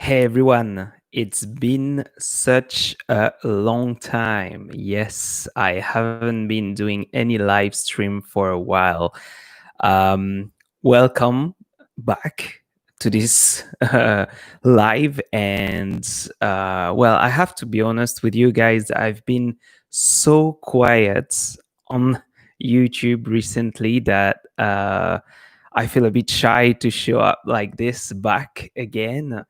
Hey everyone, it's been such a long time. Yes, I haven't been doing any live stream for a while. Um, Welcome back to this live. And well, I have to be honest with you guys, I've been so quiet on YouTube recently that I feel a bit shy to show up like this back again.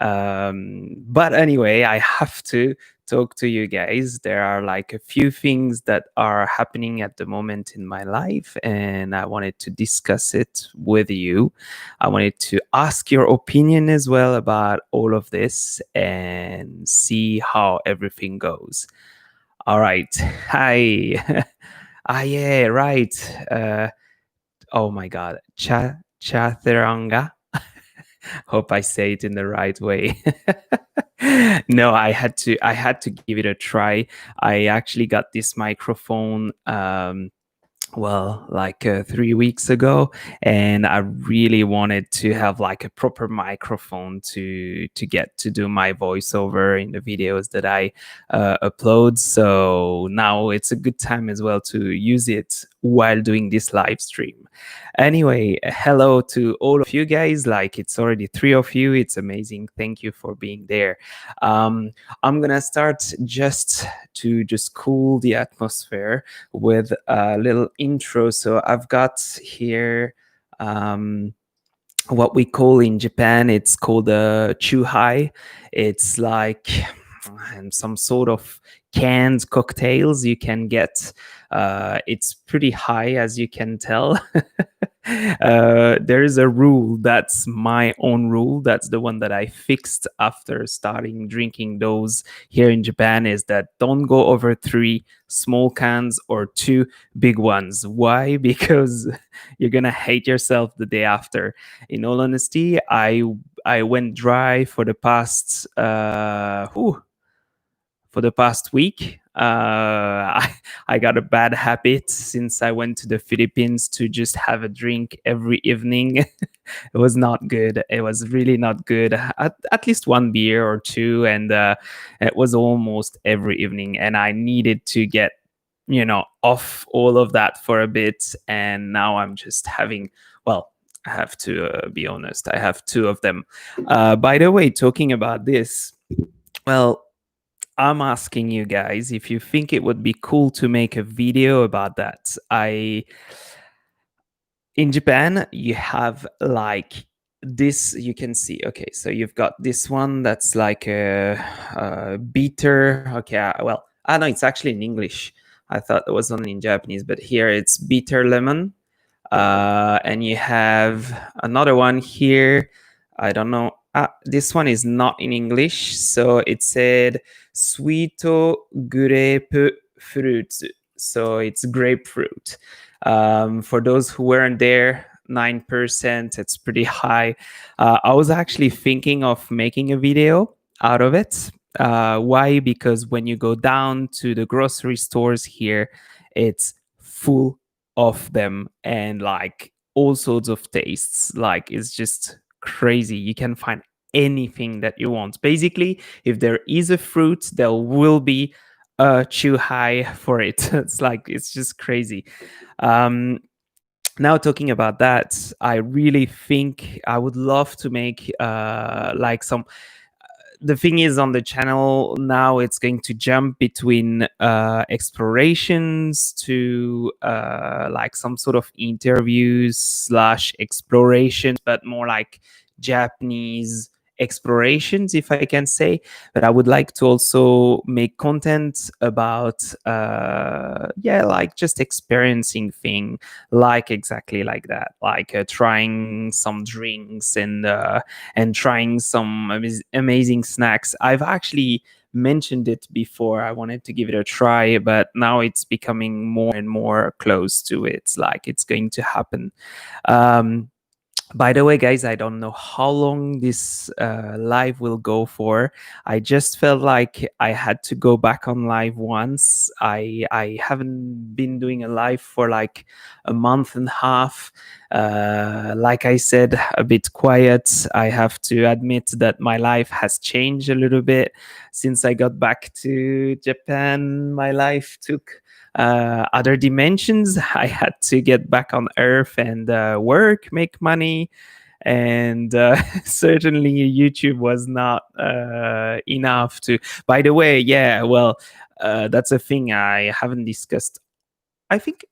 But anyway, I have to talk to you guys. There are like a few things that are happening at the moment in my life, and I wanted to discuss it with you. I wanted to ask your opinion as well about all of this and see how everything goes. All right. Hi. Yeah, right. Oh my God. Chaturanga. Hope I say it in the right way. No, I had to give it a try. I actually got this microphone well, like 3 weeks ago, and I really wanted to have like a proper microphone to get to do my voiceover in the videos that I upload. So now it's a good time as well to use it while doing this live stream. Anyway, hello to all of you guys. Like, it's already three of you. It's amazing. Thank you for being there. um, I'm gonna start just cool the atmosphere with a little intro. So I've got here what we call in Japan, it's called a chuhai. It's like some sort of canned cocktails you can get. It's pretty high, as you can tell. There is a rule that's my own rule. That's the one that I fixed after starting drinking those here in Japan, is that don't go over three small cans or two big ones. Why? Because you're gonna hate yourself the day after. In all honesty, I went dry for the past for the past week. I got a bad habit since I went to the Philippines to just have a drink every evening. It was not good. It was really not good. At least one beer or two, and it was almost every evening. And I needed to get, off all of that for a bit. And now I'm just having, well, I have to be honest, I have two of them. By the way, talking about this, well, I'm asking you guys if you think it would be cool to make a video about that. In Japan, you have like this, you can see. Okay, so you've got this one that's like a bitter. Okay, well, I know it's actually in English. I thought it was only in Japanese, but here it's bitter lemon. And you have another one here. I don't know. This one is not in English, so it said sweeto grapefruit. So it's grapefruit. For those who weren't there, 9%. It's pretty high. I was actually thinking of making a video out of it. Why? Because when you go down to the grocery stores here, it's full of them, and like all sorts of tastes. Like, it's just crazy. You can find anything that you want. Basically, if there is a fruit, there will be a chew high for it. It's just crazy. Um, Now, talking about that, I really think I would love to make like some. The thing is, on the channel now, it's going to jump between explorations to like some sort of interviews slash explorations, but more like Japanese explorations, if I can say. But I would like to also make content about yeah, like just experiencing thing, like exactly like that, like trying some drinks and trying some amazing snacks. I've actually mentioned it before. I wanted to give it a try, but now it's becoming more and more close to it. Like, it's going to happen. Um, By the way, guys, I don't know how long this live will go for. I just felt like I had to go back on live once. I haven't been doing a live for like a month and a half. Like I said, a bit quiet. I have to admit that my life has changed a little bit since I got back to Japan. My life took other dimensions. I had to get back on Earth and work, make money, and certainly YouTube was not enough to. By the way, yeah, well, that's a thing I haven't discussed. I think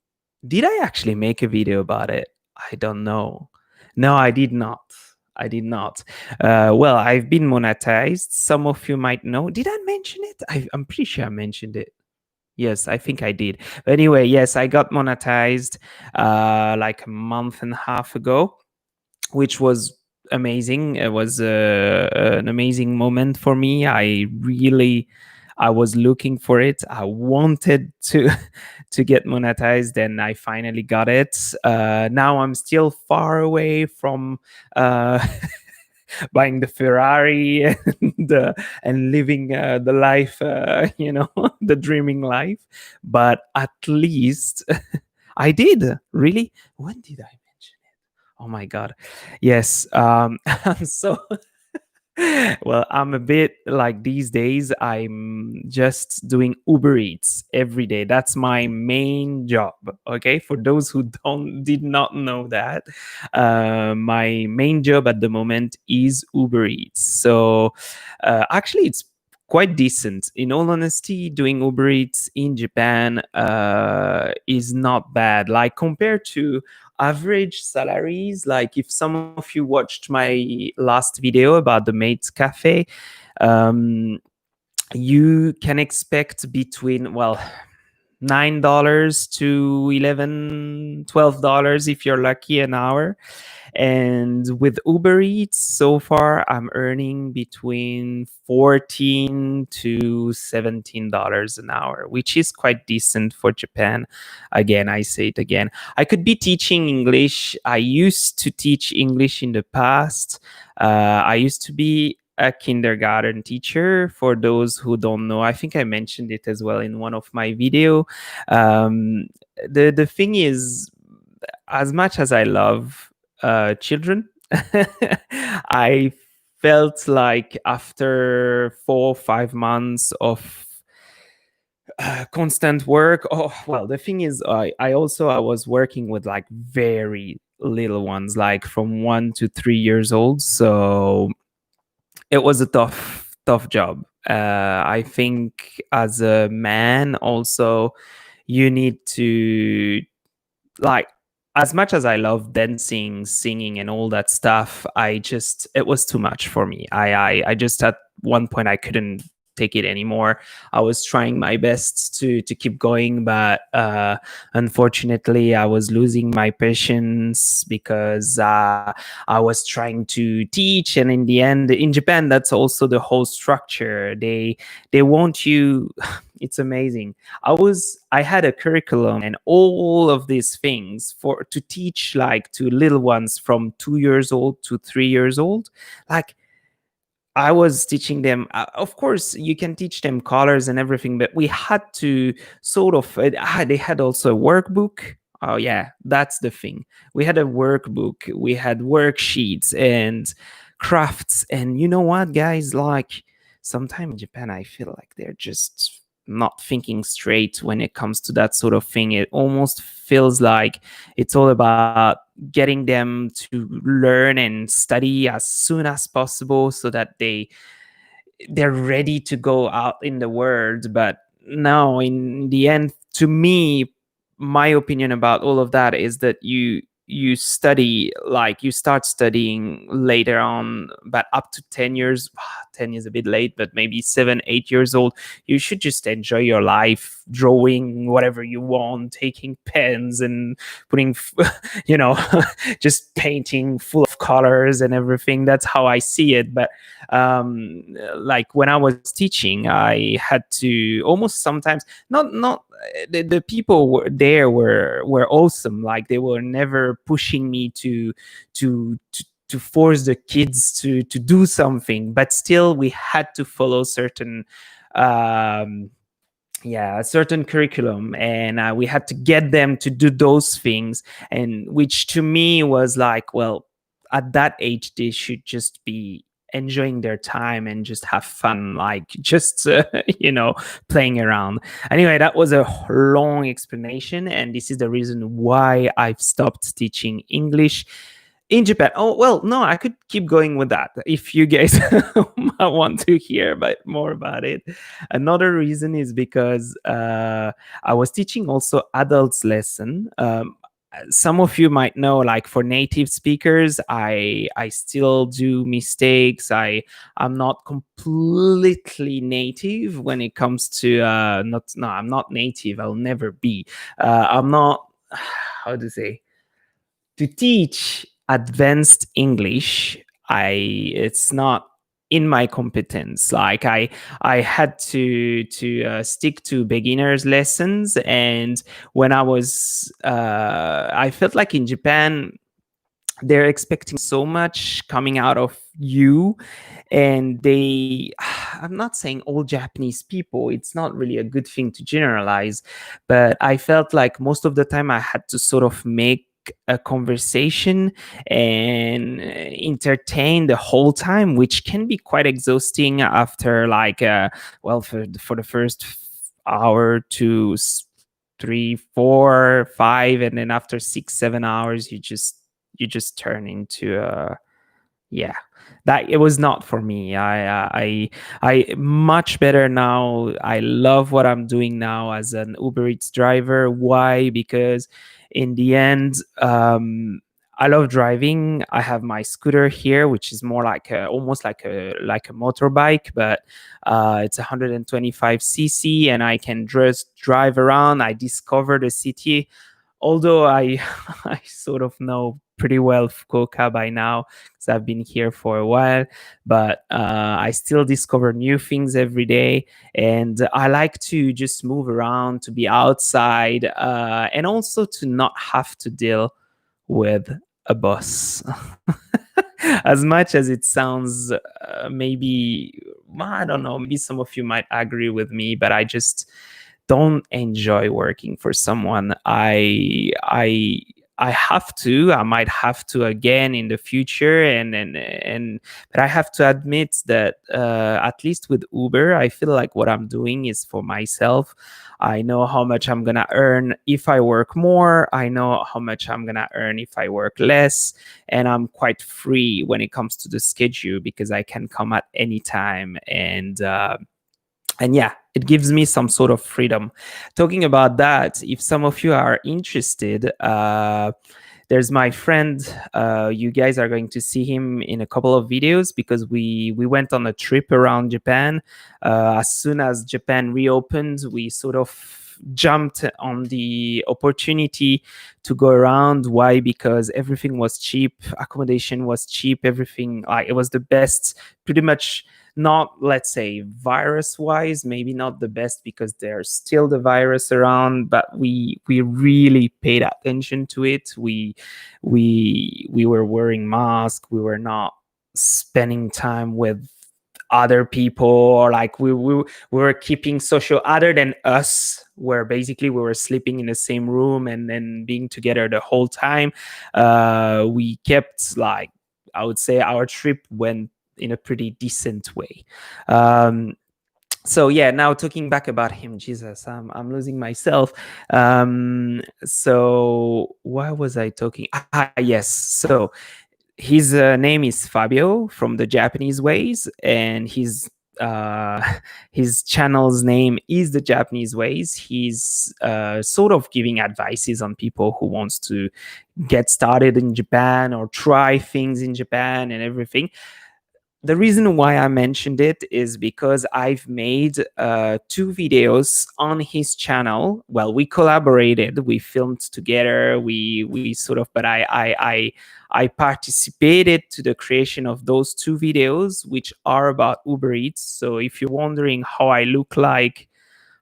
did I actually make a video about it? I don't know. No, I did not. I did not. Well, I've been monetized. Some of you might know. Did I mention it? I'm pretty sure I mentioned it. Yes, I think I did. But anyway, yes, I got monetized like a month and a half ago, which was amazing. It was an amazing moment for me. I was looking for it. I wanted to to get monetized, and I finally got it. Now I'm still far away from uh, buying the Ferrari and living the life, the dreaming life. But at least I did. Really? When did I mention it? Oh my god! Yes. I'm so well, I'm a bit like these days, I'm just doing Uber Eats every day. That's my main job. Okay. For those who did not know that, my main job at the moment is Uber Eats. So actually, it's quite decent. In all honesty, doing Uber Eats in Japan is not bad. Like compared to average salaries, like if some of you watched my last video about the Maid's Cafe, um, you can expect between, well, $9 to 11, $12 if you're lucky an hour. And with Uber Eats, so far I'm earning between 14 to $17 an hour, which is quite decent for Japan. Again, I say it again. I could be teaching English. I used to teach English in the past. I used to be a kindergarten teacher. For those who don't know, I think I mentioned it as well in one of my video. Um, the thing is, as much as I love children, I felt like after 4 or 5 months of constant work. Oh well, the thing is, I was working with like very little ones, like from 1 to 3 years old. So it was a tough job. I think as a man, also, you need to, like, as much as I love dancing, singing, and all that stuff, it was too much for me. I just at one point I couldn't take it anymore. I was trying my best to keep going, but unfortunately, I was losing my patience because I was trying to teach, and in the end, in Japan, that's also the whole structure. They want you. It's amazing. I had a curriculum and all of these things for to teach like to little ones from 2 years old to 3 years old. Like I was teaching them. Of course, you can teach them colors and everything, but we had to sort of. They had also a workbook. Oh yeah, that's the thing. We had a workbook. We had worksheets and crafts. And you know what, guys? Like sometimes in Japan, I feel like they're just not thinking straight when it comes to that sort of thing. It almost feels like it's all about getting them to learn and study as soon as possible so that they're ready to go out in the world. But no, in the end, to me, my opinion about all of that is that you study, like you start studying later on, but up to 10 years. 10 is a bit late, but maybe 7 8 years old, you should just enjoy your life, drawing whatever you want, taking pens and putting just painting full of colors and everything. That's how I see it. But like when I was teaching, I had to almost sometimes, not the people there were awesome. Like they were never pushing me to force the kids to do something, but still we had to follow certain um yeah, a certain curriculum, and we had to get them to do those things, and which to me was like, well, at that age they should just be enjoying their time and just have fun, like just playing around. Anyway, that was a long explanation, and this is the reason why I've stopped teaching English in Japan. Oh, well, no, I could keep going with that if you guys might want to hear more about it. Another reason is because I was teaching also adults lesson. Some of you might know, like for native speakers, I still do mistakes. I'm not completely native when it comes to not no, I'm not native. I'll never be. I'm not, how to say, to teach advanced English. It's not in my competence. Like I had to stick to beginners lessons, and when I felt like in Japan they're expecting so much coming out of you, and I'm not saying all Japanese people, it's not really a good thing to generalize, but I felt like most of the time I had to sort of make a conversation and entertain the whole time, which can be quite exhausting after like well, for the first hour to 3, 4, 5, and then after 6, 7 hours you just turn into a, yeah, that it was not for me. I much better now. I love what I'm doing now as an Uber Eats driver. Why? Because in the end, I love driving. I have my scooter here, which is more like almost like a motorbike, but it's 125 cc, and I can just drive around. I discover the city, although I I sort of know pretty well Fukuoka by now because I've been here for a while, but I still discover new things every day, and I like to just move around, to be outside, and also to not have to deal with a bus. As much as it sounds, maybe, I don't know, maybe some of you might agree with me, but I just don't enjoy working for someone. I have to. I might have to again in the future, and but I have to admit that at least with Uber, I feel like what I'm doing is for myself. I know how much I'm gonna earn if I work more. I know how much I'm gonna earn if I work less, and I'm quite free when it comes to the schedule because I can come at any time, and yeah, it gives me some sort of freedom. Talking about that, if some of you are interested, there's my friend. You guys are going to see him in a couple of videos because we went on a trip around Japan. As soon as Japan reopened, we sort of jumped on the opportunity to go around. Why? Because everything was cheap, accommodation was cheap, everything, like, it was the best, pretty much. Not, let's say, virus wise, maybe not the best because there's still the virus around, but we really paid attention to it. We were wearing masks, we were not spending time with other people, or like we were keeping social other than us, where basically we were sleeping in the same room and then being together the whole time. We kept, like, I would say our trip went in a pretty decent way. So yeah, now talking back about him, Jesus, I'm losing myself. So why was I talking? Yes. So his name is Fabio from the Japanese Ways, and his channel's name is the Japanese Ways. He's sort of giving advices on people who wants to get started in Japan or try things in Japan and everything. The reason why I mentioned it is because I've made 2 videos on his channel. Well, we collaborated, we filmed together, we sort of, but I participated to the creation of those 2 videos, which are about Uber Eats. So if you're wondering how I look like,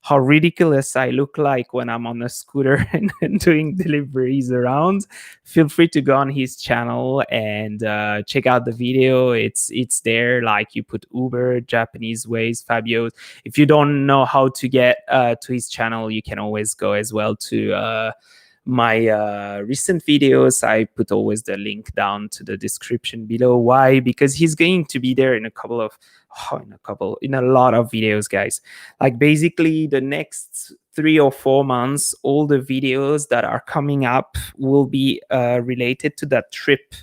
how ridiculous I look like when I'm on a scooter and doing deliveries around, feel free to go on his channel and check out the video. It's there. Like, you put Uber, Japanese ways, Fabio. If you don't know how to get to his channel, you can always go as well to my recent videos. I put always the link down to the description below. Why? Because he's going to be there in a couple of in a lot of videos, guys. Like, basically the next 3 or 4 months, all the videos that are coming up will be related to that trip.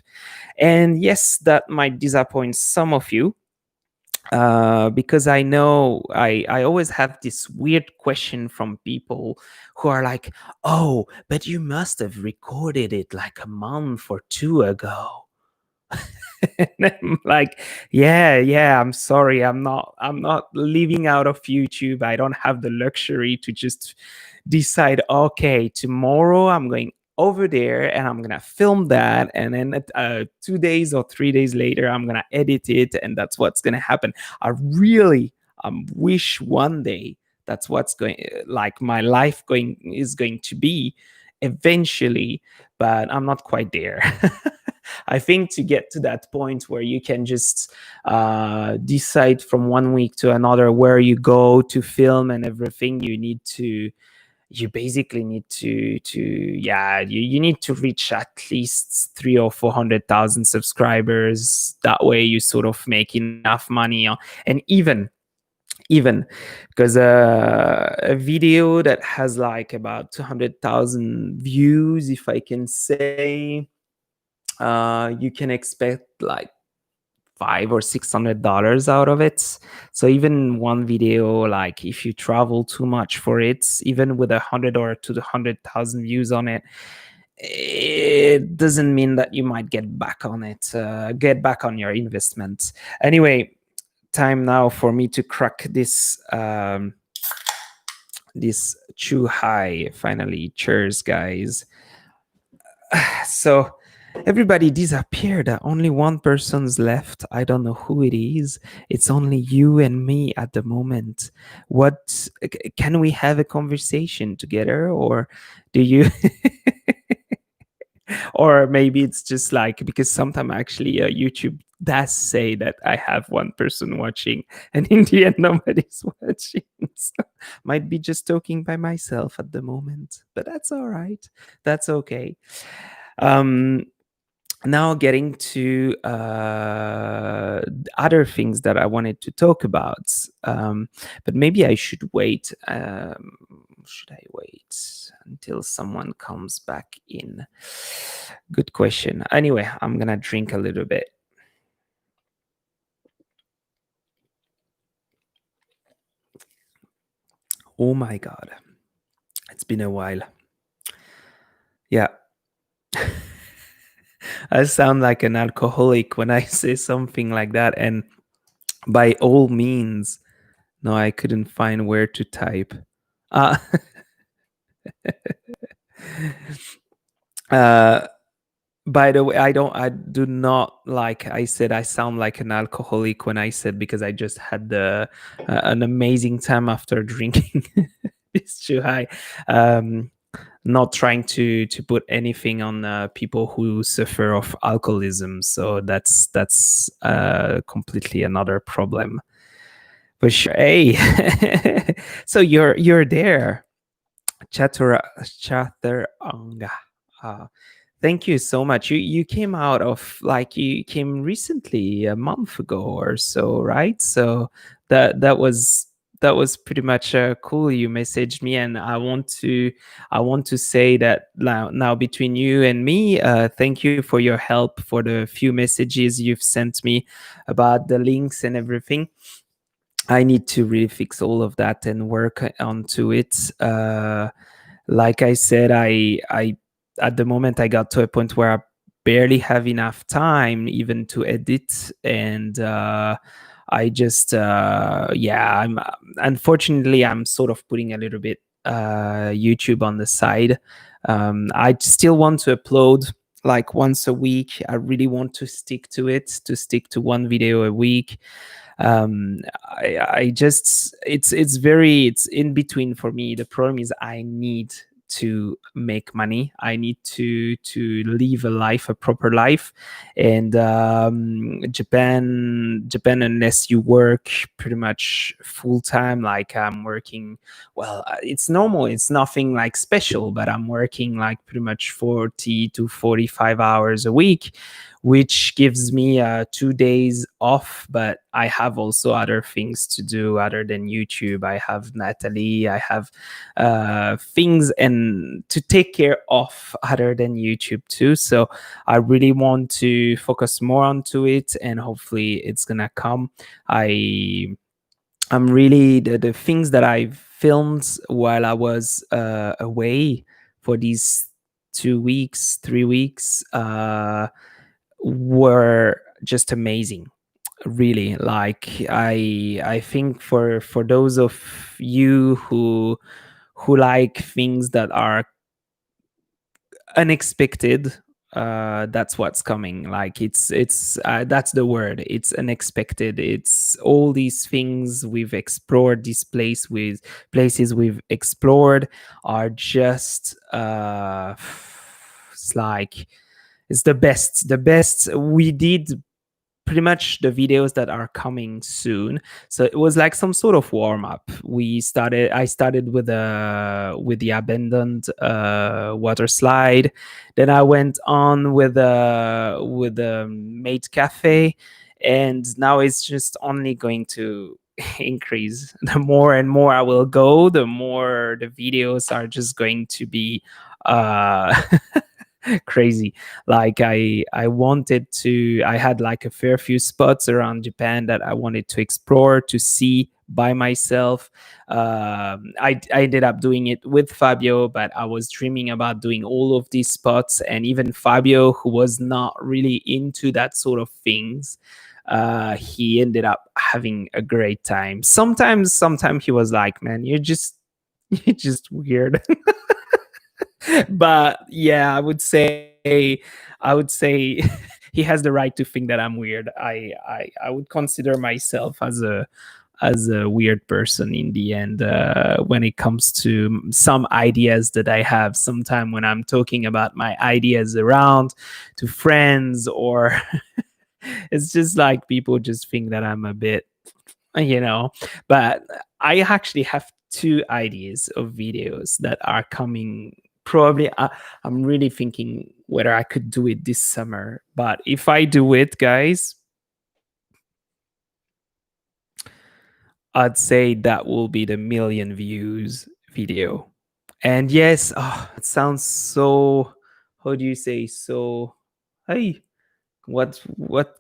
And yes, that might disappoint some of you, because I know I always have this weird question from people who are like, oh, but you must have recorded it like a month or two ago. And I'm like, yeah, I'm sorry, I'm not living out of YouTube. I don't have the luxury to just decide, okay, tomorrow I'm going over there and I'm gonna film that, and then 2 days or 3 days later I'm gonna edit it, and that's what's gonna happen. I really wish one day that's what's going, like, my life going is going to be eventually, but I'm not quite there. I think to get to that point where you can just decide from one week to another where you go to film and everything, you basically need to yeah, you need to reach at least 300,000 or 400,000 subscribers. That way you sort of make enough money, and even because a video that has like about 200,000 views, if I can say, you can expect like $500 or $600 out of it. So even one video, like, if you travel too much for it, even with 100 or 200,000 views on it, it doesn't mean that you might get back on it, get back on your investment. Anyway, time now for me to crack this chew high. Finally, cheers, guys. So everybody disappeared. Only one person's left. I don't know who it is. It's only you and me at the moment. What, can we have a conversation together, or do you or maybe it's just like, because sometimes actually YouTube does say that I have one person watching, and in the end nobody's watching. So might be just talking by myself at the moment, but that's all right. That's okay. um Now getting to other things that I wanted to talk about, but maybe I should wait. Should I wait until someone comes back in? Good question. Anyway, I'm gonna drink a little bit. Oh my God, it's been a while. Yeah. I sound like an alcoholic when I say something like that, and by all means, no, I couldn't find where to type. Uh, uh, by the way, I do not, like I said, I sound like an alcoholic when I said, because I just had an amazing time after drinking this too high. Not trying to put anything on people who suffer of alcoholism, so that's completely another problem. For sure. Hey, so you're there, Chaturanga. Uh, Thank you so much. You came out of, like, you came recently, a month ago or so, right? So that was pretty much cool. You messaged me, and I want to say that now between you and me, thank you for your help, for the few messages you've sent me about the links and everything. I need to really fix all of that and work onto it. Like I said, I at the moment I got to a point where I barely have enough time even to edit, and I just yeah, I'm unfortunately I'm sort of putting a little bit YouTube on the side. I still want to upload like once a week. I really want to stick to it, to stick to one video a week. I just it's in between for me. The problem is I need to make money. I need to live a life, a proper life. And Japan, unless you work pretty much full time, like I'm working, well, it's normal, it's nothing like special, but I'm working like pretty much 40 to 45 hours a week, which gives me 2 days off. But I have also other things to do other than YouTube. I have Natalie, I have things and to take care of other than YouTube too. So I really want to focus more onto it, and hopefully it's gonna come. I'm really the things that I filmed while I was away for these 2 weeks, 3 weeks, were just amazing. Really, like I think for those of you who like things that are unexpected, that's what's coming. Like it's that's the word, it's unexpected. It's all these things we've explored, these places we've explored are just it's like it's the best we did. Pretty much the videos that are coming soon. So it was like some sort of warm up. I started with the abandoned water slide. Then I went on with the maid cafe, and now it's just only going to increase. The more and more I will go, the more the videos are just going to be uh crazy. Like I had like a fair few spots around Japan that I wanted to explore, to see by myself. I ended up doing it with Fabio, but I was dreaming about doing all of these spots. And even Fabio, who was not really into that sort of things, he ended up having a great time. Sometimes he was like, man, you're just you're just weird. But yeah, I would say he has the right to think that I'm weird. I would consider myself as a weird person in the end, when it comes to some ideas that I have. Sometime when I'm talking about my ideas around to friends, or it's just like people just think that I'm a bit, you know. But I actually have two ideas of videos that are coming. Probably, I'm really thinking whether I could do it this summer. But if I do it, guys, I'd say that will be the million views video. And yes, it sounds so. How do you say so? Hey, what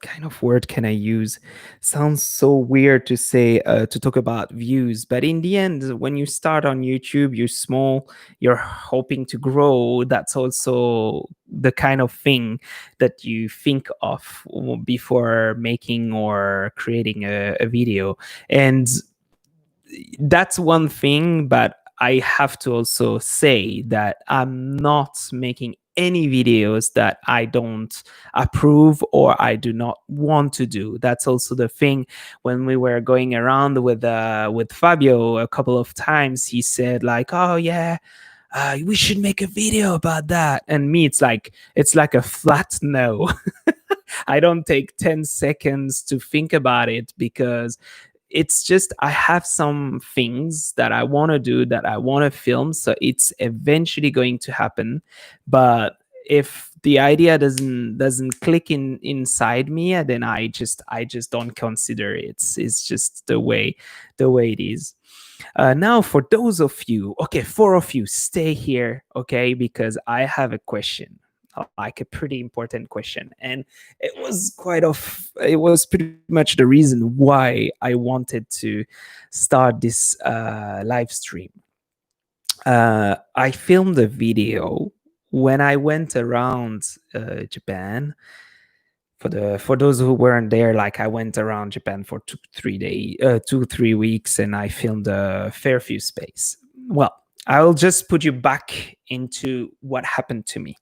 kind of word can I use? Sounds so weird to say, to talk about views, but in the end, when you start on YouTube, you're small, you're hoping to grow. That's also the kind of thing that you think of before making or creating a video. And that's one thing. But I have to also say that I'm not making any videos that I don't approve or I do not want to do. That's also the thing. When we were going around with Fabio a couple of times, he said like, "Oh yeah, we should make a video about that." And me, it's like a flat no. I don't take 10 seconds to think about it, because it's just I have some things that I want to do, that I want to film, so it's eventually going to happen. But if the idea doesn't click inside me, then I just don't consider it. It's just the way it is. Now, for those of you, okay, four of you, stay here, okay, because I have a question, like a pretty important question, and it was pretty much the reason why I wanted to start this live stream. I filmed a video when I went around Japan. For those who weren't there, like I went around Japan for 2 3 weeks, and I filmed a fair few space. Well, I'll just put you back into what happened to me.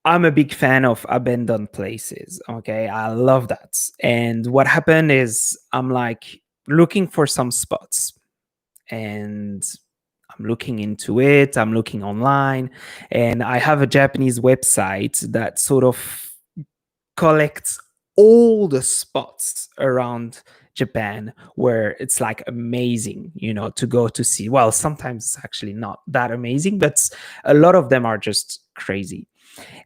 I'm a big fan of abandoned places. Okay, I love that. And what happened is I'm like looking for some spots, and I'm looking into it. I'm looking online, and I have a Japanese website that sort of collects all the spots around Japan where it's like amazing, to go to see. Well, sometimes it's actually not that amazing, but a lot of them are just crazy.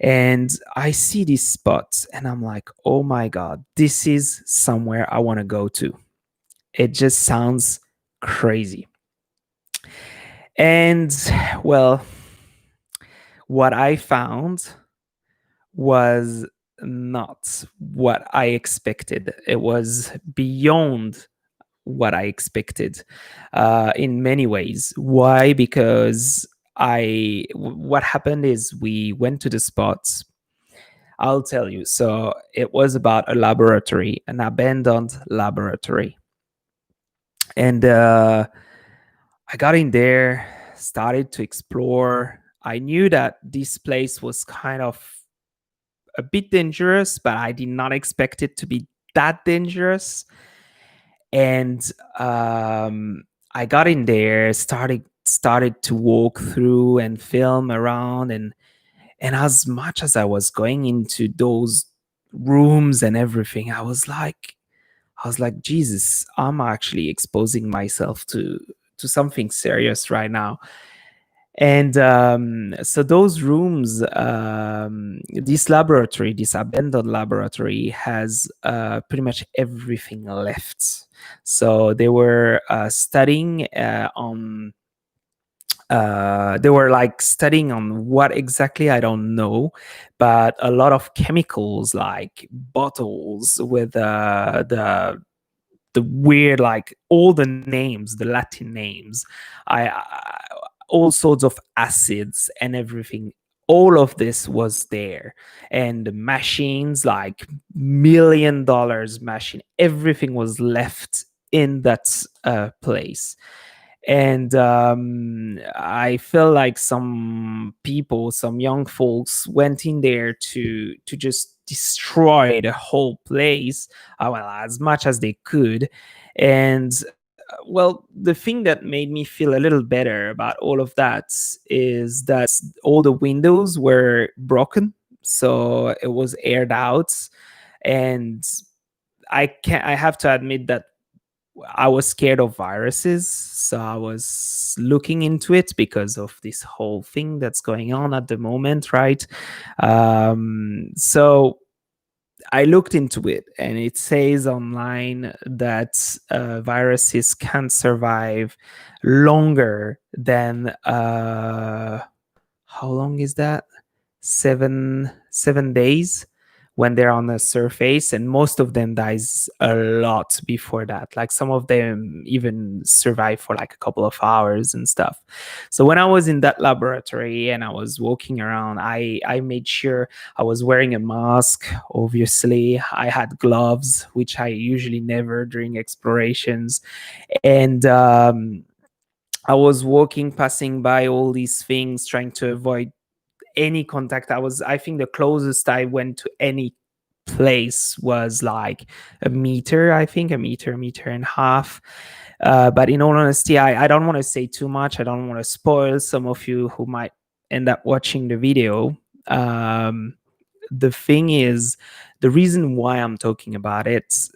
And I see these spots and I'm like, oh my God, this is somewhere I want to go to. It just sounds crazy. And well, what I found was not what I expected. It was beyond what I expected in many ways. Why? Because what happened is we went to the spots. I'll tell you. So it was about a laboratory, an abandoned laboratory. And I got in there, started to explore. I knew that this place was kind of a bit dangerous, but I did not expect it to be that dangerous. And I got in there, started to walk through and film around, and as much as I was going into those rooms and everything, I was like, Jesus, I'm actually exposing myself to something serious right now. And so those rooms, this laboratory, this abandoned laboratory, has pretty much everything left. So they were studying on. They were like studying on what exactly, I don't know, but a lot of chemicals, like bottles with the weird, like all the names, the Latin names, I all sorts of acids and everything. All of this was there, and machines, like $1 million machine, everything was left in that place. And I feel like some people, some young folks, went in there to just destroy the whole place, well, as much as they could. And well, the thing that made me feel a little better about all of that is that all the windows were broken, so it was aired out. And I have to admit that I was scared of viruses, so I was looking into it because of this whole thing that's going on at the moment, right? So I looked into it, and it says online that viruses can survive longer than how long is that? 7 days when they're on the surface, and most of them dies a lot before that. Like some of them even survive for like a couple of hours and stuff. So when I was in that laboratory and I was walking around, I made sure I was wearing a mask. Obviously, I had gloves, which I usually never during explorations. And I was walking, passing by all these things, trying to avoid any contact. I think the closest I went to any place was like a meter, I think a meter and a half. But in all honesty, I don't want to say too much. I don't want to spoil some of you who might end up watching the video. The thing is, the reason why I'm talking about it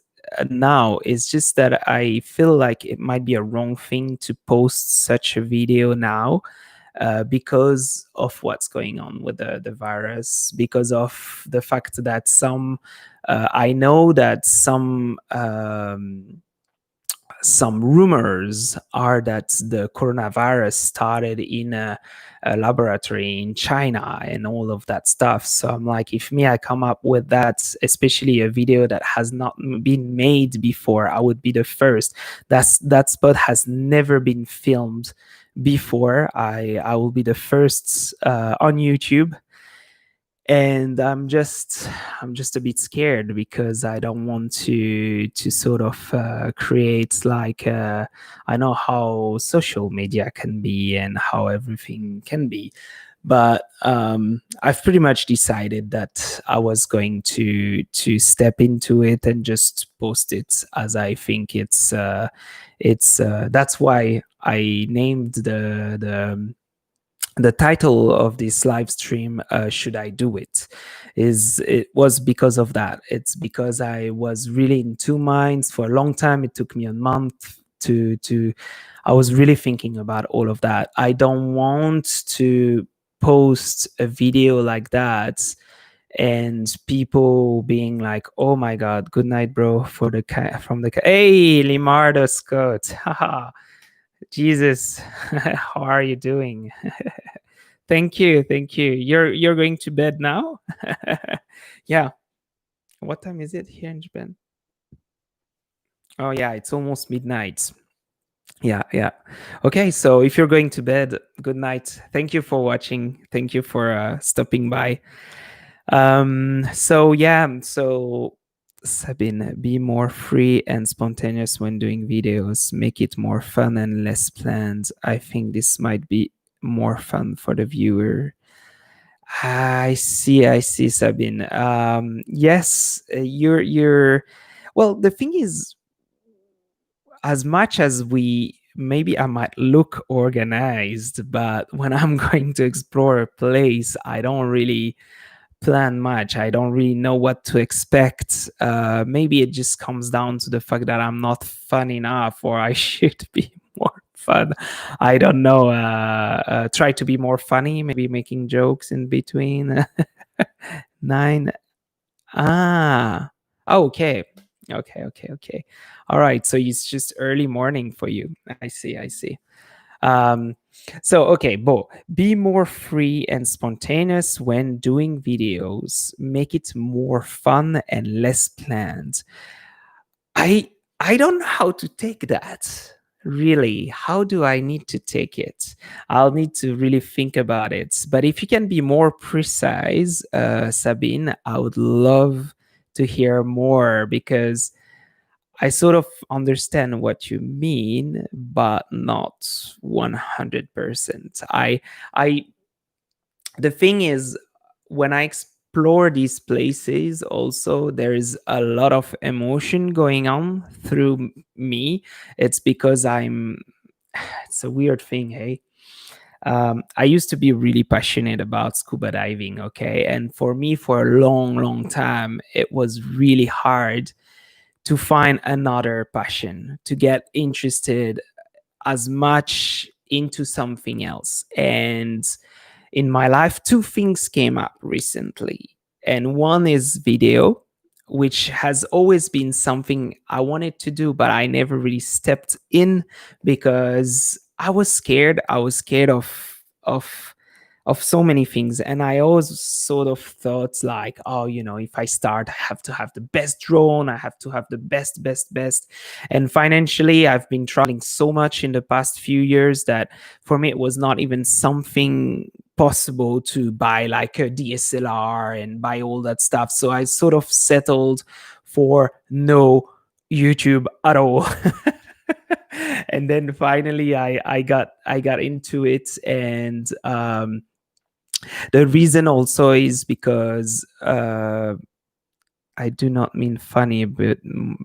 now is just that I feel like it might be a wrong thing to post such a video now, because of what's going on with the virus, because of the fact that I know that some rumors are that the coronavirus started in a laboratory in China and all of that stuff. So I'm like, if I come up with that, especially a video that has not been made before, I would be the first. That spot has never been filmed before. I will be the first on YouTube. And I'm just a bit scared because I don't want to sort of create like I know how social media can be and how everything can be, But I've pretty much decided that I was going to step into it and just post it as I think it's that's why I named the title of this live stream, should I do it, is it was because of that. It's because I was really in two minds for a long time. It took me a month to I was really thinking about all of that. I don't want to post a video like that and people being like, oh my god, good night bro, for the from the hey Limardo Scott, haha, Jesus, how are you doing? Thank you, thank you. You're going to bed now? Yeah. What time is it here in Japan? Oh yeah, it's almost midnight. Yeah, yeah. Okay, so if you're going to bed, good night. Thank you for watching. Thank you for stopping by. So yeah, so Sabine, be more free and spontaneous when doing videos. Make it more fun and less planned. I think this might be more fun for the viewer. I see, Sabine. Yes, you're. Well, the thing is, as much as we maybe I might look organized, but when I'm going to explore a place, I don't really plan much. I don't really know what to expect. Maybe it just comes down to the fact that I'm not fun enough, or I should be more fun. I don't know. Try to be more funny, maybe making jokes in between. Nine. Ah. Okay. Okay. All right. So it's just early morning for you. I see. I see. Um, so, okay, Bo, be more free and spontaneous when doing videos. Make it more fun and less planned. I don't know how to take that. Really, how do I need to take it? I'll need to really think about it. But if you can be more precise, Sabine, I would love to hear more, because I sort of understand what you mean, but not 100%. I, the thing is, when I explore these places, also there is a lot of emotion going on through me. It's because it's a weird thing, hey. I used to be really passionate about scuba diving, okay, and for me, for a long time, it was really hard to find another passion, to get interested as much into something else. And in my life, two things came up recently. And one is video, which has always been something I wanted to do, but I never really stepped in because I was scared. I was scared of so many things, and I always sort of thought like, oh, if I start, I have to have the best drone, I have to have the best. And financially, I've been traveling so much in the past few years that for me it was not even something possible to buy like a DSLR and buy all that stuff. So I sort of settled for no YouTube at all. And then finally I got into it. And the reason also is because I do not mean funny, but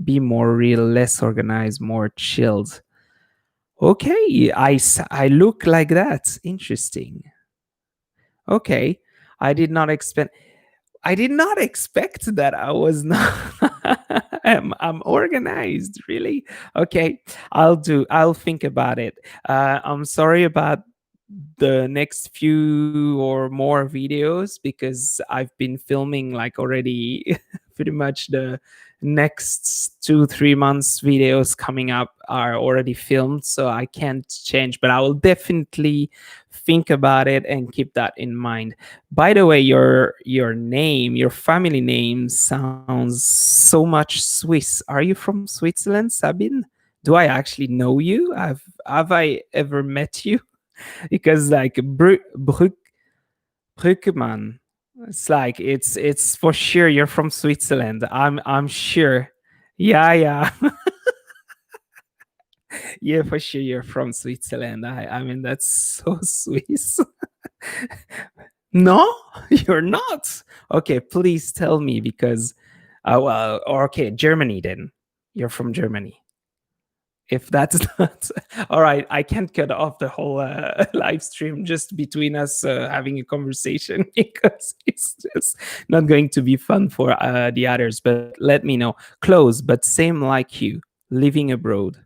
be more real, less organized, more chilled. Okay, I look like that. Interesting. Okay, I did not expect. I did not expect that I was not. I'm organized, really. Okay, I'll think about it. I'm sorry about the next few or more videos, because I've been filming like already pretty much the next 2-3 months videos coming up are already filmed, so I can't change, but I will definitely think about it and keep that in mind. By the way, your name, your family name sounds so much Swiss. Are you from Switzerland, Sabine? Do I actually know you? Have I ever met you? Because like Brückemann, it's like it's for sure you're from Switzerland. I'm sure. Yeah, yeah. Yeah, for sure you're from Switzerland. I mean that's so Swiss. No, you're not. Okay, please tell me because well, okay, Germany then. You're from Germany. If that's not all right, I can't cut off the whole live stream just between us having a conversation because it's just not going to be fun for the others. But let me know. Close, but same like you, living abroad.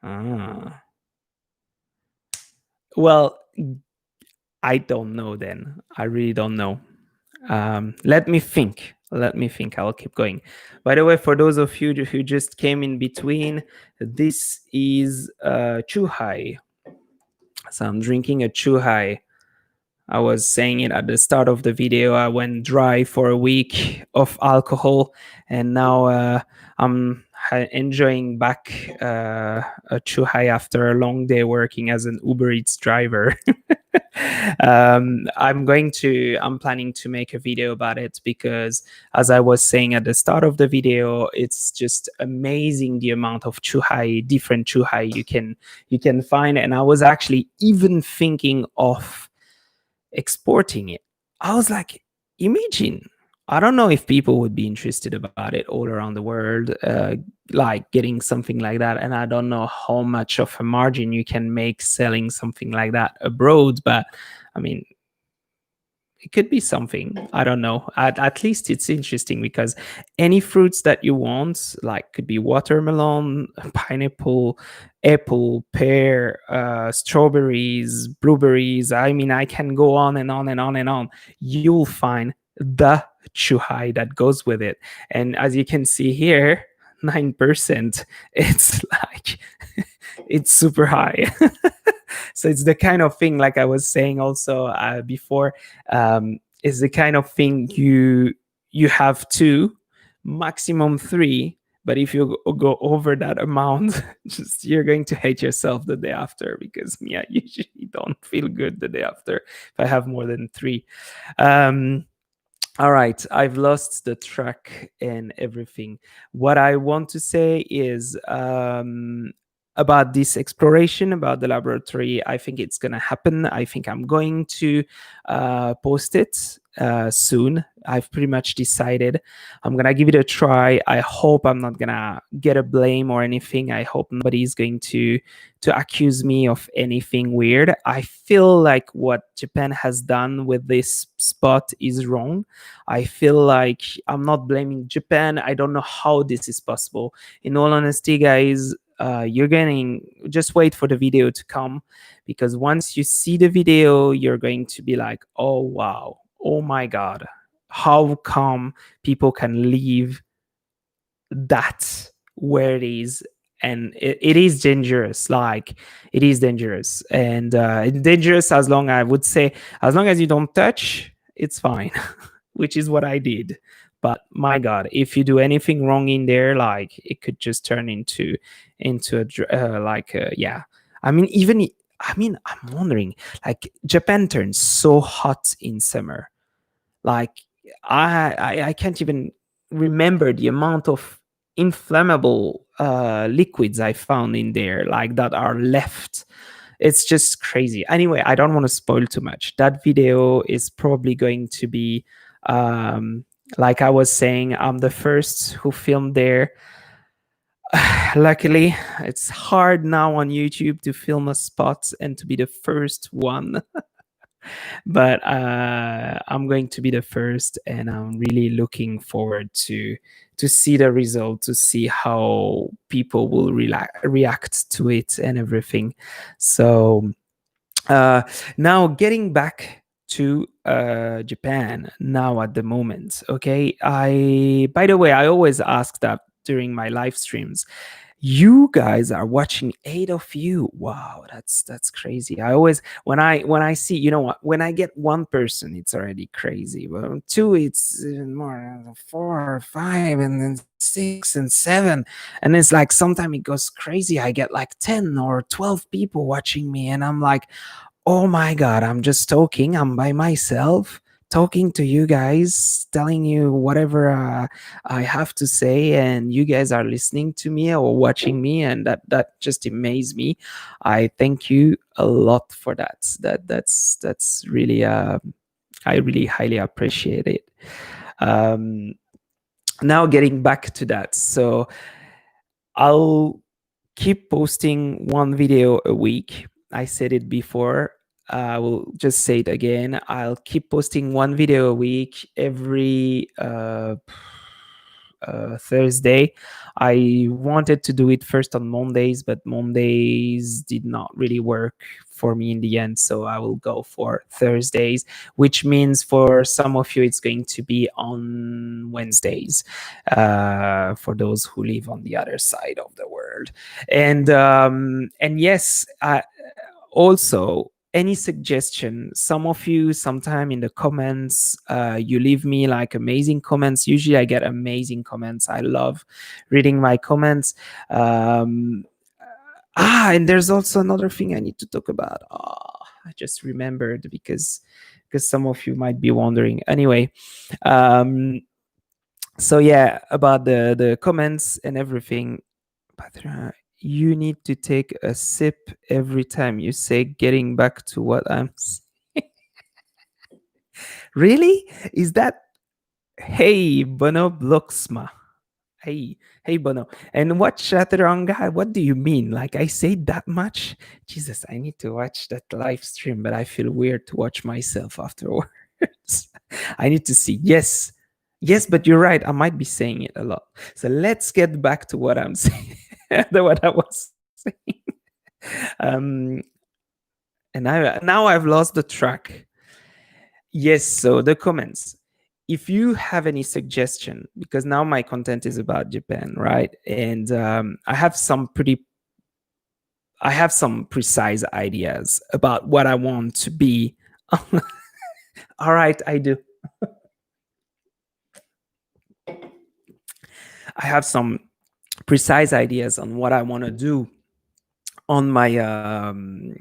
Ah. Well, I don't know then. I really don't know. Let me think. Let me think. I'll keep going. By the way, for those of you who just came in between, this is Chuhai. So I'm drinking a Chuhai. I was saying it at the start of the video. I went dry for a week of alcohol, and now I'm enjoying back a Chuhai after a long day working as an Uber Eats driver. I'm planning to make a video about it because, as I was saying at the start of the video, it's just amazing the amount of chuhai, different chuhai you can find. And I was actually even thinking of exporting it. I was like, imagine. I don't know if people would be interested about it all around the world, like getting something like that. And I don't know how much of a margin you can make selling something like that abroad. But I mean, it could be something. I don't know. At least it's interesting because any fruits that you want, like could be watermelon, pineapple, apple, pear, strawberries, blueberries. I mean, I can go on and on and on and on. You'll find the chuhai that goes with it. And as you can see here, 9%. It's like it's super high. So it's the kind of thing, like I was saying also before, is the kind of thing you have two, maximum three. But if you go over that amount, just you're going to hate yourself the day after because me, I usually don't feel good the day after if I have more than three. All right, I've lost the track and everything. What I want to say is about this exploration, about the laboratory. I think it's going to happen. I think I'm going to post it soon. I've pretty much decided I'm going to give it a try. I hope I'm not going to get a blame or anything. I hope nobody is going to accuse me of anything weird. I feel like what Japan has done with this spot is wrong. I feel like I'm not blaming Japan. I don't know how this is possible. In all honesty, guys, you're getting just wait for the video to come, because once you see the video, you're going to be like, oh wow, oh my god, how come people can leave that where it is? And it is dangerous. Like, it is dangerous. And it's dangerous as long, I would say, as long as you don't touch, it's fine. Which is what I did. But my god, if you do anything wrong in there, like, it could just turn into a yeah. I mean, I'm wondering, like, Japan turns so hot in summer. Like, I can't even remember the amount of inflammable liquids I found in there, like, that are left. It's just crazy. Anyway, I don't want to spoil too much. That video is probably going to be like I was saying, I'm the first who filmed there. Luckily, it's hard now on YouTube to film a spot and to be the first one. But I'm going to be the first, and I'm really looking forward to see the result, to see how people will react to it and everything. So now getting back to Japan now at the moment. Okay, by the way, I always ask that during my live streams. You guys are watching, 8 of you. Wow, that's crazy. I always, when I see, you know what, when I get one person, it's already crazy. Well, two, it's more, 4 or 5, and then 6 and 7, and it's like sometimes it goes crazy. I get like 10 or 12 people watching me, and I'm like, oh my god, I'm just talking, I'm by myself, talking to you guys, telling you whatever I have to say, and you guys are listening to me or watching me, and that just amazes me. I thank you a lot for that. That's really I really highly appreciate it. Um, Now getting back to that, so I'll keep posting one video a week. I said it before. I will just say it again. I'll keep posting one video a week every Thursday. I wanted to do it first on Mondays, but Mondays did not really work for me in the end. So I will go for Thursdays, which means for some of you, it's going to be on Wednesdays for those who live on the other side of the world. And yes, also any suggestion, some of you sometime in the comments you leave me like amazing comments. Usually I get amazing comments. I love reading my comments. And there's also another thing I need to talk about. I just remembered because some of you might be wondering. Anyway, so yeah, about the comments and everything. Patra, you need to take a sip every time you say getting back to what I'm saying. Really? Is that hey Bono Bloxma? Hey Bono. And what Chaturanga? What do you mean? Like I say that much? Jesus, I need to watch that live stream, but I feel weird to watch myself afterwards. I need to see. Yes. Yes, but you're right. I might be saying it a lot. So let's get back to what I'm saying. What I was saying. Um, and now I've lost the track. Yes, so the comments. If you have any suggestion, because now my content is about Japan, right? And I have some precise ideas about what I want to be. All right, I do. I have some precise ideas on what I want to do on my on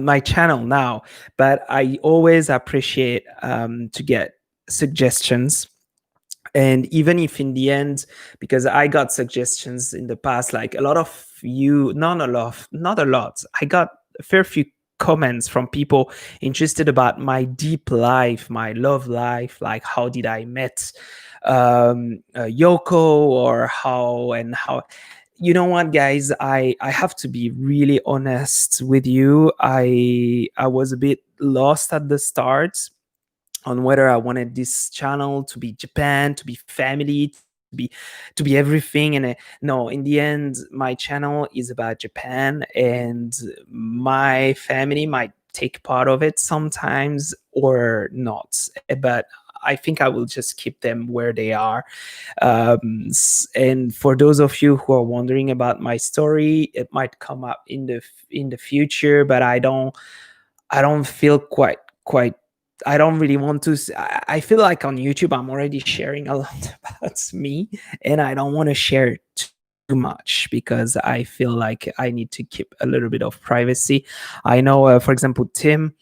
my channel now, but I always appreciate to get suggestions. And even if in the end, because I got suggestions in the past, like a lot of you, not a lot, I got a fair few comments from people interested about my deep life, my love life, like how did I met Yoko, or how. You know what, guys, I have to be really honest with you. I was a bit lost at the start on whether I wanted this channel to be Japan, to be family, to be everything. And no, in the end, my channel is about Japan, and my family might take part of it sometimes or not. But I think I will just keep them where they are. And for those of you who are wondering about my story, it might come up in the future, but I don't feel quite I don't really want to. I feel like on YouTube, I'm already sharing a lot about me, and I don't want to share too much because I feel like I need to keep a little bit of privacy. I know, for example, Tim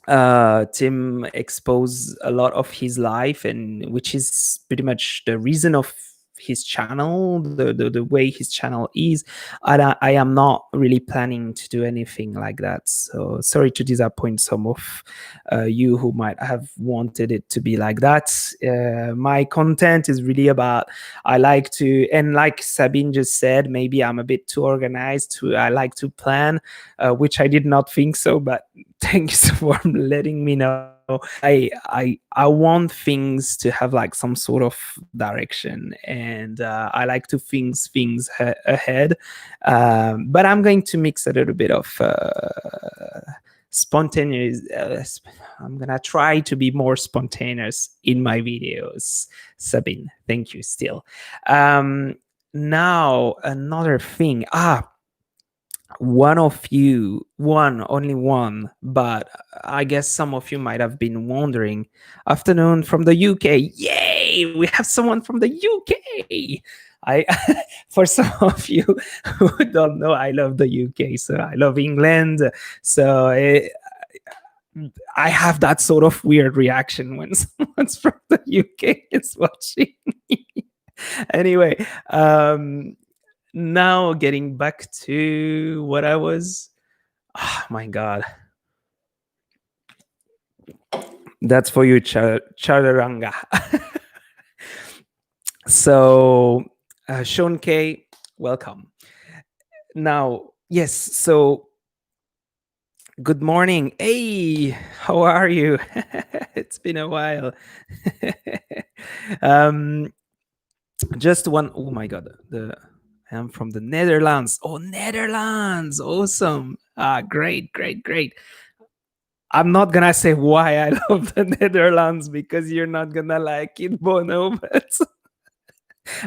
exposed a lot of his life, and which is pretty much the reason of his channel, the way his channel is. I am not really planning to do anything like that. So sorry to disappoint some of you who might have wanted it to be like that. My content is really about, I like to, and like Sabine just said, maybe I'm a bit too organized. I like to plan, which I did not think so, but thanks for letting me know. I want things to have like some sort of direction, and I like to think things ahead. But I'm going to mix a little bit of spontaneous. I'm gonna try to be more spontaneous in my videos. Sabine, thank you still. Now another thing. One of you, only one, but I guess some of you might have been wondering. Afternoon from the UK. Yay! We have someone from the UK. For some of you who don't know, I love the UK. So I love England. So I have that sort of weird reaction when someone's from the UK is watching me. Anyway, now getting back to what I was. Oh my god, that's for you, Chararanga. So, Sean K, welcome. Now, yes. So, good morning. Hey, how are you? It's been a while. um, just one. Oh my god, I'm from the Netherlands. Oh, Netherlands, awesome. Ah, great, great, great. I'm not gonna say why I love the Netherlands because you're not gonna like it, Bono. But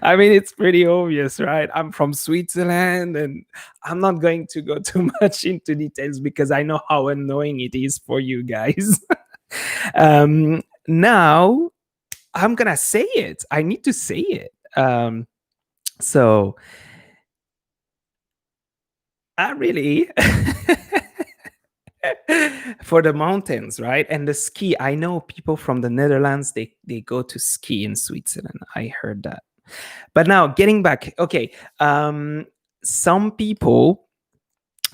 I mean, it's pretty obvious, right? I'm from Switzerland, and I'm not going to go too much into details because I know how annoying it is for you guys. Now, I'm gonna say it. I need to say it. So, I really. For the mountains, right? And the ski. I know people from the Netherlands, they go to ski in Switzerland. I heard that. But now getting back, okay. Some people,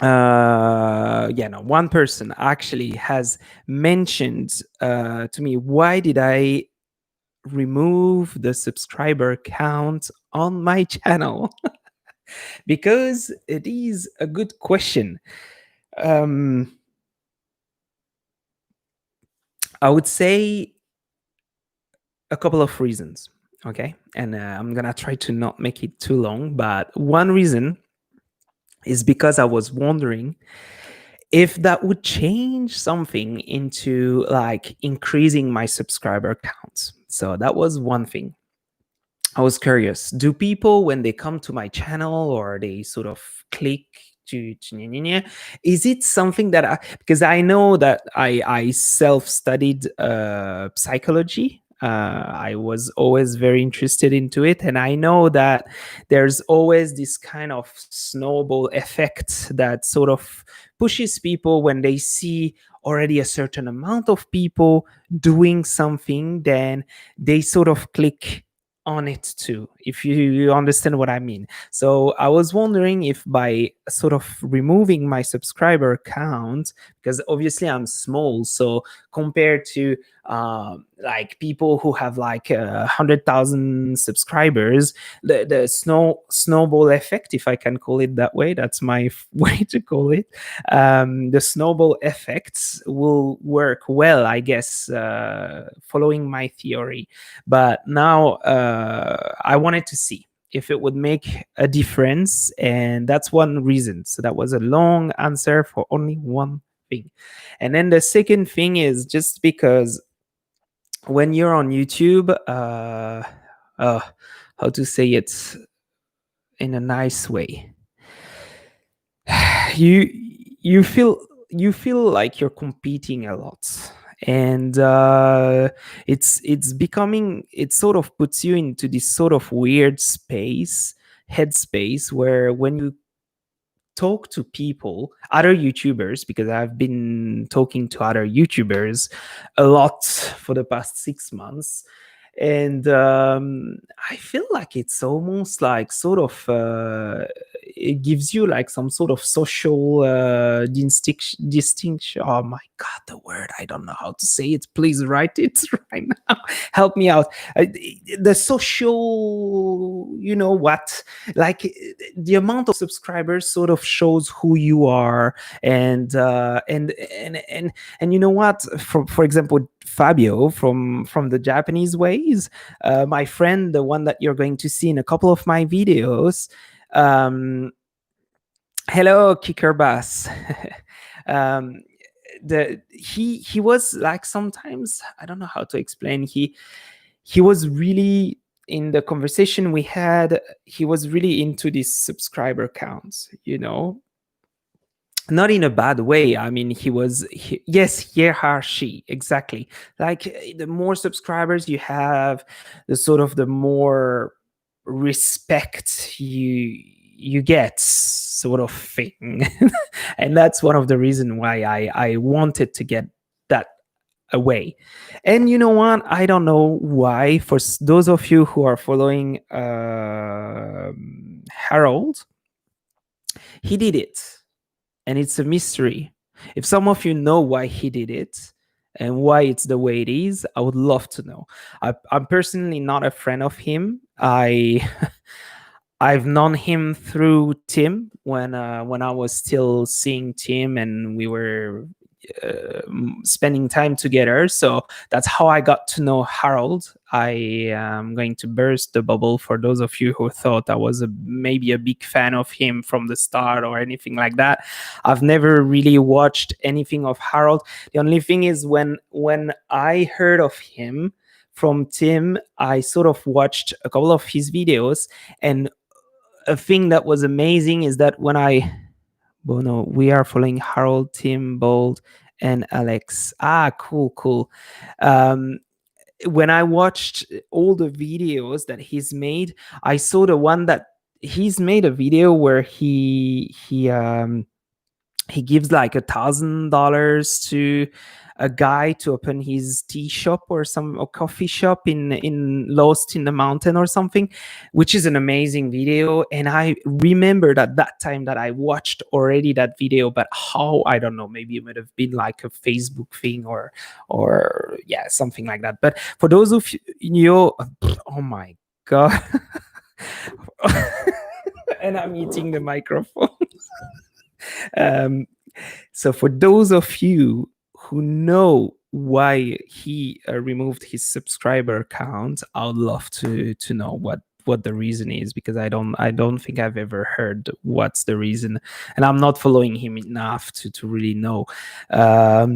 yeah, no, one person actually has mentioned to me, why did I remove the subscriber count on my channel? Because it is a good question. I would say a couple of reasons. Okay. And I'm going to try to not make it too long. But one reason is because I was wondering if that would change something into like increasing my subscriber counts. So that was one thing. I was curious. Do people, when they come to my channel or they sort of click is it something that because I know that I self-studied psychology. I was always very interested into it, and I know that there's always this kind of snowball effect that sort of pushes people when they see already a certain amount of people doing something, then they sort of click on it too, if you understand what I mean. So I was wondering if by sort of removing my subscriber count, because obviously I'm small, so compared to like people who have like 100,000 subscribers, the snowball effect, if I can call it that way, that's my way to call it. The snowball effects will work well, I guess, following my theory. But now I wanted to see if it would make a difference, and that's one reason. So that was a long answer for only one thing. And then the second thing is just because when you're on YouTube, how to say it in a nice way, you you feel like you're competing a lot, and it's becoming, it sort of puts you into this sort of weird headspace, where when you talk to people, other YouTubers, because I've been talking to other YouTubers a lot for the past 6 months. And I feel like it's almost like sort of it gives you like some sort of social distinction. Oh my god, the word, I don't know how to say it. Please write it right now. Help me out. The social, you know what, like the amount of subscribers sort of shows who you are. And and you know what, for example, Fabio from the Japanese ways, my friend, the one that you're going to see in a couple of my videos. Hello, Kicker Bass. um, he was like, sometimes I don't know how to explain. He was really, in the conversation we had, he was really into these subscriber counts, you know, not in a bad way. I mean, yes, hierarchy, exactly. Like the more subscribers you have, the sort of the more respect you get, sort of thing. And that's one of the reasons why I wanted to get away. And you know what? I don't know why. For those of you who are following Harold, he did it, and it's a mystery. If some of you know why he did it and why it's the way it is, I would love to know. I'm personally not a friend of him. I've known him through Tim when I was still seeing Tim and we were spending time together. So that's how I got to know Harold. I am going to burst the bubble for those of you who thought I was maybe a big fan of him from the start or anything like that. I've never really watched anything of Harold. The only thing is when I heard of him from Tim, I sort of watched a couple of his videos, and a thing that was amazing is that when Bono, we are following Harold, Tim, Bold, and Alex. Ah, cool, cool. Um, when I watched all the videos that he's made, I saw the one that he's made a video where he gives like $1,000 to a guy to open his tea shop or some or coffee shop in Lost in the Mountain or something, which is an amazing video. And I remembered at that time that I watched already that video, but how, I don't know, maybe it might have been like a Facebook thing or yeah, something like that. But for those of you, oh my god. And I'm eating the microphone. So for those of you who know why he removed his subscriber count, I would love to know what the reason is, because I don't think I've ever heard what's the reason, and I'm not following him enough to really know. Now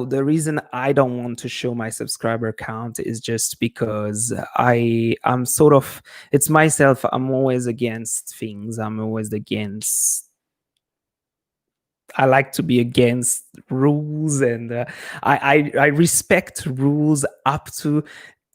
the reason I don't want to show my subscriber count is just because I'm sort of, it's myself. I'm always against things. I'm always against, I like to be against rules, and I respect rules up to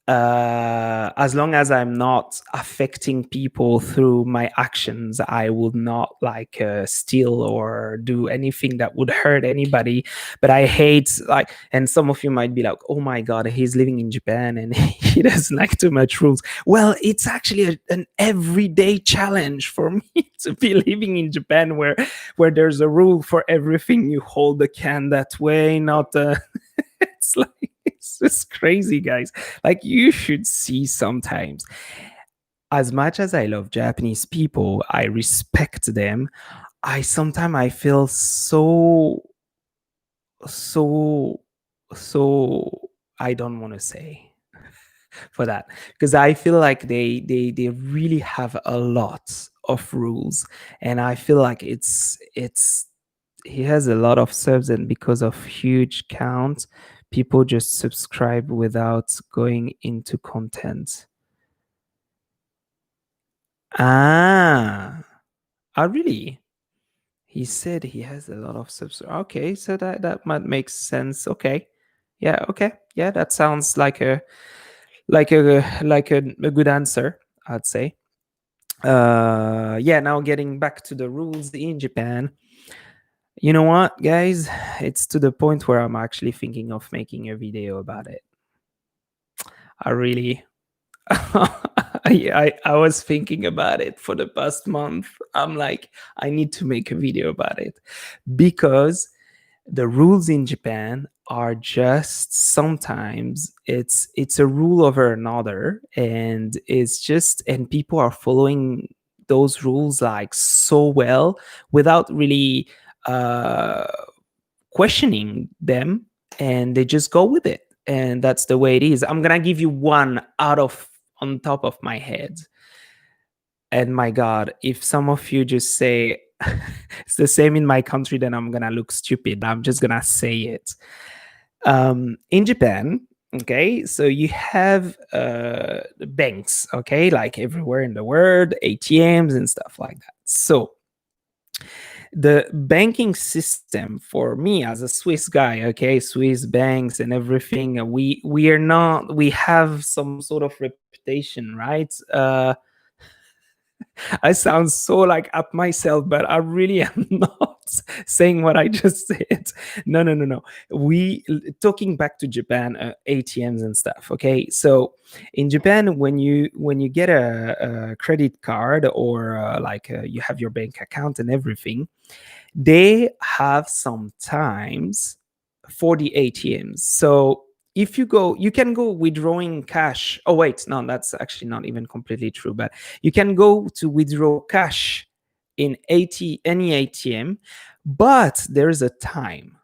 as long as I'm not affecting people through my actions. I would not like steal or do anything that would hurt anybody. But I hate, like, and some of you might be like, oh my god, he's living in Japan and he doesn't like too much rules. Well, it's actually an everyday challenge for me to be living in Japan where there's a rule for everything. You hold the can that way, not it's like, it's just crazy, guys. Like, you should see sometimes. As much as I love Japanese people, I respect them. I feel so so I don't want to say for that, because I feel like they really have a lot of rules, and I feel like it's he has a lot of subs, and because of huge count, people just subscribe without going into content. Ah, oh, really? He said he has a lot of subs. Okay, so that might make sense. Okay, yeah, okay, yeah, that sounds like a good answer, I'd say. Yeah, now getting back to the rules in Japan. You know what, guys? It's to the point where I'm actually thinking of making a video about it. I really, I was thinking about it for the past month. I'm like, I need to make a video about it, because the rules in Japan are just, sometimes it's a rule over another, and it's just, and people are following those rules like so well without really uh questioning them, and they just go with it, and that's the way it is. I'm gonna give you one out of on top of my head, and my god, if some of you just say it's the same in my country, then I'm gonna look stupid. I'm just gonna say it. In Japan, okay, so you have banks, okay, like everywhere in the world, ATMs and stuff like that. So the banking system for me as a Swiss guy, okay, Swiss banks and everything, we are not, we have some sort of reputation, right? I sound so like up myself, but I really am not. saying what I just said. No, no, no, no. We talking back to Japan, ATMs and stuff. Okay, so in Japan, when you get a credit card or you have your bank account and everything, they have sometimes for the ATMs. So if you go, you can go withdrawing cash. Oh wait, no, that's actually not even completely true. But you can go to withdraw cash in any ATM, but there's a time,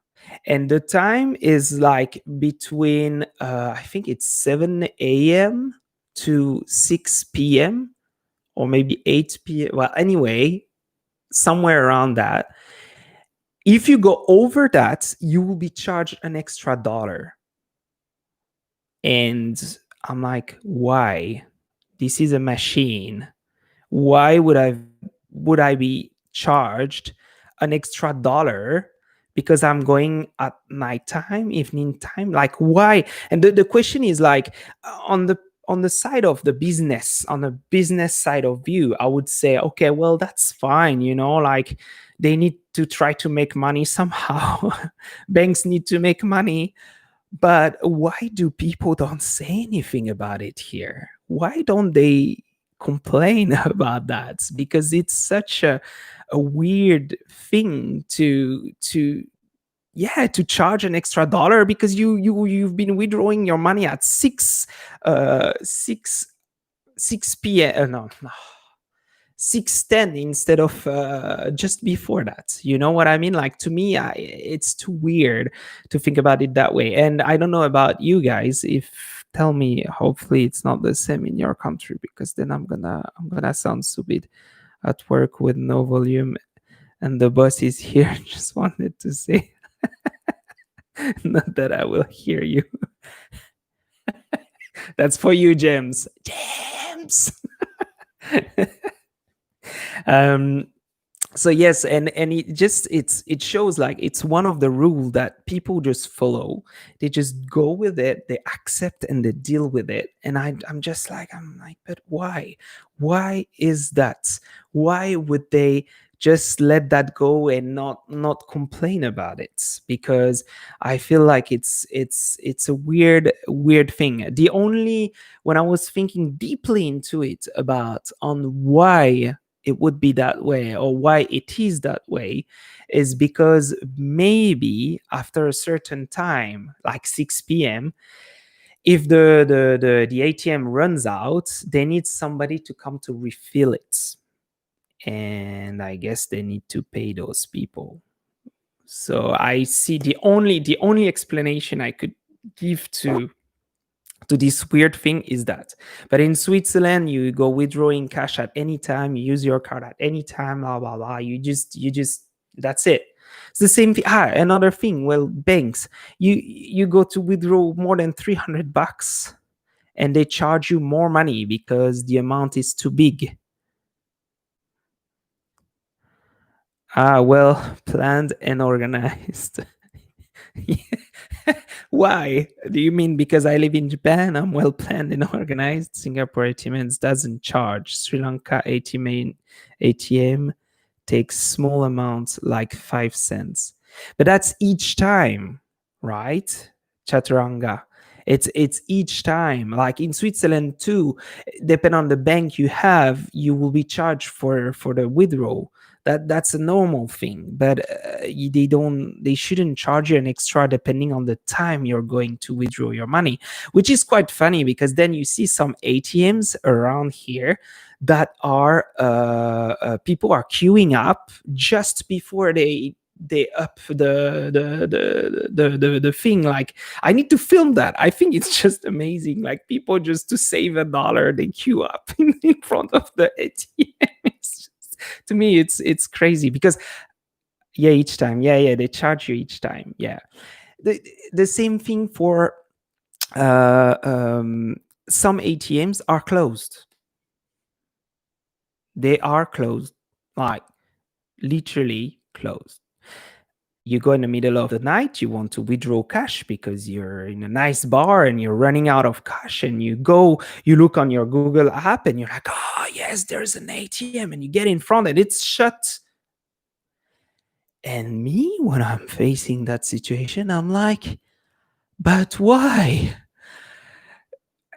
and the time is like between I think it's 7 a.m. to 6 p.m. or maybe 8 p.m. Well, anyway, somewhere around that. If you go over that, you will be charged an extra dollar. And I'm like, why? This is a machine. Why would I be charged an extra dollar because I'm going at nighttime, evening time? Like, why? And the question is like, on the side of the business, on the business side of view, I would say, okay, well, that's fine, like they need to try to make money somehow. Banks need to make money. But why do people don't say anything about it here? Why don't they complain about that? Because it's such a weird thing to yeah, to charge an extra dollar because you've been withdrawing your money at 6 p.m. No, no, 6:10 instead of just before that. You know what I mean? Like, to me, it's too weird to think about it that way. And I don't know about you guys. If Tell me, hopefully it's not the same in your country, because then I'm gonna sound stupid at work with no volume, and the boss is here. Just wanted to say, not that I will hear you. That's for you, James. James. um so yes, and it shows like it's one of the rule that people just follow. They just go with it, they accept, and they deal with it. And I'm like, but why is that? Why would they just let that go and not complain about it? Because I feel like it's a weird thing. The only When I was thinking deeply into it about on why it would be that way, or why it is that way, is because maybe after a certain time, like 6 p.m., if the ATM runs out, they need somebody to come to refill it, and I guess they need to pay those people. So I see the only explanation I could give to this weird thing is that. But in Switzerland, you go withdrawing cash at any time, you use your card at any time, blah blah blah. You just that's it. It's the same thing. Another thing. Well, banks. You go to withdraw more than $300, and they charge you more money because the amount is too big. Well, planned and organized. Why? Do you mean because I live in Japan? I'm well planned and organized. Singapore ATMs doesn't charge. Sri Lanka ATM takes small amounts like 5 cents. But that's each time, right? Chaturanga. It's each time. Like in Switzerland too, depending on the bank you have, you will be charged for the withdrawal. That's a normal thing. But they shouldn't charge you an extra depending on the time you're going to withdraw your money, which is quite funny, because then you see some ATMs around here that are people are queuing up just before they up the thing. Like, I need to film that. I think it's just amazing. Like, people just to save a dollar, they queue up in front of the ATM. To me, it's crazy, because yeah, each time, yeah, they charge you each time. Yeah, the same thing for uh um some ATMs are closed. They are closed, like literally closed. You go in the middle of the night, you want to withdraw cash because you're in a nice bar and you're running out of cash, and you look on your Google app and you're like, oh yes, there's an ATM, and you get in front and it's shut. And me, when I'm facing that situation, I'm like, but why?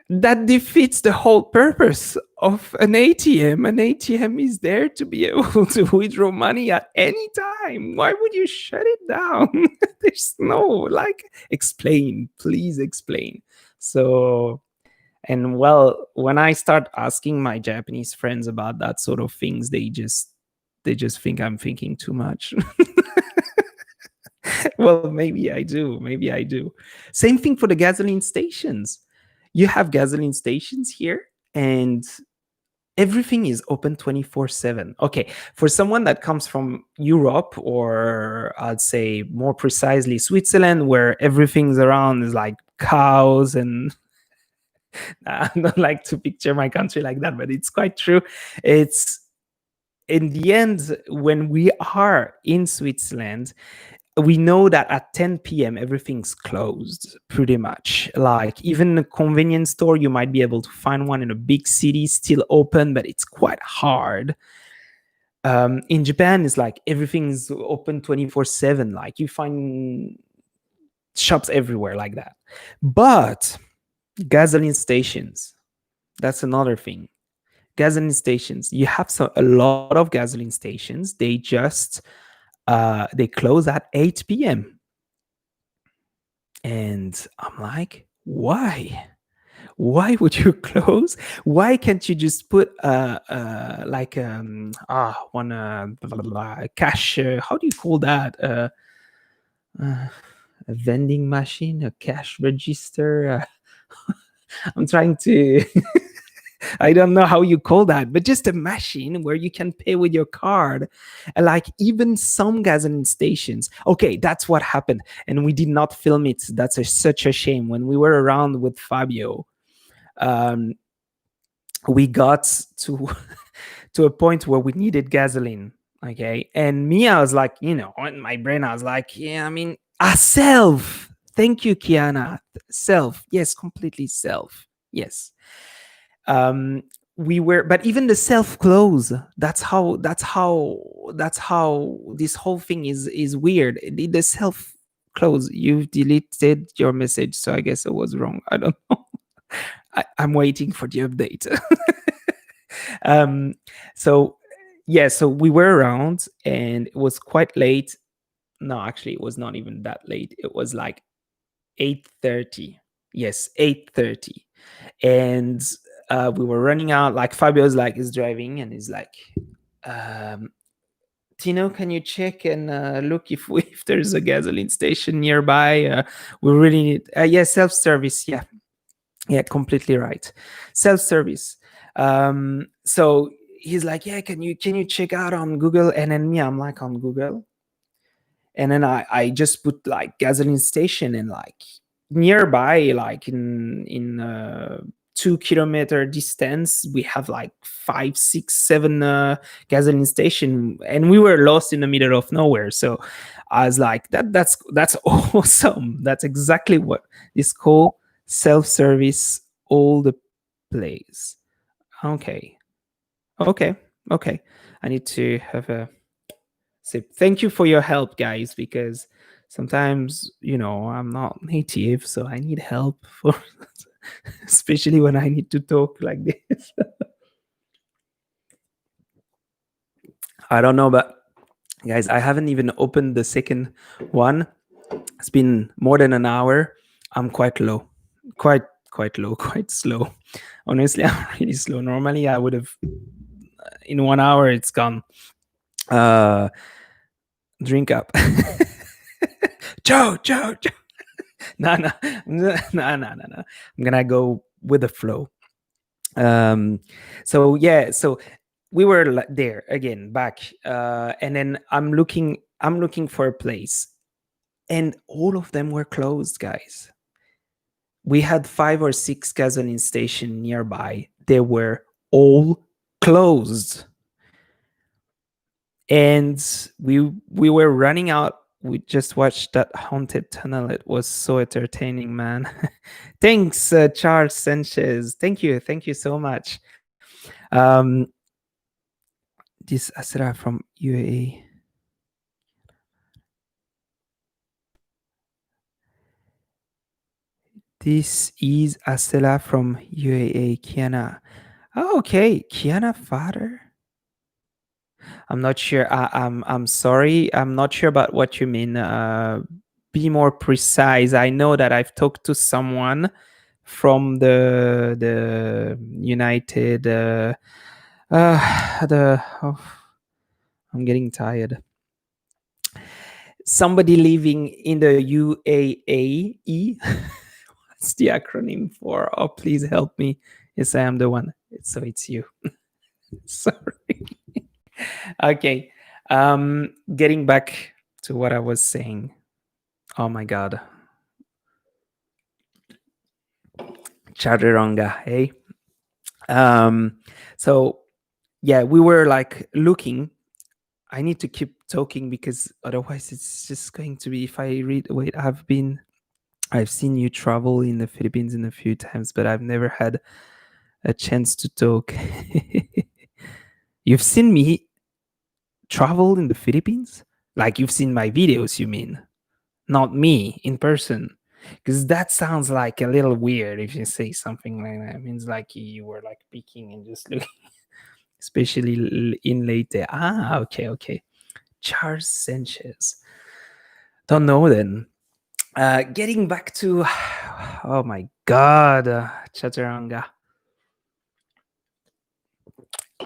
That defeats the whole purpose of an ATM. An ATM is there to be able to withdraw money at any time. Why would you shut it down? There's no, like, explain, please explain. So, and well, when I start asking my Japanese friends about that sort of things, they just think I'm thinking too much. Well, maybe I do. Maybe I do. Same thing for the gasoline stations. You have gasoline stations here, and everything is open 24/7. Okay, for someone that comes from Europe, or I'd say more precisely Switzerland, where everything's around is like cows and I don't like to picture my country like that, but it's quite true. It's in the end, when we are in Switzerland, we know that at 10 p.m. everything's closed pretty much. Like even a convenience store, you might be able to find one in a big city still open, but it's quite hard. In Japan, it's like everything's open 24/7. Like you find shops everywhere like that. But gasoline stations, that's another thing. Gasoline stations, you have a lot of gasoline stations. They close at 8 p.m. And I'm like, why? Why would you close? Why can't you just put like one blah, blah, blah, cash? How do you call that? Uh, a vending machine, a cash register. I'm trying to. I don't know how you call that, but just a machine where you can pay with your card. Like even some gasoline stations. Okay, that's what happened, and we did not film it. That's such a shame. When we were around with Fabio, um, we got to to a point where we needed gasoline. Okay, and me, I was like, in my brain, I was like, yeah, I mean, self. Thank you, Kiana. Self. Yes, completely self. Yes. um we were, but even the self close, that's how this whole thing is weird. The self close, you've deleted your message, so I guess I was wrong. I don't know. I'm waiting for the update. um so yeah, so we were around and it was quite late. No, actually it was not even that late. It was like 8:30. Yes, 8:30. And we were running out. Like Fabio's like is driving and is like, um, Tino, can you check and look if there's a gasoline station nearby? We really need. Yeah, self service. Yeah, completely right. Self service. So he's like, yeah, can you check out on Google? And then me, I'm like on Google, and then I just put like gasoline station, and like nearby, like in 2 kilometer distance, we have like 5, 6, 7 gasoline station, and we were lost in the middle of nowhere. So I was like, that's awesome. That's exactly what is called self-service all the place. Okay, okay, okay. I need to have a so thank you for your help, guys, because sometimes, I'm not native, so I need help for especially when I need to talk like this. I don't know, but guys, I haven't even opened the second one. It's been more than an hour. I'm quite low. Quite low, quite slow. Honestly, I'm really slow. Normally I would have in 1 hour it's gone. Uh drink up. Joe, Joe, Joe. No, no, no, no, no, no. I'm gonna go with the flow. So yeah, so we were there again, back, and then I'm looking for a place, and all of them were closed, guys. We had 5 or 6 gasoline stations nearby. They were all closed, and we were running out. We just watched that haunted tunnel. It was so entertaining, man. Thanks, Charles Sanchez. Thank you so much. um this Asra from UAE. This is Astela from UAA, Kiana. Oh, okay, Kiana father. I'm not sure. I'm sorry. I'm not sure about what you mean. Be more precise. I know that I've talked to someone from the United. The oh, I'm getting tired. Somebody living in the UAE. What's the acronym for? Oh, please help me. Yes, I am the one. So it's you. Sorry. Okay. Getting back to what I was saying. Oh my god. Chaturanga, hey? So yeah, we were like looking. I need to keep talking because otherwise it's just going to be if I read wait, I've seen you travel in the Philippines in a few times, but I've never had a chance to talk. You've seen me travel in the Philippines? Like you've seen my videos, you mean? Not me in person. Because that sounds like a little weird if you say something like that. It means like you were like peeking and just looking, especially in late day. Ah, okay, okay. Charles Sanchez. Don't know then. Getting back to, oh my god, Chaturanga.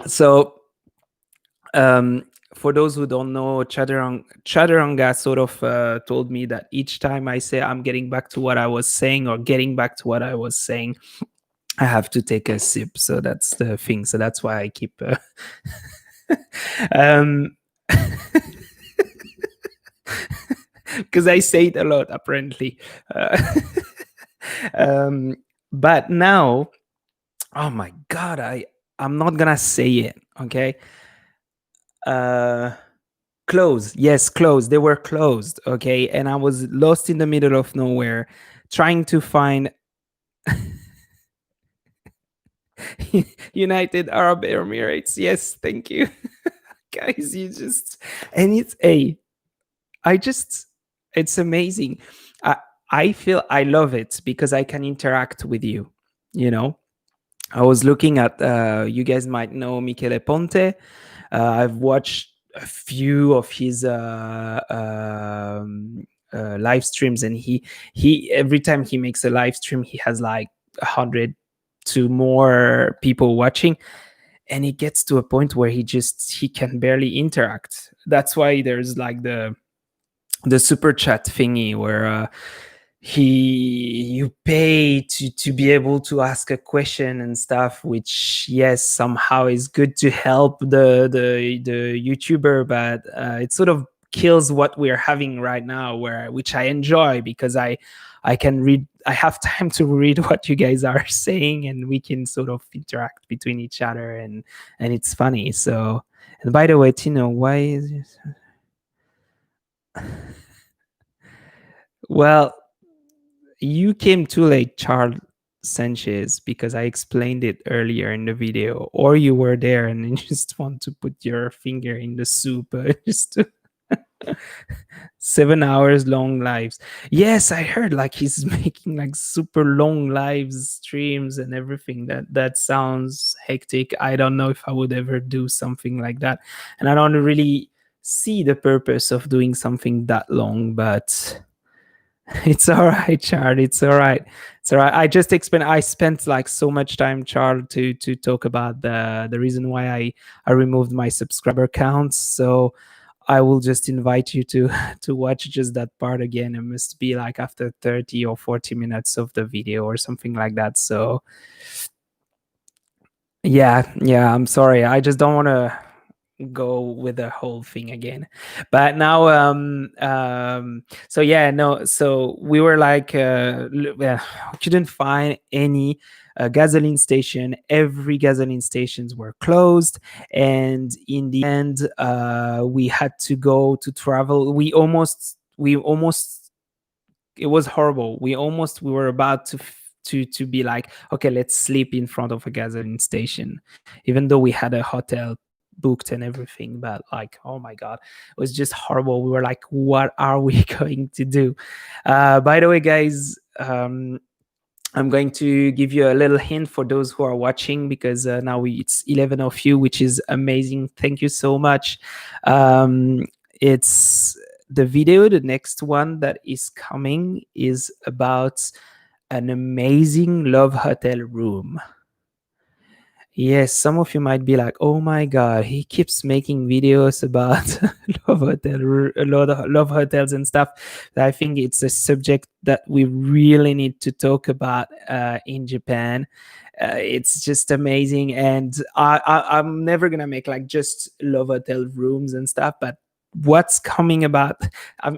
So, um, for those who don't know, Chaturanga sort of told me that each time I say I'm getting back to what I was saying or getting back to what I was saying, I have to take a sip. So that's the thing. So that's why I keep. Um, because I say it a lot, apparently. Um, but now, oh my god, I'm not gonna say it. Okay. Uh, Closed. Yes, closed. They were closed. Okay. And I was lost in the middle of nowhere trying to find United Arab Emirates. Yes, thank you. Guys, you just, and it's a, I just, it's amazing. I, I feel I love it because I can interact with you. You know, I was looking at, you guys might know Michele Ponte. I've watched a few of his live streams, and he every time he makes a live stream, he has like 100 to more people watching, and it gets to a point where he can barely interact. That's why there's like the super chat thingy where he you pay to be able to ask a question and stuff, which yes somehow is good to help the YouTuber, but it sort of kills what we're having right now, where which I enjoy because I can read, I have time to read what you guys are saying, and we can sort of interact between each other, and it's funny. So, and by the way, Tino, why is this? Well, you came too late, Charles Sanchez, because I explained it earlier in the video, or you were there and you just want to put your finger in the soup. Just 7 hours long lives. Yes, I heard like he's making like super long live streams and everything. That sounds hectic. I don't know if I would ever do something like that, and I don't really see the purpose of doing something that long, but it's all right, Charles. It's all right. It's all right. I just explained. I spent like so much time, Charles, to talk about the reason why I removed my subscriber counts. So I will just invite you to to watch just that part again. It must be like after 30 or 40 minutes of the video or something like that. So yeah, yeah. I'm sorry. I just don't want to go with the whole thing again, but now so yeah, no, so we were like couldn't find any gasoline station. Every gasoline stations were closed, and in the end we had to go to travel. We almost it was horrible. We were about to be like, okay, let's sleep in front of a gasoline station, even though we had a hotel booked and everything. But like, oh my god, it was just horrible. We were like, what are we going to do? By the way, guys, I'm going to give you a little hint for those who are watching, because now it's 11 of you, which is amazing. Thank you so much. It's the video. The next one that is coming is about an amazing love hotel room. Yes, some of you might be like, "Oh my God, he keeps making videos about love hotels and stuff." I think it's a subject that we really need to talk about in Japan. It's just amazing, and I'm never gonna make like just love hotel rooms and stuff. But what's coming about?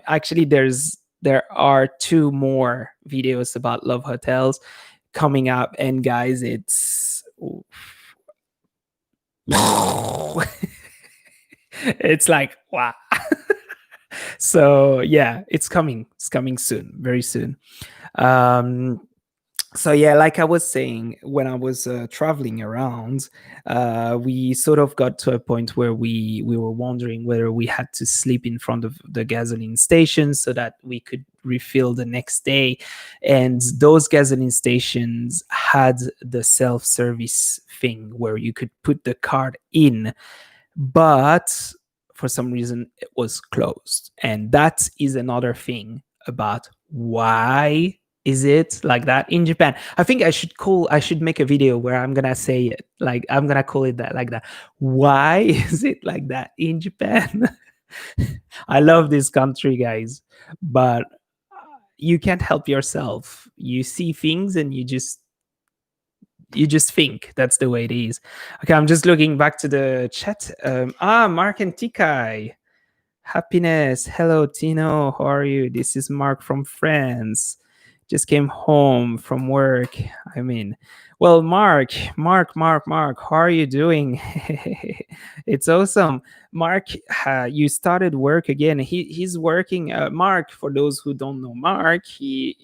Actually, there are two more videos about love hotels coming up, and guys, it's it's like wow. So yeah, it's coming soon, very soon. um so yeah, like I was saying, when I was traveling around, we sort of got to a point where we were wondering whether we had to sleep in front of the gasoline station so that we could refill the next day. And those gasoline stations had the self-service thing where you could put the card in, but for some reason it was closed. And that is another thing about why is it like that in Japan. I think I should make a video where I'm gonna say it, like I'm gonna call it that, like that. Why is it like that in Japan? I love this country, guys, but you can't help yourself. You see things and you just think that's the way it is. Okay, I'm just looking back to the chat. Mark and Tikai. Happiness. Hello, Tino. How are you? This is Mark from France. Just came home from work. I mean, well, Mark, how are you doing? It's awesome. Mark, you started work again. He's working. Mark, for those who don't know Mark, he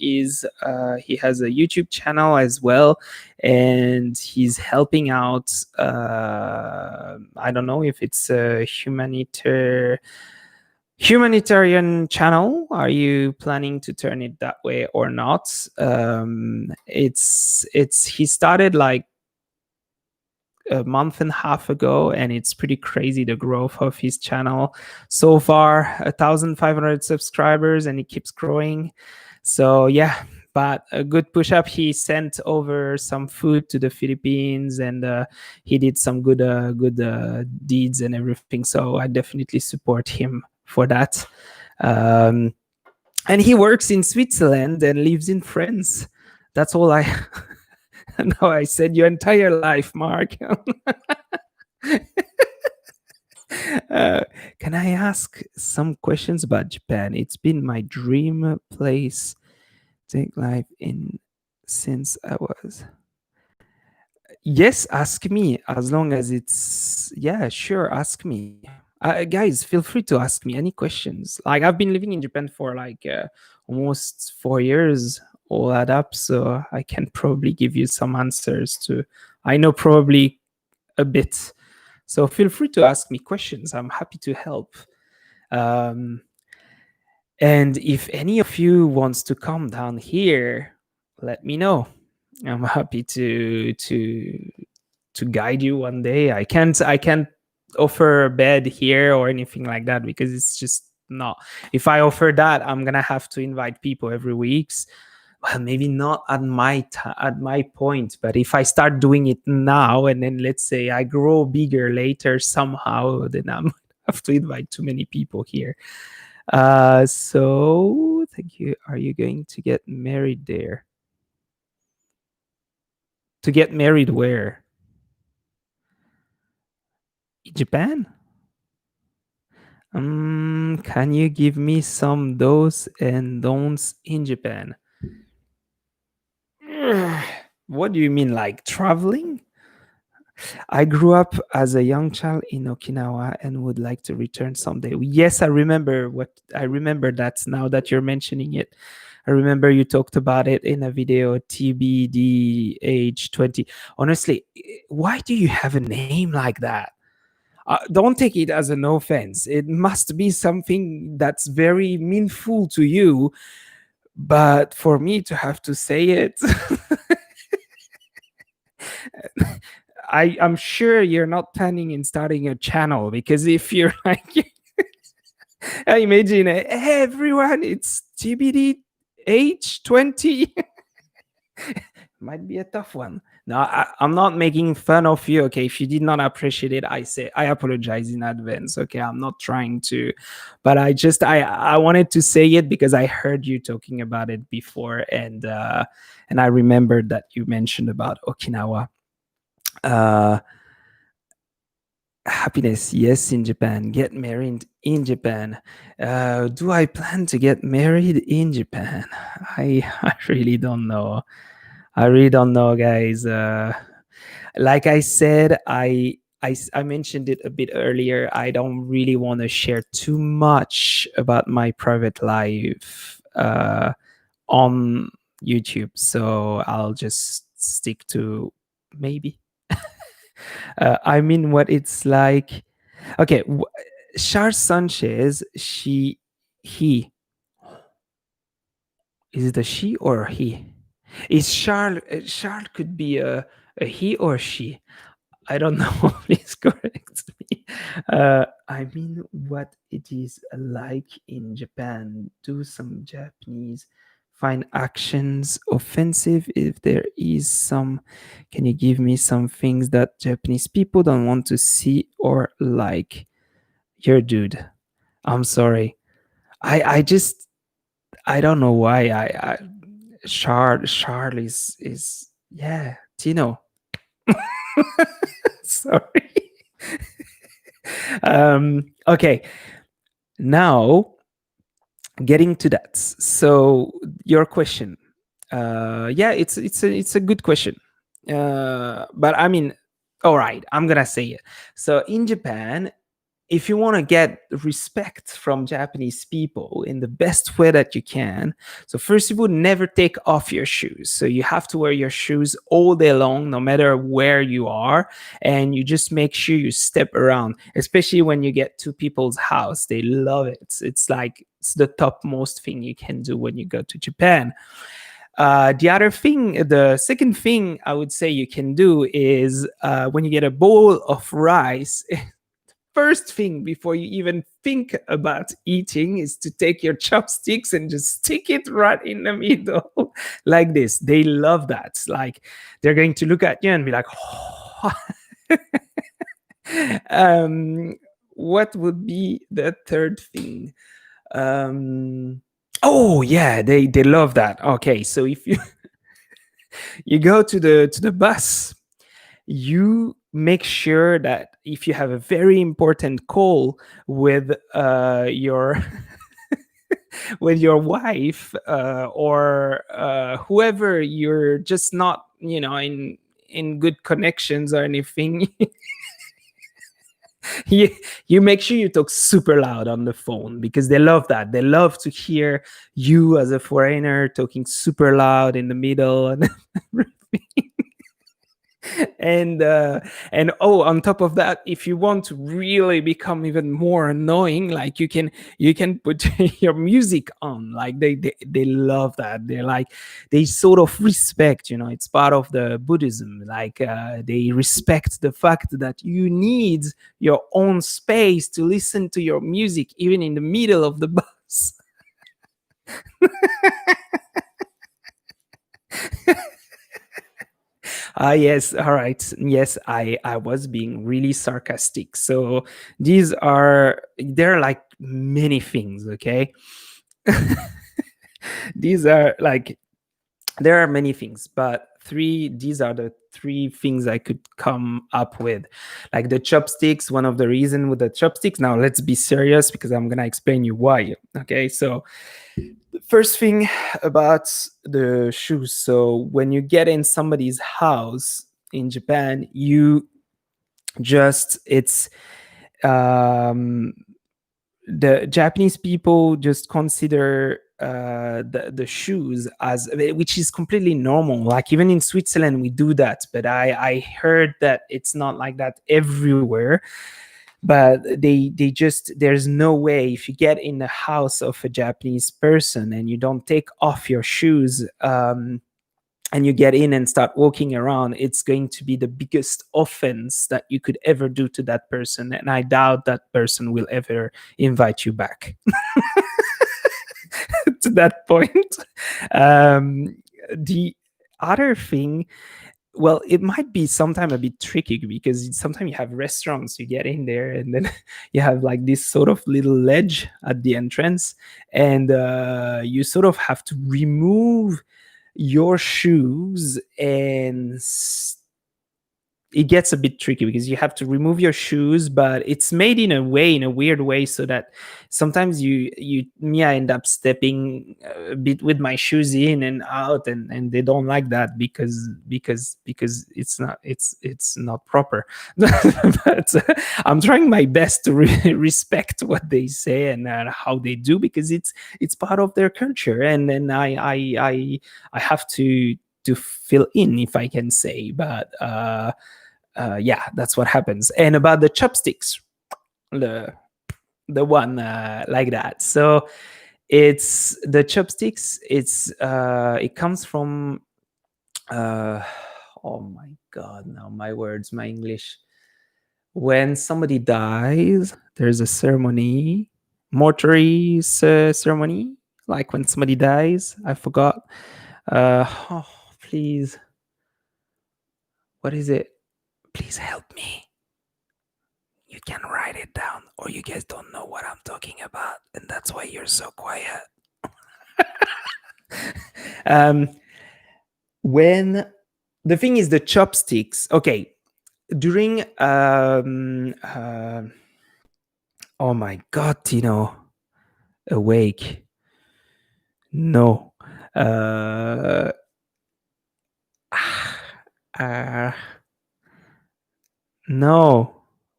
has a YouTube channel as well, and he's helping out. I don't know if it's a humanitarian channel. Are you planning to turn it that way or not? It's he started like a month and a half ago, and it's pretty crazy, the growth of his channel so far. 1,500 subscribers, and it keeps growing. So yeah, but a good push up. He sent over some food to the Philippines, and he did some good deeds and everything. So I definitely support him for that. And he works in Switzerland and lives in France. That's all I. Now I said your entire life, Mark. Can I ask some questions about Japan? It's been my dream place to take life in since I was. Yes, ask me, as long as it's, yeah, sure, ask me. Guys, feel free to ask me any questions. Like, I've been living in Japan for like almost 4 years, all add up, so I can probably give you some answers to. I know probably a bit, so feel free to ask me questions. I'm happy to help. And if any of you wants to come down here, let me know. I'm happy to guide you one day. I can't offer a bed here or anything like that, because it's just not. If I offer that, I'm gonna have to invite people every week. Well, maybe not at my point, but if I start doing it now, and then let's say I grow bigger later somehow, then I'm have to invite too many people here. So thank you. Are you going to get married there? To get married where? In Japan? Can you give me some do's and don'ts in Japan? What do you mean, like traveling? I grew up as a young child in Okinawa and would like to return someday. Yes, I remember that now that you're mentioning it. I remember you talked about it in a video, TBD age 20. Honestly, why do you have a name like that? Don't take it as an offense. It must be something that's very meaningful to you. But for me to have to say it, I'm sure you're not planning in starting a channel, because if you're like, I imagine hey, everyone, it's TBD age 20. Might be a tough one. No, I'm not making fun of you. Okay, if you did not appreciate it, I apologize in advance. Okay, I'm not trying to, but I wanted to say it because I heard you talking about it before, and I remembered that you mentioned about Okinawa. Uh, Happiness, yes, in Japan. Get married in Japan. Do I plan to get married in Japan? I really don't know. I really don't know, guys. Like I said, I mentioned it a bit earlier. I don't really want to share too much about my private life on YouTube, so I'll just stick to maybe. I mean, what it's like. Okay, Charles Sanchez. He is it a she or a he? Is Charles? Charles could be a he or she. I don't know. Please correct me. I mean, what it is like in Japan. Do some Japanese find actions offensive? If there is some, can you give me some things that Japanese people don't want to see or like? You're dude. I'm sorry. I just I don't know why I Charles is yeah, Tino. Sorry. Okay, now getting to that. So your question, yeah, it's a good question, but I mean, all right, I'm gonna say it. So in Japan, if you want to get respect from Japanese people in the best way that you can, so first you would never take off your shoes. So you have to wear your shoes all day long, no matter where you are. And you just make sure you step around, especially when you get to people's house. They love it. It's like it's the topmost thing you can do when you go to Japan. The second thing I would say you can do is when you get a bowl of rice, first thing before you even think about eating is to take your chopsticks and just stick it right in the middle like this. They love that. Like they're going to look at you and be like, oh. um, what would be the third thing? Oh yeah, they love that. Okay, so if you you go to the bus, you make sure that if you have a very important call with your with your wife or whoever, you're just not in good connections or anything. you, you make sure you talk super loud on the phone, because they love that. They love to hear you as a foreigner talking super loud in the middle and everything. And oh, on top of that, if you want to really become even more annoying, like you can put your music on. Like they love that. They're like, they sort of respect, it's part of the Buddhism. Like they respect the fact that you need your own space to listen to your music even in the middle of the bus. Yes, all right. Yes, I was being really sarcastic. So there are like many things, okay? These are like there are many things, but these are the three things I could come up with. Like the chopsticks, one of the reason with the chopsticks. Now let's be serious, because I'm gonna explain you why. Okay, so the first thing about the shoes. So when you get in somebody's house in Japan, you just it's um the Japanese people just consider the shoes as, which is completely normal. Like even in Switzerland we do that, but I heard that it's not like that everywhere. but they just, there's no way, if you get in the house of a Japanese person and you don't take off your shoes, and you get in and start walking around, it's going to be the biggest offense that you could ever do to that person, and I doubt that person will ever invite you back. To that point. The other thing, well, it might be sometimes a bit tricky, because sometimes you have restaurants, you get in there and then you have like this sort of little ledge at the entrance, and you sort of have to remove your shoes, and it gets a bit tricky because you have to remove your shoes, but it's made in a way, in a weird way, so that sometimes I end up stepping a bit with my shoes in and out, and they don't like that, because it's not proper. But I'm trying my best to respect what they say and how they do, because it's part of their culture, and then I have to fill in, if I can say. But yeah, that's what happens. And about the chopsticks, the one like that. So it's the chopsticks. It comes from. Oh my god! Now my words, my English. When somebody dies, there's a ceremony, mortuary ceremony. Like when somebody dies, I forgot. Oh, please. What is it? Please help me. You can write it down, or you guys don't know what I'm talking about, and that's why you're so quiet. um, when the thing is the chopsticks, okay, during oh my god, Tino, awake. No. Uh, no.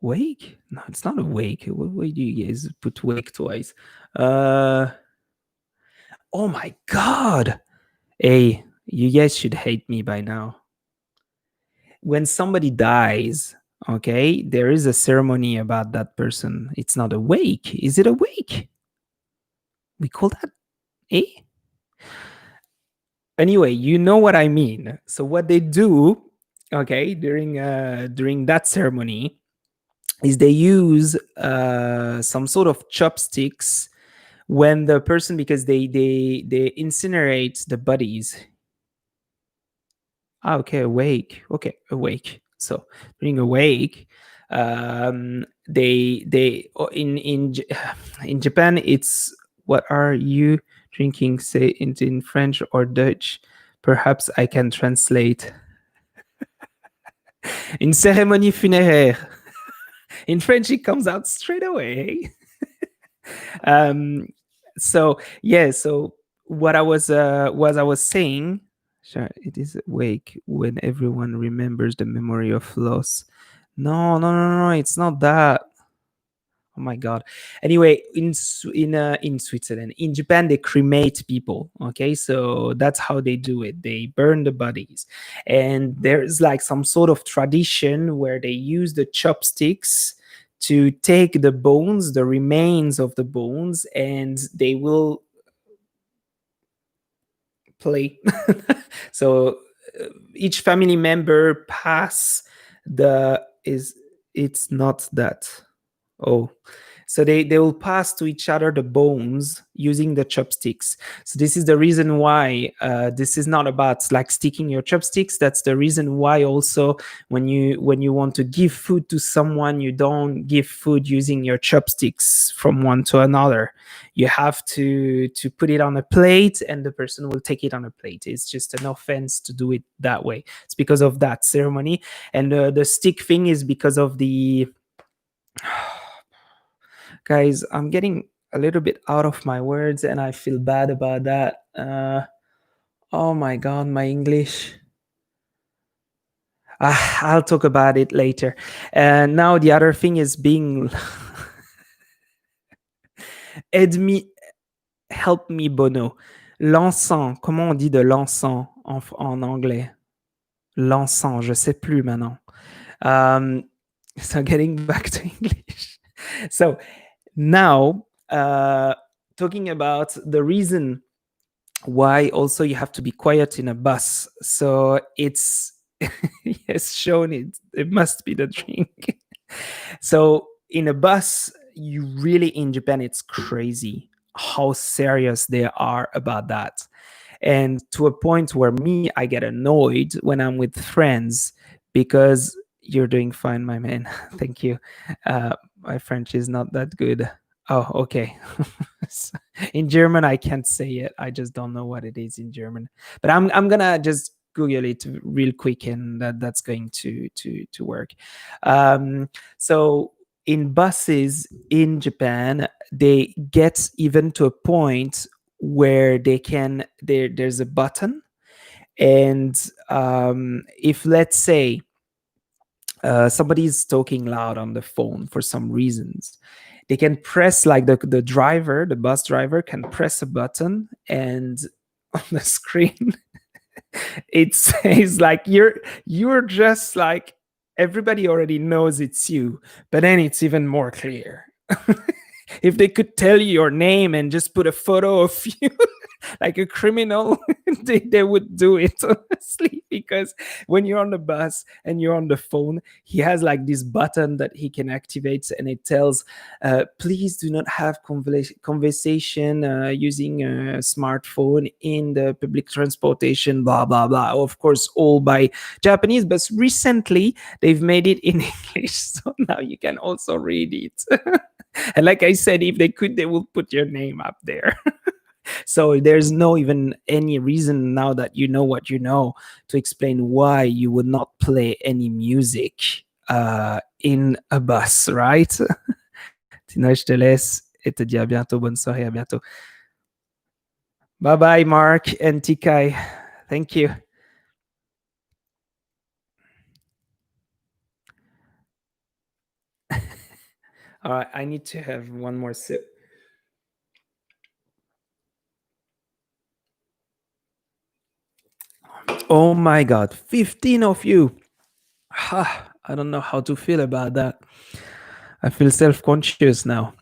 Wake? No, it's not a wake. Why do you guys put wake twice? Oh my god. Hey, you guys should hate me by now. When somebody dies, okay, there is a ceremony about that person. It's not a wake. Is it a wake? We call that Anyway, you know what I mean. So what they do, okay, during that ceremony, is they use some sort of chopsticks when the person, because they incinerate the bodies. Okay, awake. Okay, awake. So during awake, they in Japan, it's what are you drinking? Say in French or Dutch. Perhaps I can translate. Une cérémonie funéraire. In French, it comes out straight away. um, so yeah, so what I was saying, sure, it is awake when everyone remembers the memory of loss. No, it's not that. Oh my god. Anyway, in Switzerland, in Japan, they cremate people. Okay, so that's how they do it. They burn the bodies, and there's like some sort of tradition where they use the chopsticks to take the bones, the remains of the bones, and they will play. So each family member pass the is it's not that. Oh, so they will pass to each other the bones using the chopsticks. So this is the reason why this is not about like sticking your chopsticks. That's the reason why also when you want to give food to someone, you don't give food using your chopsticks from one to another. You have to put it on a plate, and the person will take it on a plate. It's just an offense to do it that way. It's because of that ceremony, and the stick thing is because of the. Guys, I'm getting a little bit out of my words, and I feel bad about that. Oh my god, my English. I'll talk about it later. And now the other thing is being. Aide me, help me, Bono. L'encens, comment on dit de l'encens en anglais? L'encens, je sais plus maintenant. So getting back to English. So now, talking about the reason why also you have to be quiet in a bus. So it's yes, shown it must be the drink. So in a bus, you really, in Japan, it's crazy how serious they are about that. And to a point where me, I get annoyed when I'm with friends because you're doing fine, my man. Thank you. My French is not that good. Oh, okay. In German, I can't say it. I just don't know what it is in German. But I'm gonna just Google it real quick, and that's going to work. So in buses in Japan, they get even to a point where there's a button, and if, let's say, somebody's talking loud on the phone for some reasons, they can press, like, the bus driver can press a button, and on the screen it says, like, you're just like, everybody already knows it's you, but then it's even more clear. If they could tell you your name and just put a photo of you like a criminal, they would do it, honestly, because when you're on the bus and you're on the phone, he has like this button that he can activate, and it tells, please do not have conversation using a smartphone in the public transportation, blah blah blah. Of course, all by Japanese, but recently they've made it in English, so now you can also read it. And like I said, if they could, they will put your name up there. So there's no even any reason, now that you know what you know, to explain why you would not play any music in a bus, right? Sinon, je te laisse et te dis à bientôt. Bonne soirée, à bientôt. Bye bye, Mark and Tikai. Thank you. All right, I need to have one more sip. Oh my God, 15 of you. I don't know how to feel about that. I feel self-conscious now.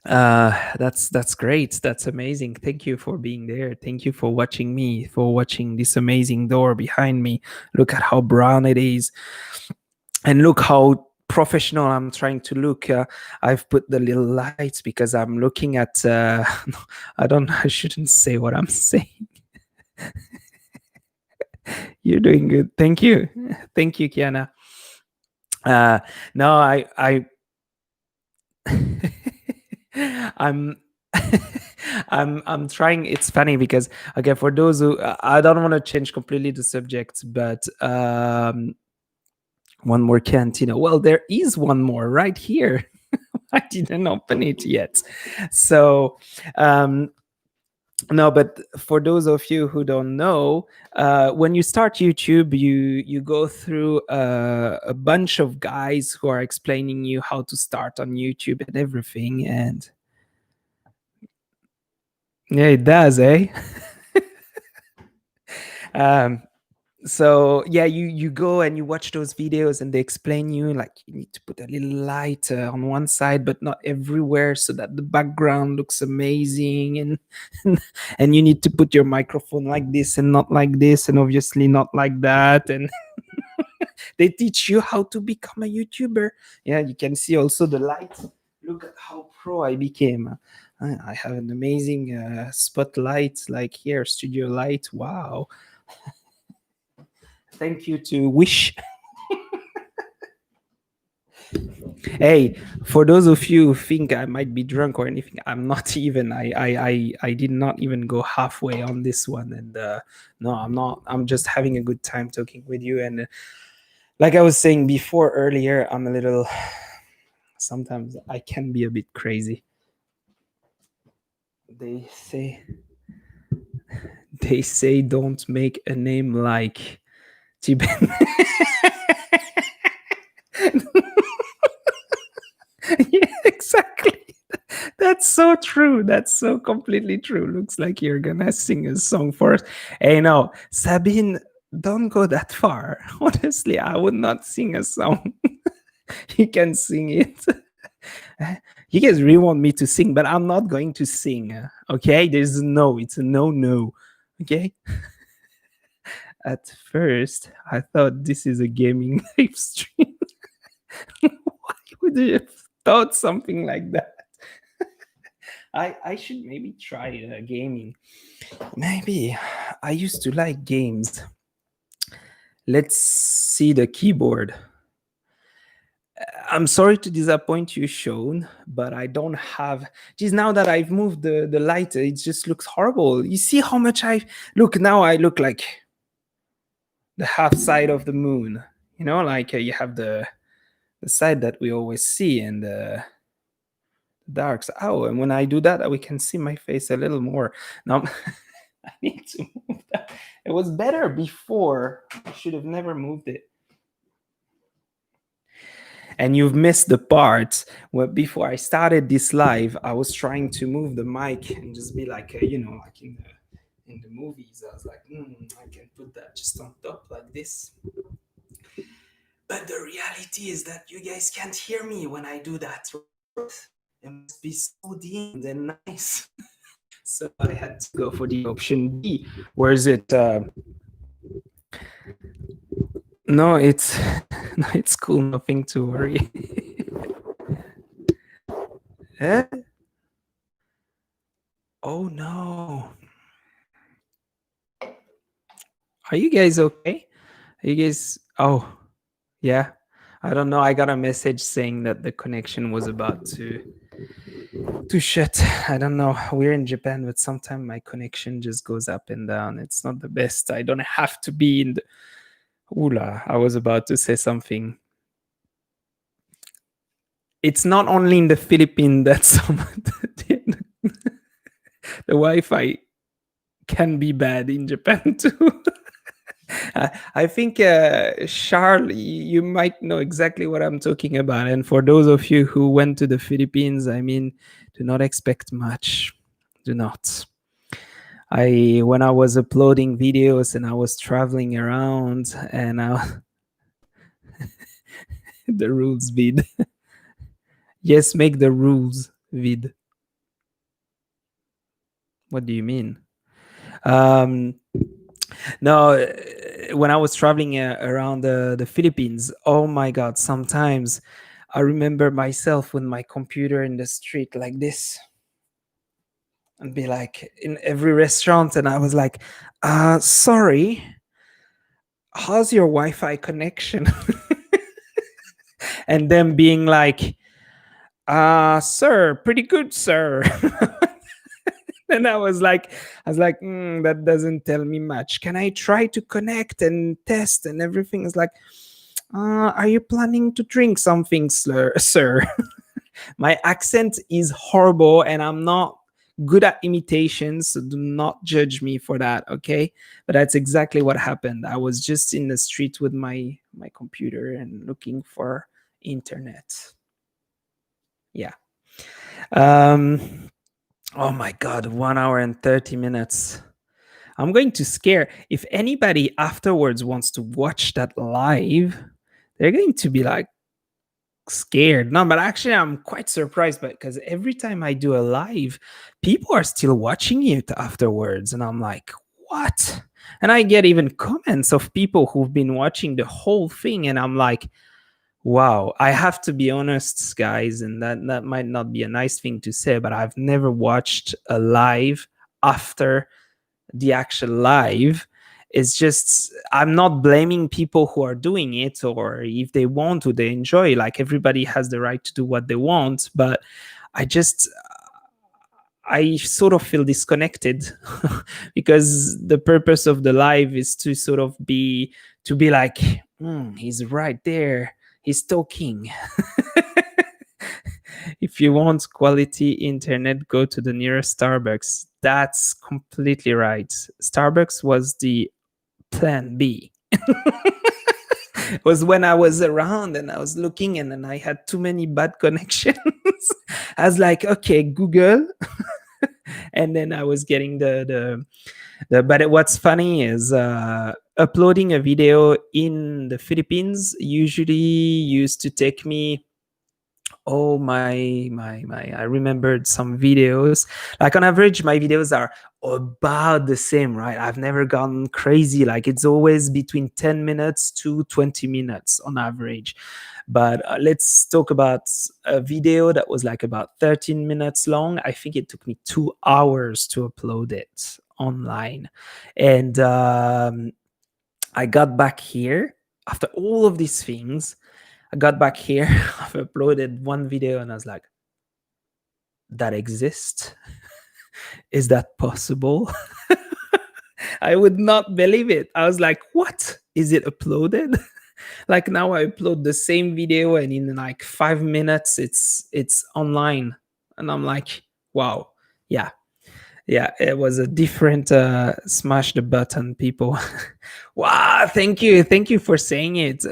That's great. That's amazing. Thank you for being there. Thank you for watching me, for watching this amazing door behind me. Look at how brown it is, and look how professional I'm trying to look. I've put the little lights because I'm looking at. I don't. I shouldn't say what I'm saying. You're doing good. Thank you. Thank you, Kiana. No, I'm I'm trying. It's funny because, okay, for those who, I don't want to change completely the subject, but one more cantina. Well, there is one more right here. I didn't open it yet. So no, but for those of you who don't know, when you start YouTube, you go through a bunch of guys who are explaining you how to start on YouTube and everything, and yeah, it does, eh? um, so yeah, you go and you watch those videos, and they explain you, like, you need to put a little light on one side but not everywhere, so that the background looks amazing, and and you need to put your microphone like this and not like this, and obviously not like that, and they teach you how to become a YouTuber. Yeah, you can see also the light. Look at how pro I became. I have an amazing spotlight, like here, studio light. Wow. Thank you to Wish. Hey, for those of you who think I might be drunk or anything, I'm not even. I did not even go halfway on this one, and no, I'm not. I'm just having a good time talking with you, and like I was saying before earlier, I'm a little. Sometimes I can be a bit crazy. They say don't make a name like Tibet. Yeah, exactly. That's so true. That's so completely true. Looks like you're gonna sing a song for us. Hey, no, Sabine, don't go that far. Honestly, I would not sing a song. You can sing it. You guys really want me to sing, but I'm not going to sing. Okay, there's no. It's a no. Okay. At first, I thought this is a gaming live stream. Why would you have thought something like that? I should maybe try gaming. Maybe I used to like games. Let's see the keyboard. I'm sorry to disappoint you, Sean, but I don't have. Geez, now that I've moved the light, it just looks horrible. You see how much I look now? I look like the half side of the moon. You know, like you have the side that we always see and the dark side. Oh, and when I do that, we can see my face a little more. Now I need to move that. It was better before. I should have never moved it. And you've missed the part where before I started this live, I was trying to move the mic and just be like, like in the movies. I was like, I can put that just on top like this. But the reality is that you guys can't hear me when I do that. It must be so dim and nice. So I had to go for the option B. Where is it? No, it's cool. Nothing to worry. Eh? Oh no. Are you guys okay? Are you guys? Oh, yeah. I don't know. I got a message saying that the connection was about to shut. I don't know. We're in Japan, but sometimes my connection just goes up and down. It's not the best. I don't have to be in the. Oula, I was about to say something. It's not only in the Philippines that the Wi-Fi can be bad in Japan too. I think, Charles, you might know exactly what I'm talking about. And for those of you who went to the Philippines, I mean, do not expect much. Do not. When I was uploading videos and I was traveling around and the rules vid. Yes, make the rules vid. What do you mean? No, when I was traveling around the Philippines, oh my God, sometimes I remember myself with my computer in the street like this and be like in every restaurant. And I was like, sorry, how's your Wi-Fi connection? And them being like, sir, pretty good, sir. And I was like, that doesn't tell me much. Can I try to connect and test and everything? Is like, are you planning to drink something, sir? My accent is horrible and I'm not good at imitations, so do not judge me for that, okay? But that's exactly what happened. I was just in the street with my computer and looking for internet. Yeah. Oh my God, 1 hour and 30 minutes. I'm going to scare. If anybody afterwards wants to watch that live, they're going to be like scared. No, but actually, I'm quite surprised because every time I do a live, people are still watching it afterwards. And I'm like, what? And I get even comments of people who've been watching the whole thing. And I'm like, wow, I have to be honest, guys, and that might not be a nice thing to say, but I've never watched a live after the actual live. It's just, I'm not blaming people who are doing it, or if they want to, they enjoy. Like, everybody has the right to do what they want, but I sort of feel disconnected because the purpose of the live is to sort of be like, he's right there. He's talking. If you want quality internet, go to the nearest Starbucks. That's completely right. Starbucks was the plan B. It was when I was around and I was looking and then I had too many bad connections. I was like, okay, Google. And then I was getting the but what's funny is uploading a video in the Philippines usually used to take me Oh my! I remembered some videos. Like on average, my videos are about the same, right? I've never gone crazy. Like it's always between 10 minutes to 20 minutes on average. But let's talk about a video that was like about 13 minutes long. I think it took me 2 hours to upload it online. And I got back here after all of these things. I got back here, I've uploaded one video and I was like, that exists? Is that possible? I would not believe it. I was like, what? Is it uploaded? Like now I upload the same video and in like 5 minutes it's online. And I'm like, wow. Yeah. Yeah, it was a different smash the button people. Wow, thank you. Thank you for saying it.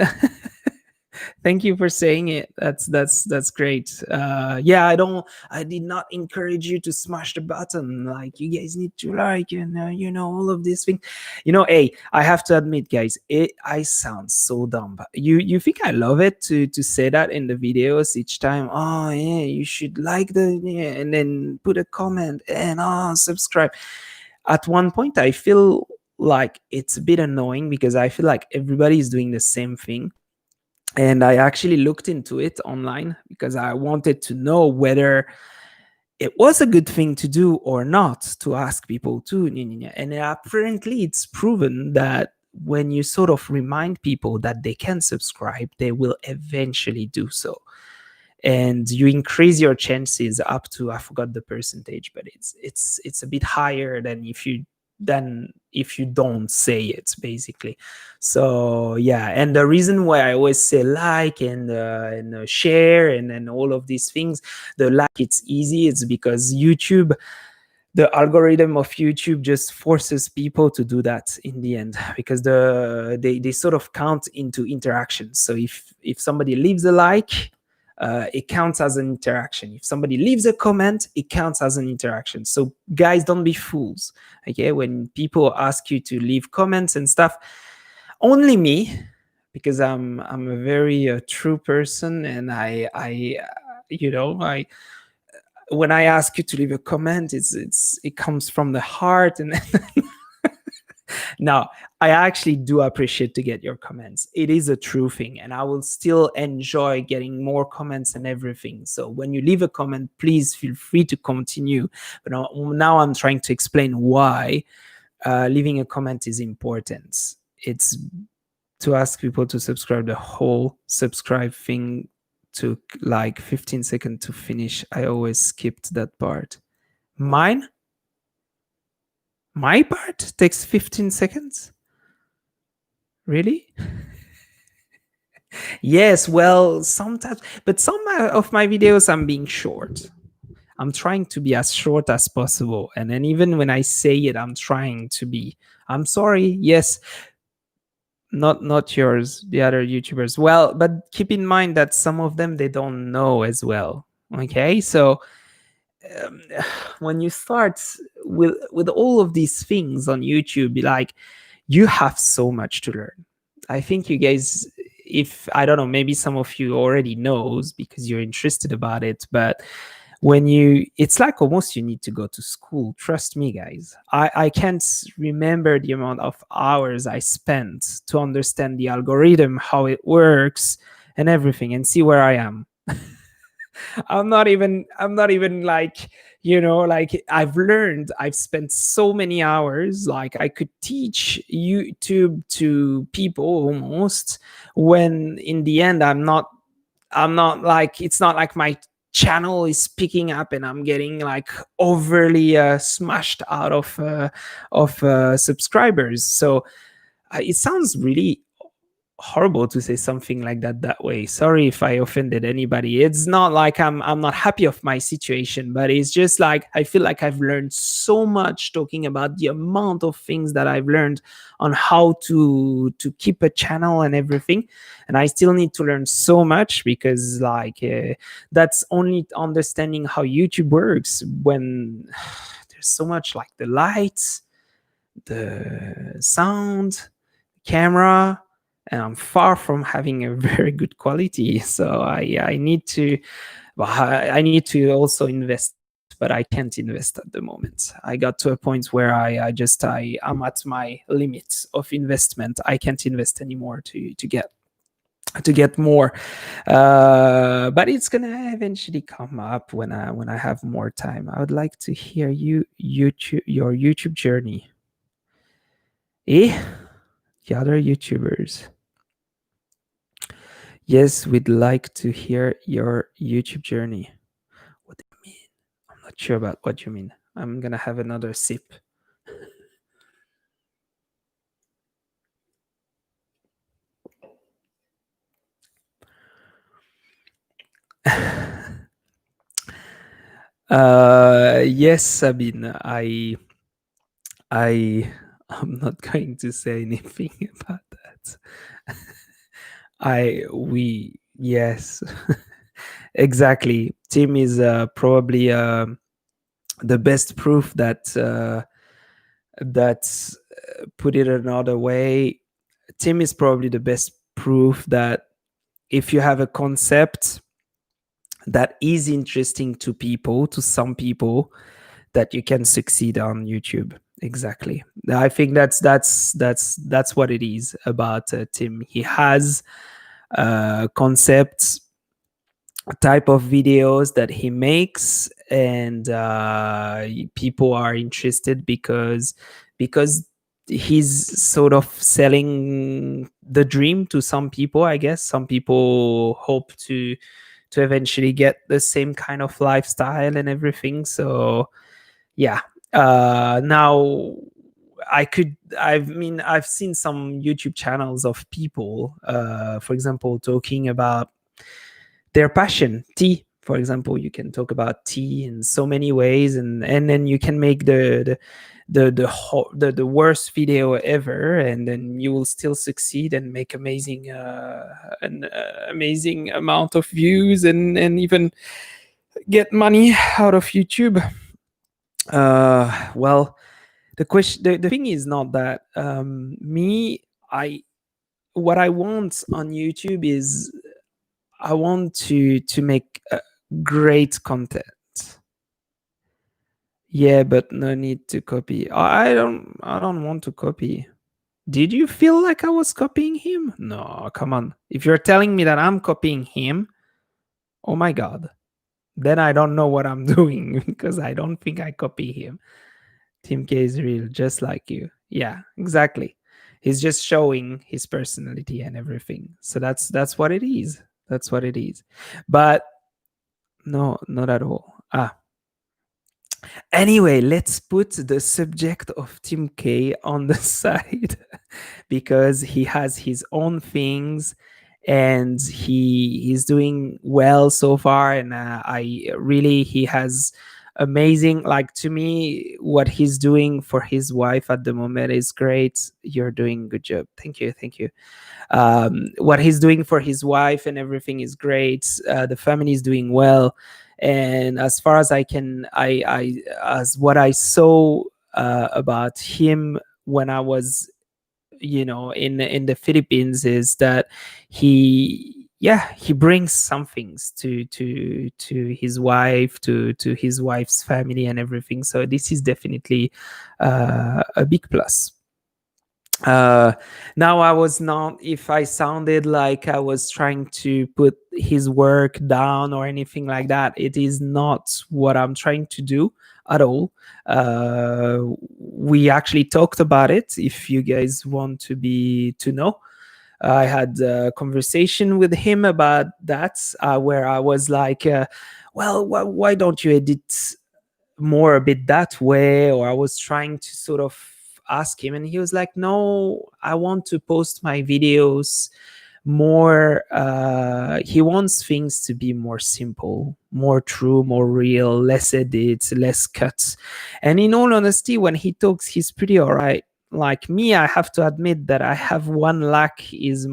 Thank you for saying it. That's great. Yeah, I did not encourage you to smash the button. Like you guys need to like and all of these things. Hey, I have to admit, guys, I sound so dumb. But you think I love it to say that in the videos each time? Oh yeah, you should like the yeah, and then put a comment and subscribe. At one point, I feel like it's a bit annoying because I feel like everybody is doing the same thing, and I actually looked into it online because I wanted to know whether it was a good thing to do or not, to ask people to. And apparently, it's proven that when you sort of remind people that they can subscribe, they will eventually do so. And you increase your chances up to, I forgot the percentage, but it's a bit higher than if you don't say it, basically. So yeah, and the reason why I always say like and share and all of these things, the like, it's easy. It's because the algorithm of YouTube just forces people to do that in the end, because they sort of count into interactions. So if somebody leaves a like, it counts as an interaction. If somebody leaves a comment, it counts as an interaction. So guys, don't be fools. Okay, when people ask you to leave comments and stuff, only me, because I'm a very true person, and I when I ask you to leave a comment, it comes from the heart. And now, I actually do appreciate to get your comments. It is a true thing, and I will still enjoy getting more comments and everything. So when you leave a comment, please feel free to continue. But now I'm trying to explain why leaving a comment is important. It's to ask people to subscribe. The whole subscribe thing took like 15 seconds to finish. I always skipped that part. Mine? My part takes 15 seconds? Really? Yes, well, sometimes, but some of my videos I'm being short. I'm trying to be as short as possible. And then even when I say it, I'm trying to be. I'm sorry. Yes, not yours, the other YouTubers. Well, but keep in mind that some of them, they don't know as well. Okay, so um, when you start with all of these things on YouTube, like, you have so much to learn. I think you guys, if I don't know, maybe some of you already knows because you're interested about it, but it's like almost you need to go to school. Trust me, guys. I can't remember the amount of hours I spent to understand the algorithm, how it works and everything, and see where I am. I'm not even like, like, I've spent so many hours. Like, I could teach YouTube to people almost, when in the end I'm not like, it's not like my channel is picking up and I'm getting like overly smashed out of subscribers. So it sounds really horrible to say something like that way. Sorry if I offended anybody. It's not like I'm not happy of my situation, but it's just like I feel like I've learned so much, talking about the amount of things that I've learned on how to keep a channel and everything. And I still need to learn so much, because like that's only understanding how YouTube works, when there's so much, like the lights, the sound, camera, and I'm far from having a very good quality. So I need to But I need to also invest, but I can't invest at the moment. I got to a point where I'm at my limits of investment. I can't invest anymore to get more. But it's gonna eventually come up when I have more time. I would like to hear your YouTube journey. Eh? The other YouTubers. Yes, we'd like to hear your YouTube journey. What do you mean? I'm not sure about what you mean. I'm gonna have another sip. Yes, Sabine. I I'm not going to say anything about that. We yes, exactly. Tim is probably the best proof that put it another way. Tim is probably the best proof that if you have a concept that is interesting to people, to some people, that you can succeed on YouTube. Exactly. I think that's what it is about Tim. He has concepts, type of videos that he makes, and people are interested because he's sort of selling the dream to some people. I guess some people hope to eventually get the same kind of lifestyle and everything. So yeah, now I've seen some YouTube channels of people, for example, talking about their passion, tea. For example, you can talk about tea in so many ways, and then you can make the worst video ever, and then you will still succeed and make an amazing amount of views, and even get money out of YouTube. Well, the thing is not that me I what I want on YouTube is I want to make great content. Yeah, but no need to copy. I don't want to copy. Did you feel like I was copying him? No, come on. If you're telling me that I'm copying him, oh my god. Then I don't know what I'm doing because I don't think I copy him. Tim K is real, just like you. Yeah, exactly. He's just showing his personality and everything. So that's what it is. That's what it is. But no, not at all. Anyway, let's put the subject of Tim K on the side because he has his own things and he's doing well so far. And I really, he has amazing, like, to me, what he's doing for his wife at the moment is great. You're doing good job. Thank you. Thank you. What he's doing for his wife and everything is great. The family is doing well, and as far as I can, as what I saw about him when I was, in the Philippines, is that he brings some things to his wife, to his wife's family and everything. So this is definitely a big plus. uh Now, I was not, if I sounded like I was trying to put his work down or anything like that, it is not what I'm trying to do at all. We actually talked about it. If you guys want to know, I had a conversation with him about that, where I was like, well, why don't you edit more a bit that way? Or I was trying to sort of ask him, and he was like, no, I want to post my videos more. He wants things to be more simple, more true, more real, less edits, less cuts. And in all honesty, when he talks, he's pretty all right. Like me, I have to admit that I have one lack, is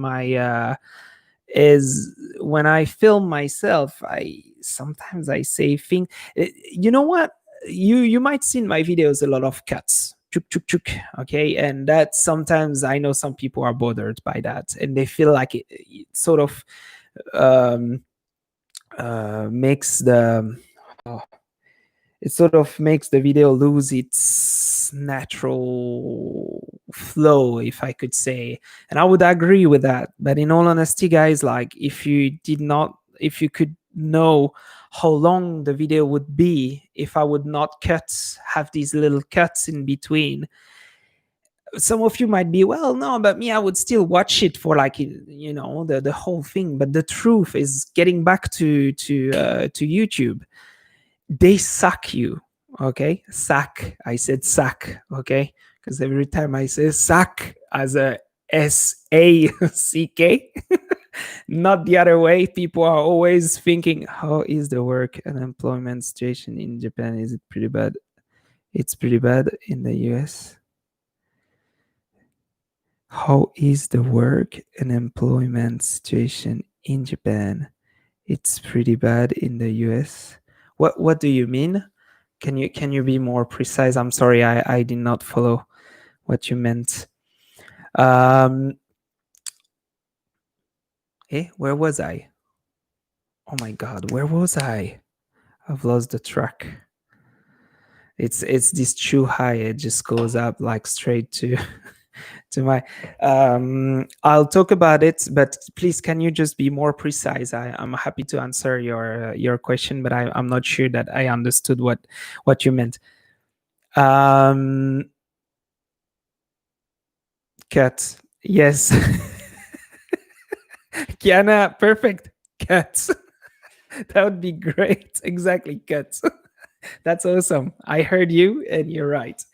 when I film myself, I sometimes I say things. You know what? You might see in my videos a lot of cuts. Chuk, chuk, chuk, okay, and that sometimes I know some people are bothered by that, and they feel like it sort of um, makes the it sort of makes the video lose its natural flow, if I could say. And I would agree with that. But in all honesty, guys, like if you could know how long the video would be if I would not have these little cuts in between. Some of you might be, well, no, but me, I would still watch it for like, the whole thing. But the truth is, getting back to YouTube, they suck you. Okay, suck. I said suck. Okay, because every time I say suck as a SACK, not the other way, people are always thinking, how is the work and employment situation in Japan? Is it pretty bad? It's pretty bad in the US. How is the work and employment situation in Japan? It's pretty bad in the US. What do you mean? Can you be more precise? I'm sorry, I did not follow what you meant. Where was I? Oh my god, where was I? I've lost the track. It's this too high, it just goes up like straight to to my I'll talk about it, but please, can you just be more precise? I'm happy to answer your question, but I'm not sure that I understood what you meant. Cat, yes. Kiana, perfect. Cats. That would be great. Exactly, cats. That's awesome. I heard you, and you're right.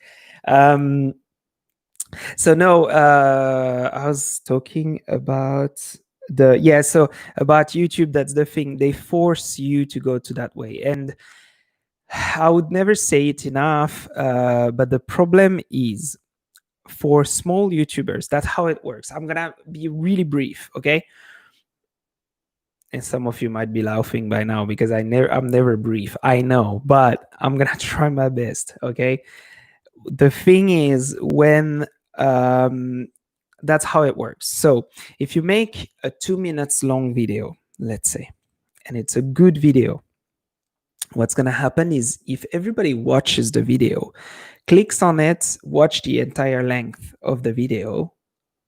So no, I was talking about so about YouTube. That's the thing, they force you to go to that way, and I would never say it enough, but the problem is, for small YouTubers, that's how it works. I'm gonna be really brief, okay? And some of you might be laughing by now because I'm never brief, I know, but I'm gonna try my best, okay? The thing is, when that's how it works. So if you make a 2 minutes long video, let's say, and it's a good video, what's going to happen is, if everybody watches the video, clicks on it, watch the entire length of the video,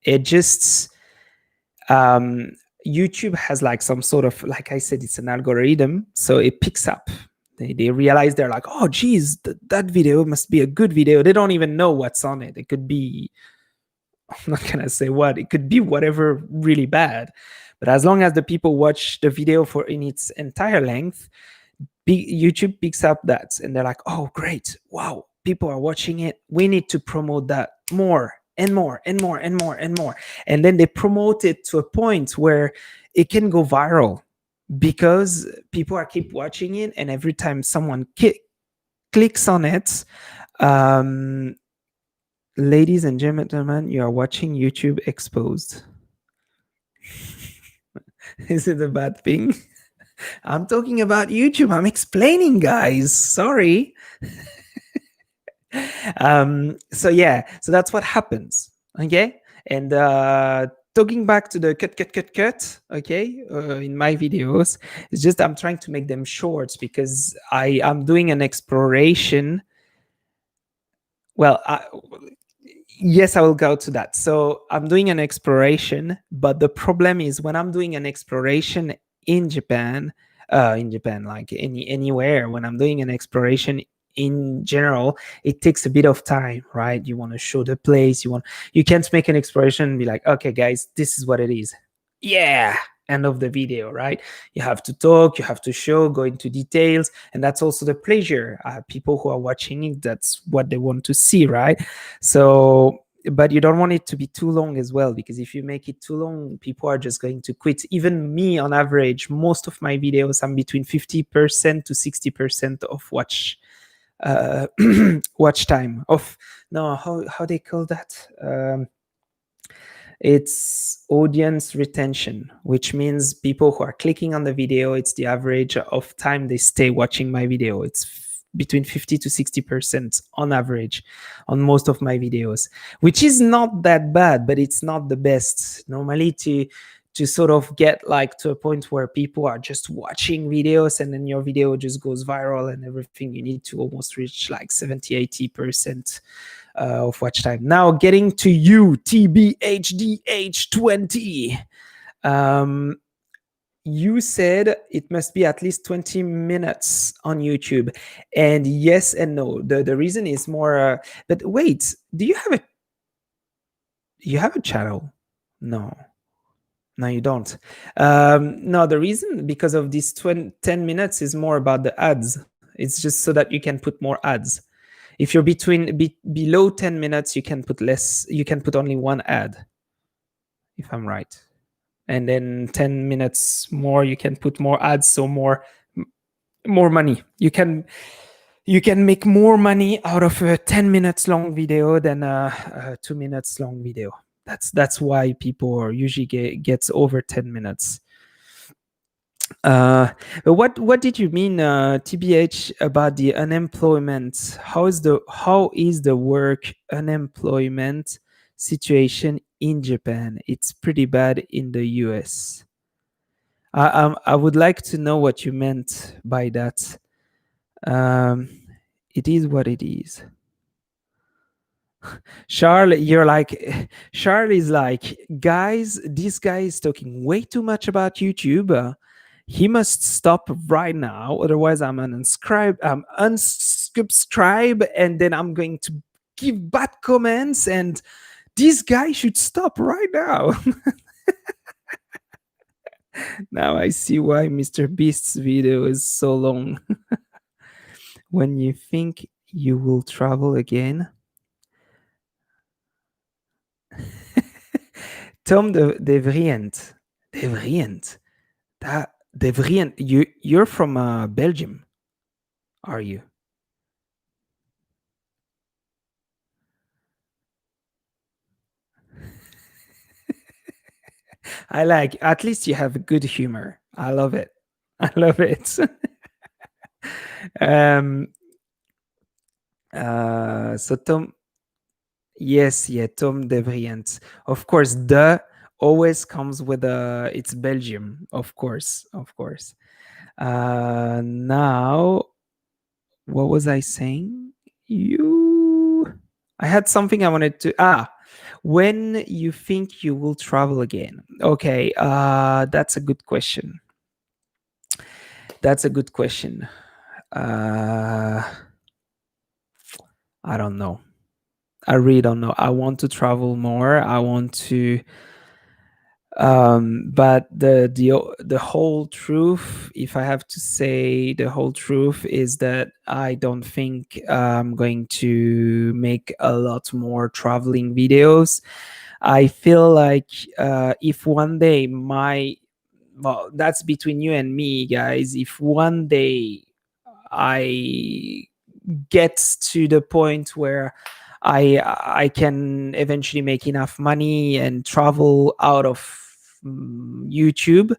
it just YouTube has like some sort of, like I said, it's an algorithm, so it picks up. They realize, they're like, oh geez, that video must be a good video. They don't even know what's on it. It could be, I'm not gonna say what, it could be whatever really bad, but as long as the people watch the video for in its entire length, YouTube picks up that, and they're like, oh great, wow, people are watching it, we need to promote that more and more and more and more and more. And then they promote it to a point where it can go viral, because people are keep watching it, and every time someone clicks on it, ladies and gentlemen, you are watching YouTube Exposed. Is it a bad thing? I'm talking about YouTube. I'm explaining, guys. Sorry. So that's what happens. Okay. And talking back to the cut. Okay. In my videos, it's just I'm trying to make them short, because I'm doing an exploration. Well, yes, I will go to that. So I'm doing an exploration, but the problem is, when I'm doing an exploration in Japan, like anywhere, when I'm doing an exploration in general, it takes a bit of time, right? You want to show the place, you can't make an exploration and be like, okay guys, this is what it is. Yeah, end of the video, right? You have to talk, you have to show, go into details, and that's also the pleasure. People who are watching it, that's what they want to see, right? So, but you don't want it to be too long as well, because if you make it too long, people are just going to quit. Even me, on average, most of my videos, I'm between 50% to 60% of watch time of, no, how they call that, it's audience retention, which means people who are clicking on the video, it's the average of time they stay watching my video. It's between 50 to 60% on average on most of my videos, which is not that bad, but it's not the best. Normally, to sort of get like to a point where people are just watching videos, and then your video just goes viral and everything. You need to almost reach like 70-80% of watch time. Now getting to you, TBHDH20. You said it must be at least 20 minutes on YouTube. And yes and no. The reason is more but wait, do you have a channel? No. No, you don't. No, the reason because of this 10 minutes is more about the ads. It's just so that you can put more ads. If you're below 10 minutes, you can put less. You can put only one ad, if I'm right. And then 10 minutes more, you can put more ads, so more money. You can make more money out of a 10 minutes long video than a 2 minutes long video. That's why people are usually gets over 10 minutes. But what did you mean, TBH, about the unemployment? How is the work unemployment situation in Japan? It's pretty bad in the US. I would like to know what you meant by that. It is what it is. Charles, Charles is like, guys, this guy is talking way too much about YouTube. He must stop right now, otherwise I'm unsubscribe, and then I'm going to give bad comments, and this guy should stop right now. Now I see why Mr. Beast's video is so long. When you think you will travel again. Tom de Vrient. You're from Belgium, are you? I like, at least you have good humor. I love it. I love it. So Tom, yes, yeah, Tom de Vrient. Of course, the always comes with it's Belgium, of course. Now, what was I saying? I had something I wanted to, when you think you will travel again. Okay, that's a good question. I don't know. I really don't know. I want to travel more. I want to, but the whole truth, if I have to say the whole truth, is that I don't think I'm going to make a lot more traveling videos. I feel like if one day well, that's between you and me, guys. If one day I get to the point where I can eventually make enough money and travel out of YouTube,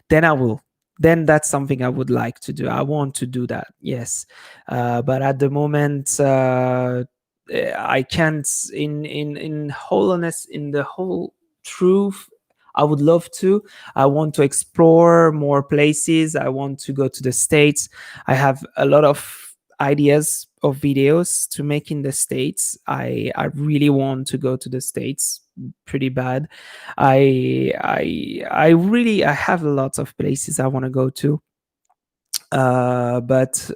then I will. Then that's something I would like to do. I want to do that, yes. But at the moment, I can't. In whole honest, in the whole truth, I would love to. I want to explore more places. I want to go to the States. I have a lot of ideas of videos to make in the States. I really want to go to the States pretty bad. I have lots of places I want to go to. But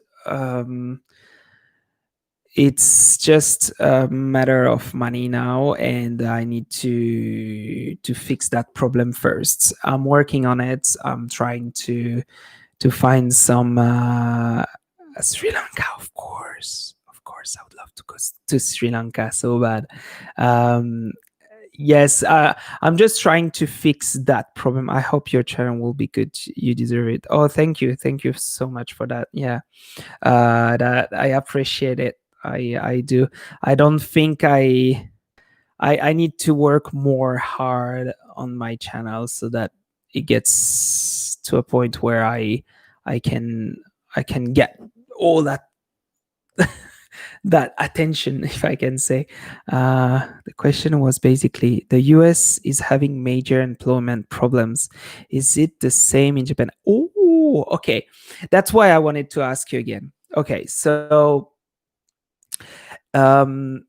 it's just a matter of money now, and I need to fix that problem first. I'm working on it. I'm trying to find some Sri Lanka, of course. I would love to go to Sri Lanka so bad. Yes, I'm just trying to fix that problem. I hope your channel will be good. You deserve it. Oh, thank you so much for that. Yeah, that I appreciate it. I do. I don't think I need to work more hard on my channel so that it gets to a point where I can get all that that attention, if I can say. The question was basically, the US is having major employment problems. Is it the same in Japan? Oh, okay. That's why I wanted to ask you again. Okay, so um,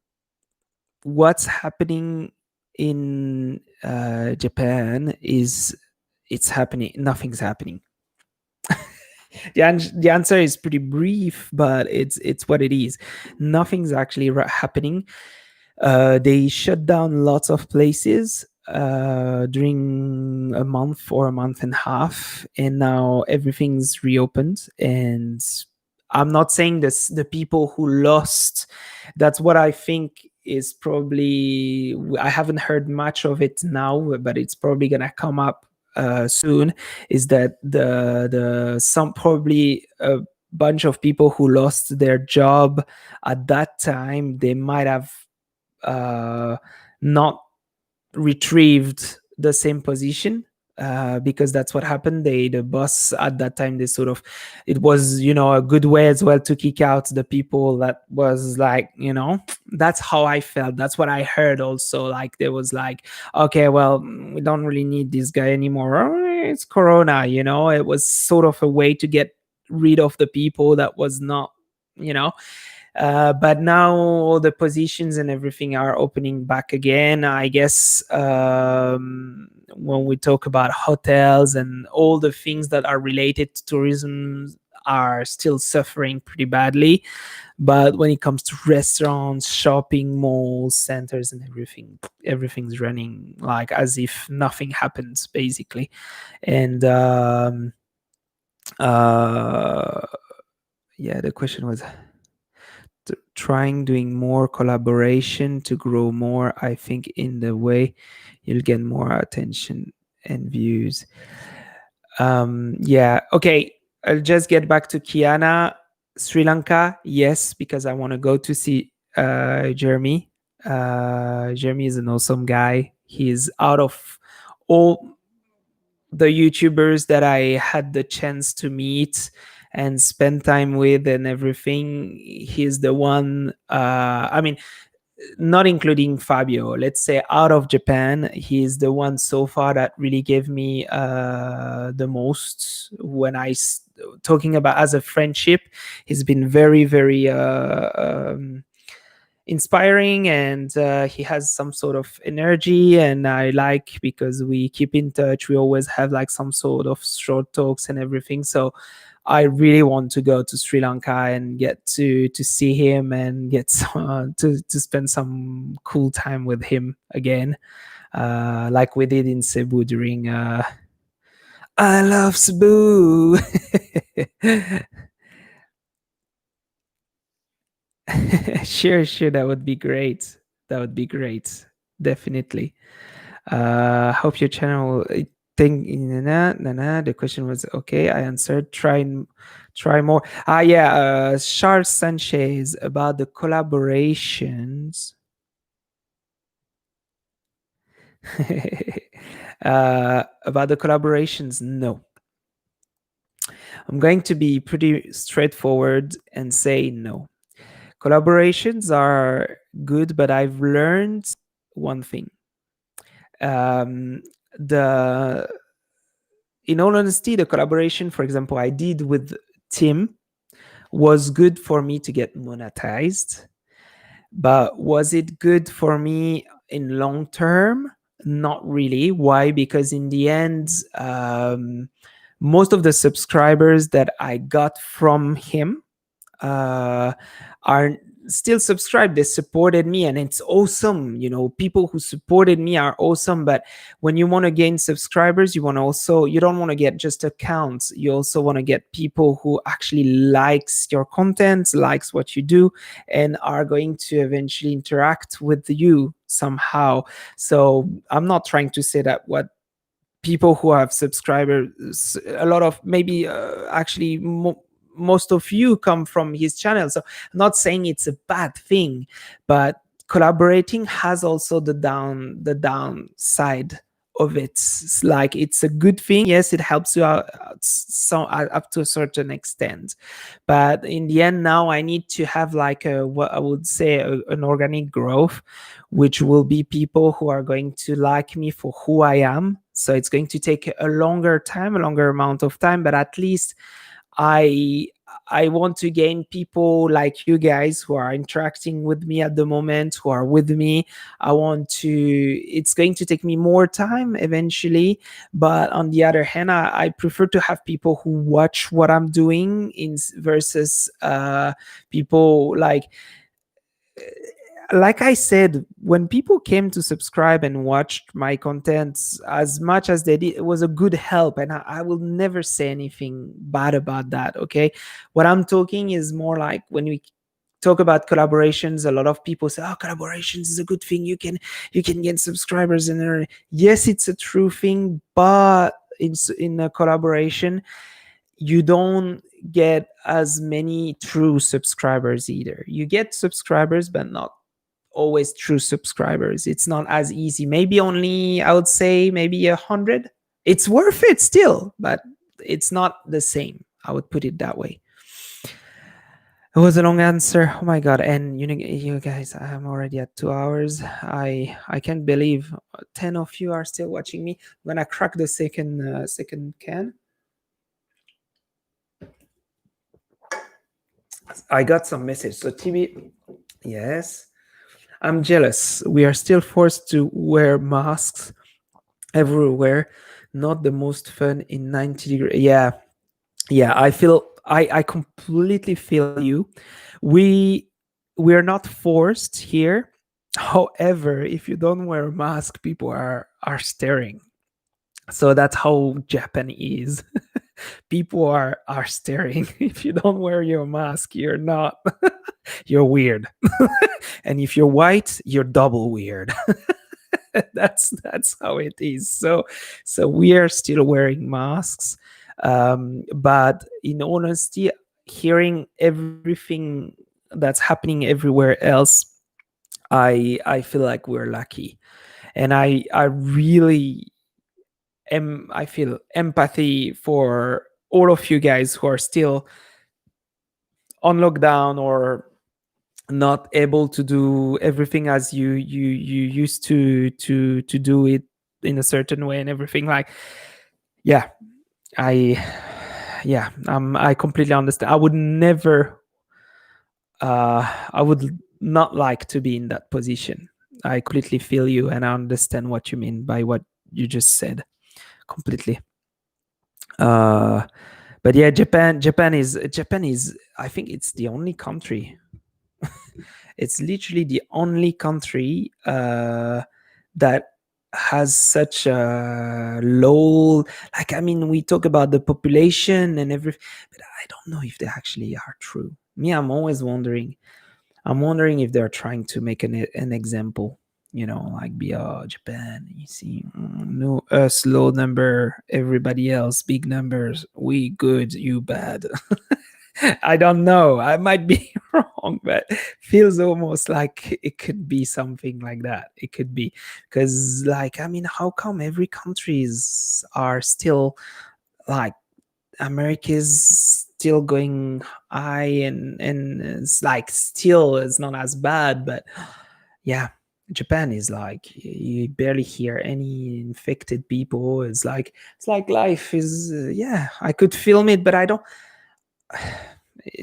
what's happening in Japan is it's happening. Nothing's happening. The answer is pretty brief, but it's what it is. Nothing's actually happening. They shut down lots of places during a month or a month and a half, and now everything's reopened. And I'm not saying this, the people who lost, that's what I think is probably, I haven't heard much of it now, but it's probably gonna come up soon, is that the some probably a bunch of people who lost their job at that time, they might have uh, not retrieved the same position, because that's what happened. The boss at that time, they sort of, it was, a good way as well to kick out the people that was like, that's how I felt. That's what I heard also. Like there was like, okay, well, we don't really need this guy anymore. It's Corona, It was sort of a way to get rid of the people that was not, you know but now all the positions and everything are opening back again. I guess when we talk about hotels and all the things that are related to tourism are still suffering pretty badly. But when it comes to restaurants, shopping malls, centers, and everything, everything's running like as if nothing happens, basically. And yeah, the question was trying doing more collaboration to grow more. I think in the way you'll get more attention and views. Yeah, okay, I'll just get back to Kiana. Sri Lanka, yes, because I want to go to see Jeremy. Jeremy is an awesome guy. He's out of all the YouTubers that I had the chance to meet and spend time with and everything. He's the one, I mean, not including Fabio, let's say out of Japan, he's the one so far that really gave me the most. Talking about as a friendship, he's been very, very inspiring, and he has some sort of energy, and I like, because we keep in touch, we always have like some sort of short talks and everything. So I really want to go to Sri Lanka and get to see him and get to spend some cool time with him again, like we did in Cebu during I love Cebu. Sure, that would be great. That would be great. Definitely. Hope your channel think the question was okay. I answered. Try more. Yeah. Charles Sanchez about the collaborations. About the collaborations, no. I'm going to be pretty straightforward and say no. Collaborations are good, but I've learned one thing. The In all honesty, the collaboration, for example, I did with Tim was good for me to get monetized. But was it good for me in long term? Not really. Why? Because in the end, most of the subscribers that I got from him are still subscribed. They supported me, and it's awesome. People who supported me are awesome. But when you want to gain subscribers, you don't want to get just accounts. You also want to get people who actually likes your content, likes what you do, and are going to eventually interact with you somehow. So I'm not trying to say that what people who have subscribers, a lot of, maybe actually most of you come from his channel. So I'm not saying it's a bad thing, but collaborating has also the downside of it. It's like it's a good thing. Yes, it helps you out up to a certain extent, but in the end, now I need to have like a, what I would say, an organic growth, which will be people who are going to like me for who I am. So it's going to take a longer time, a longer amount of time, but at least I I want to gain people like you guys who are interacting with me at the moment, who are with me. I want to, it's going to take me more time eventually. But on the other hand, I prefer to have people who watch what I'm doing versus people like I said, when people came to subscribe and watched my content as much as they did, it was a good help. And I will never say anything bad about that. Okay. What I'm talking is more like when we talk about collaborations, a lot of people say, oh, collaborations is a good thing. You can get subscribers. And yes, it's a true thing, but in a collaboration, you don't get as many true subscribers either. You get subscribers, but not always true subscribers. It's not as easy. Maybe only, I would say, maybe 100. It's worth it still, but it's not the same. I would put it that way. It was a long answer. Oh my god! And you guys, I'm already at 2 hours. I can't believe 10 of you are still watching me. I'm gonna crack the second can. I got some message. So TV, yes, I'm jealous. We are still forced to wear masks everywhere. Not the most fun in 90 degrees. Yeah, I completely feel you. We we're not forced here. However, if you don't wear a mask, people are staring. So that's how Japan is. People are staring. If you don't wear your mask, you're not. You're weird. And if you're white, you're double weird. That's how it is. So we are still wearing masks, but in honesty, hearing everything that's happening everywhere else, I feel like we're lucky, and I really I feel empathy for all of you guys who are still on lockdown or not able to do everything as you used to do it in a certain way and everything. Like, yeah, I yeah, I completely understand. I would never I would not like to be in that position. I completely feel you, and I understand what you mean by what you just said completely. uh but yeah, Japan is I think it's the only country. It's literally the only country that has such a low, like, I mean, we talk about the population and everything, but I don't know if they actually are true. Me, I'm always wondering. I'm wondering if they're trying to make an example, like be Japan. You see, no, us low number, everybody else big numbers. We good, you bad. I don't know. I might be wrong, but feels almost like it could be something like that. It could be because, like, I mean, how come every countries are still like America's still going high and it's like still it's not as bad, but yeah, Japan is like you barely hear any infected people. It's like life is yeah, I could film it, but I don't.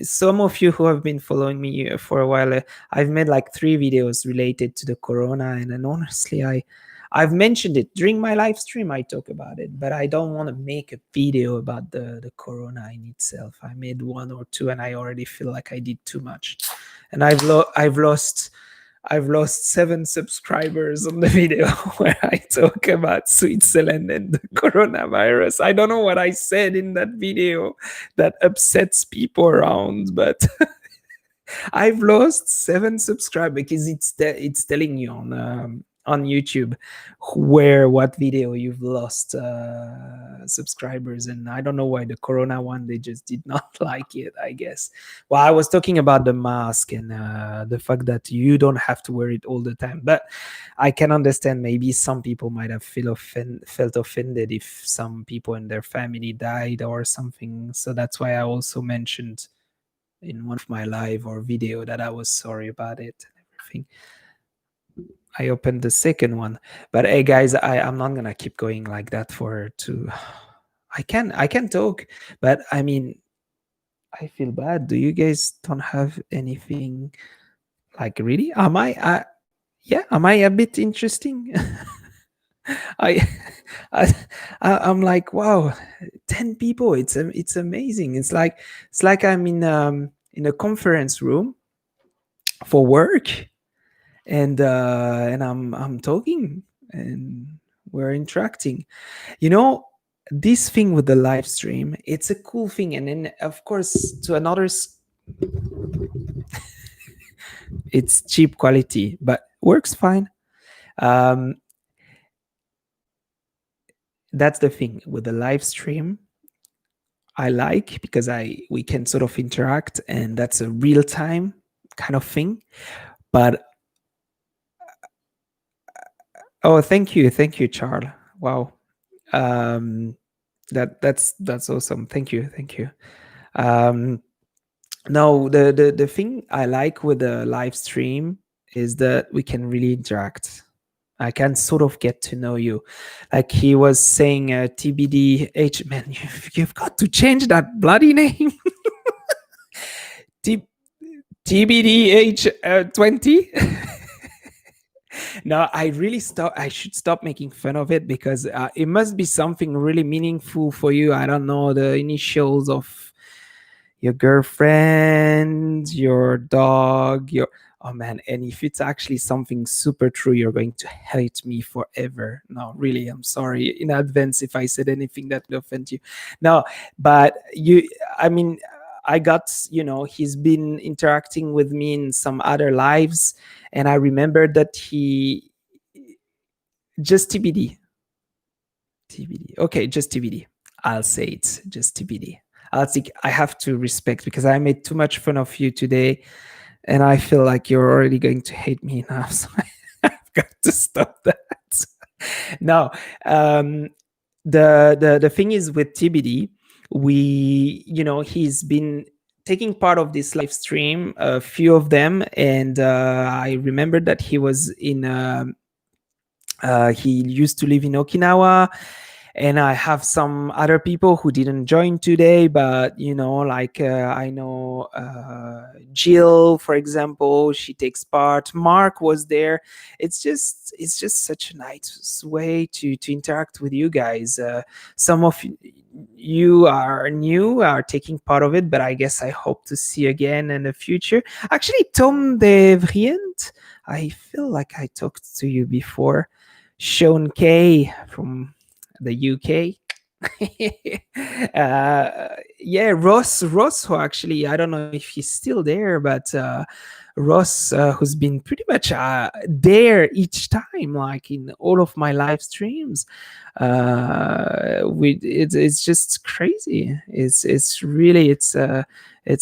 Some of you who have been following me for a while, I've made like 3 videos related to the corona, and then honestly, I've mentioned it during my live stream. I talk about it, but I don't want to make a video about the corona in itself. I made 1 or 2, and I already feel like I did too much, and I've lost 7 subscribers on the video where I talk about Switzerland and the coronavirus. I don't know what I said in that video that upsets people around, but I've lost 7 subscribers because it's telling you on YouTube, where what video you've lost subscribers, and I don't know why the Corona one they just did not like it. I guess. Well, I was talking about the mask and the fact that you don't have to wear it all the time, but I can understand maybe some people might have felt offended if some people in their family died or something. So that's why I also mentioned in one of my live or video that I was sorry about it and everything. I opened the second one, but hey guys, I'm not gonna keep going like that for two. I can talk, but I mean I feel bad. Do you guys don't have anything like really? Yeah, am I a bit interesting? I, I I'm like, wow, 10 people. It's amazing. It's like I'm in a conference room for work, and I'm talking and we're interacting. You know, this thing with the live stream, it's a cool thing, and then of course to another it's cheap quality but works fine. um that's the thing with the live stream I like, because I we can sort of interact and that's a real time kind of thing. But oh, thank you, Charles. Wow. um that's awesome. Thank you. um no, the thing I like with the live stream is that we can really interact. I can sort of get to know you. Like he was saying, TBDH, man, you've got to change that bloody name. T- TBDH 20. No, I should stop making fun of it, because it must be something really meaningful for you. I don't know the initials of your girlfriend, your dog, your oh man. And if it's actually something super true, you're going to hate me forever. No, really, I'm sorry in advance if I said anything that will offend you. No, but I mean, I got, he's been interacting with me in some other lives, and I remember that he just TBD. TBD. Okay, just TBD. I'll say it. Just TBD. I'll think I have to respect, because I made too much fun of you today, and I feel like you're already going to hate me now. So I've got to stop that. No, um, the thing is with TBD, he's been taking part of this live stream, a few of them, and I remember that he was in. He used to live in Okinawa, and I have some other people who didn't join today, but like I know Jill, for example, she takes part. Mark was there. It's just such a nice way to interact with you guys. Some of you are new, are taking part of it, but I guess I hope to see you again in the future. Actually, Tom de Vrient, I feel like I talked to you before. Sean K from the UK. Yeah, Ross, who actually, I don't know if he's still there, but Ross, who's been pretty much there each time, like in all of my live streams. It's just crazy. It's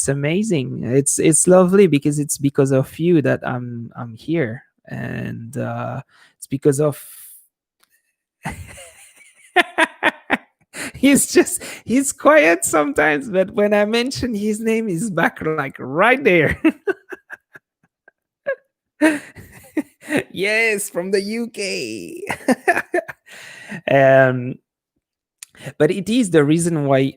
amazing. It's lovely, because it's because of you that I'm here, and it's because of he's quiet sometimes, but when I mention his name, he's back like right there. Yes, from the UK. um but it is the reason why.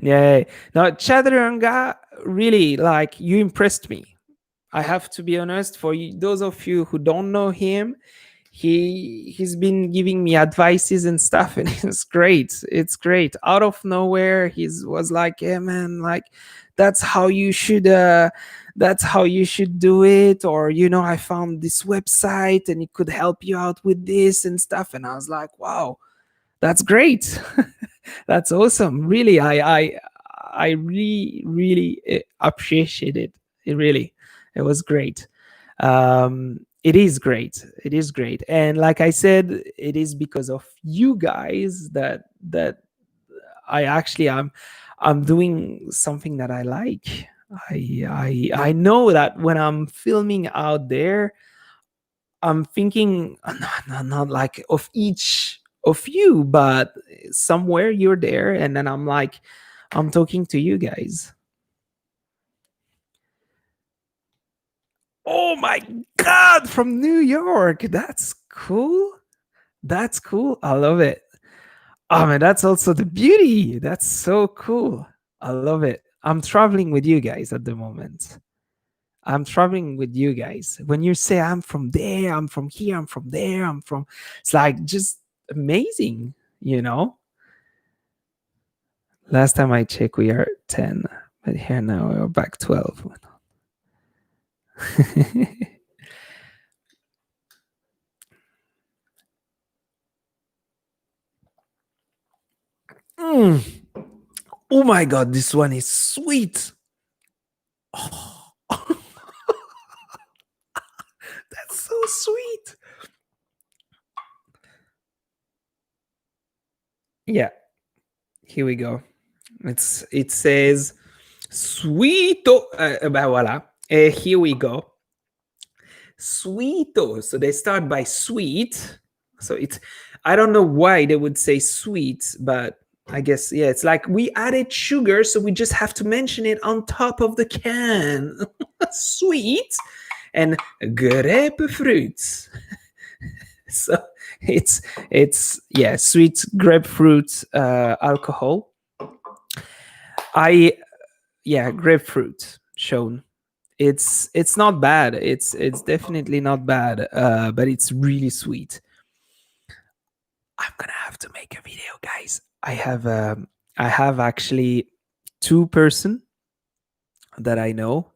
Yeah, no, Chaturanga, really, like, you impressed me. I have to be honest. For those of you who don't know him, he's been giving me advices and stuff, and it's great. It's great. Out of nowhere, he's was like, "Yeah, man, like that's how you should. That's how you should do it." Or, I found this website and it could help you out with this and stuff. And I was like, "Wow, that's great. That's awesome. Really, I really, really appreciate it. Really." It was great. It is great. It is great. And like I said, it is because of you guys that I actually I'm doing something that I like. I know that when I'm filming out there, I'm thinking not like of each of you, but somewhere you're there, and then I'm like, I'm talking to you guys. Oh my god, from New York. That's cool. That's cool. I love it. Oh man, that's also the beauty. That's so cool. I love it. I'm traveling with you guys at the moment. I'm traveling with you guys. When you say I'm from there, I'm from here, I'm from there, I'm from, it's like just amazing, you know? Last time I checked, we are 10, but here now we're back 12. Mm. Oh my God, this one is sweet. Oh, that's so sweet. Yeah, here we go. It says sweeto. Bah voilà. Here we go. Sweeto. So they start by sweet. So it's, I don't know why they would say sweet, but I guess, yeah, it's like we added sugar, so we just have to mention it on top of the can. Sweet and grapefruit. So it's yeah, sweet grapefruit alcohol. I Yeah, grapefruit shown. It's not bad. It's definitely not bad. But it's really sweet. I'm gonna have to make a video, guys. I have actually two-person that I know.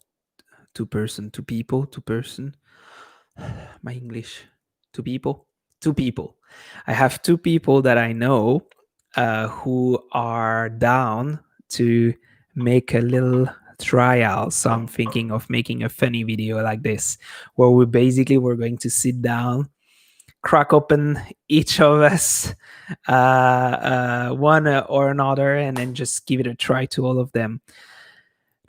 Two-person, two people, two-person. My English. Two people. Two people. I have two people that I know who are down to make a little trial. So I'm thinking of making a funny video like this, where we're going to sit down, crack open each of us one or another, and then just give it a try to all of them.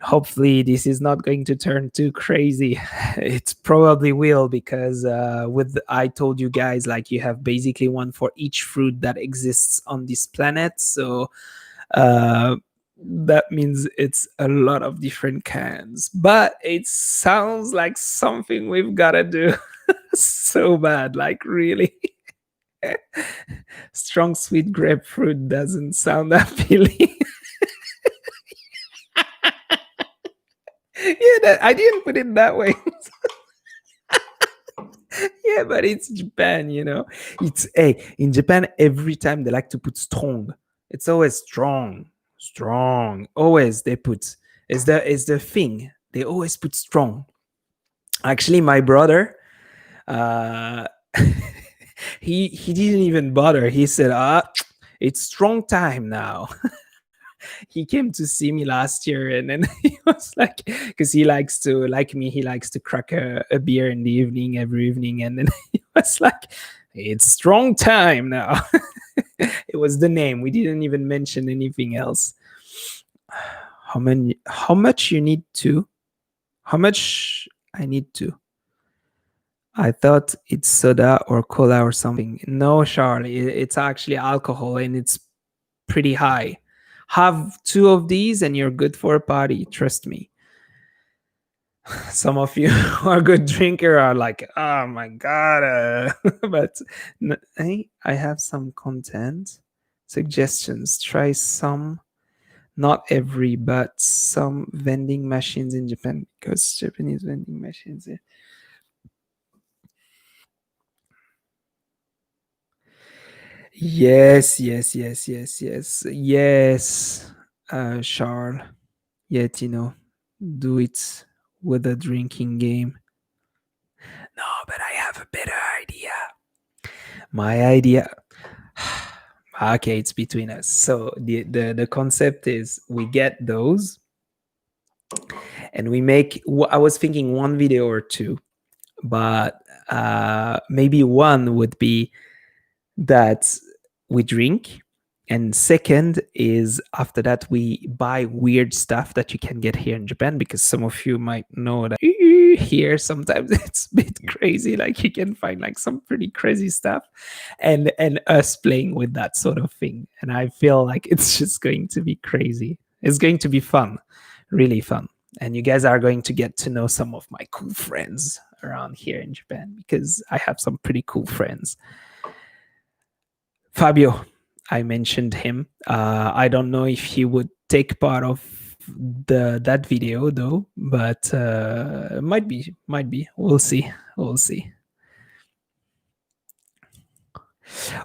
Hopefully this is not going to turn too crazy. It probably will, because with I told you guys, like, you have basically one for each fruit that exists on this planet. So uh that means it's a lot of different cans, but it sounds like something we've got to do. So bad, like, really. Strong sweet grapefruit doesn't sound appealing. Yeah, I didn't put it that way. Yeah, but it's Japan, you know. It's Hey, in Japan, every time they like to put strong. It's always strong, strong. Always they put. It's the thing. They always put strong. Actually, my brother, uh, he didn't even bother. He said, it's strong time now." He came to see me last year, and then he was like, because he likes to, like me, he likes to crack a beer in the evening, every evening, and then he was like, it's strong time now. It was the name. We didn't even mention anything else. How much you need to? How much I need to? I thought it's soda or cola or something. No, Charlie, it's actually alcohol, and it's pretty high. Have two of these and you're good for a party. Trust me. Some of you who are good drinker are like, oh my god. But hey, I have some content suggestions. Try some, not every, but some vending machines in Japan, because Japanese vending machines. Yes, yes, yes, yes, yes, yes. Charles, yet do it with a drinking game. No, but I have a better idea. My idea. Okay, it's between us. So the concept is, we get those, And we make, I was thinking one video or two, but maybe one would be that we drink, and second is after that we buy weird stuff that you can get here in Japan, because some of you might know that here sometimes it's a bit crazy, like you can find like some pretty crazy stuff, and us playing with that sort of thing. And I feel like it's just going to be crazy. It's going to be fun, really fun. And you guys are going to get to know some of my cool friends around here in Japan, because I have some pretty cool friends. Fabio, I mentioned him. I don't know if he would take part of that video though, but might be. We'll see. We'll see.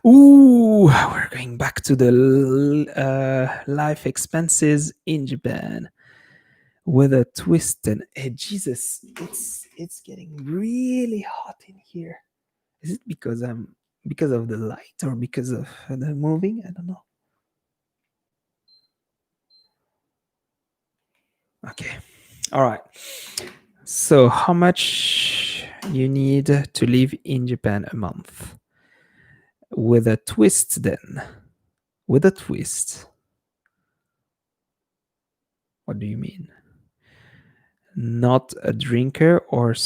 Ooh, we're going back to the life expenses in Japan with a twist. And Jesus, it's getting really hot in here. Is it because of the light or because of the moving? I don't know. Okay. All right. So how much you need to live in Japan a month? With a twist then. With a twist. What do you mean? Not a drinker or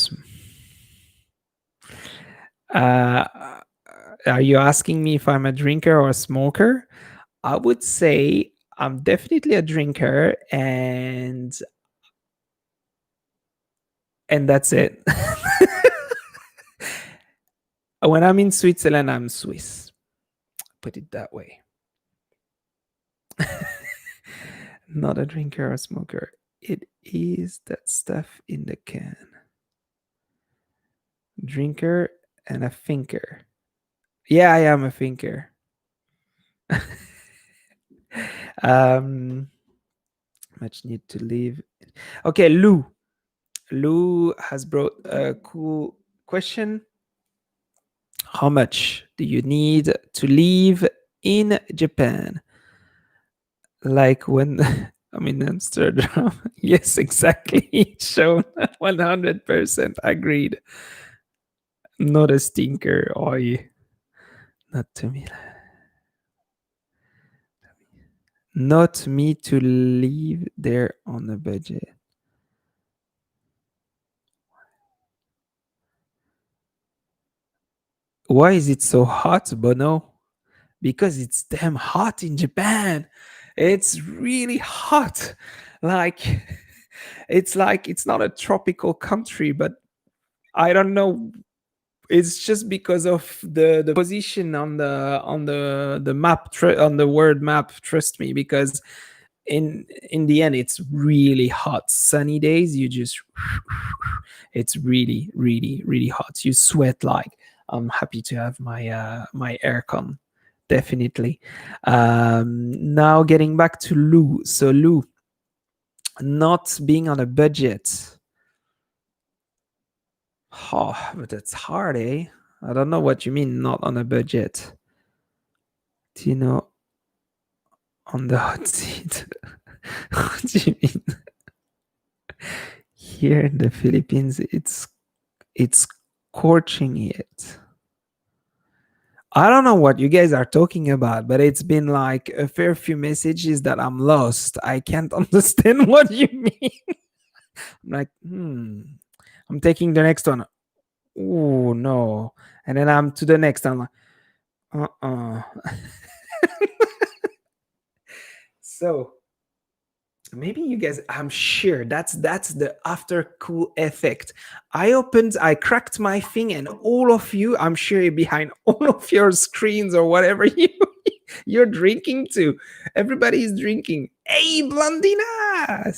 are you asking me if I'm a drinker or a smoker? I would say I'm definitely a drinker, and that's it. When I'm in Switzerland, I'm Swiss. Put it that way. Not a drinker or a smoker. It is that stuff in the can. Drinker and a thinker. Yeah, I am a thinker. Much need to leave. Okay, Lou. Lou has brought a cool question. How much do you need to live in Japan? Like when I'm in Amsterdam. Yes, exactly. Shown 100% agreed. Not a stinker. Oi. Not to me. Not me to live there on a budget. Why is it so hot, Bono? Because it's damn hot in Japan. It's really hot. Like it's not a tropical country, but I don't know. It's just because of the position on the map, on the world map. Trust me, because in the end it's really hot. Sunny days, you just it's really really really hot. You sweat. Like, I'm happy to have my aircon, definitely. Now getting back to Lou. So Lou, not being on a budget. Oh, but that's hard, eh? I don't know what you mean, not on a budget. Tino on the hot seat. What do you mean? Here in the Philippines, it's scorching it. I don't know what you guys are talking about, but it's been like a fair few messages that I'm lost. I can't understand what you mean. I'm like, I'm taking the next one. Oh no. And then I'm to the next. I'm like, So maybe you guys, I'm sure that's the after cool effect. I cracked my thing, and all of you, I'm sure behind all of your screens or whatever you're drinking to. Everybody is drinking. Hey, Blondina!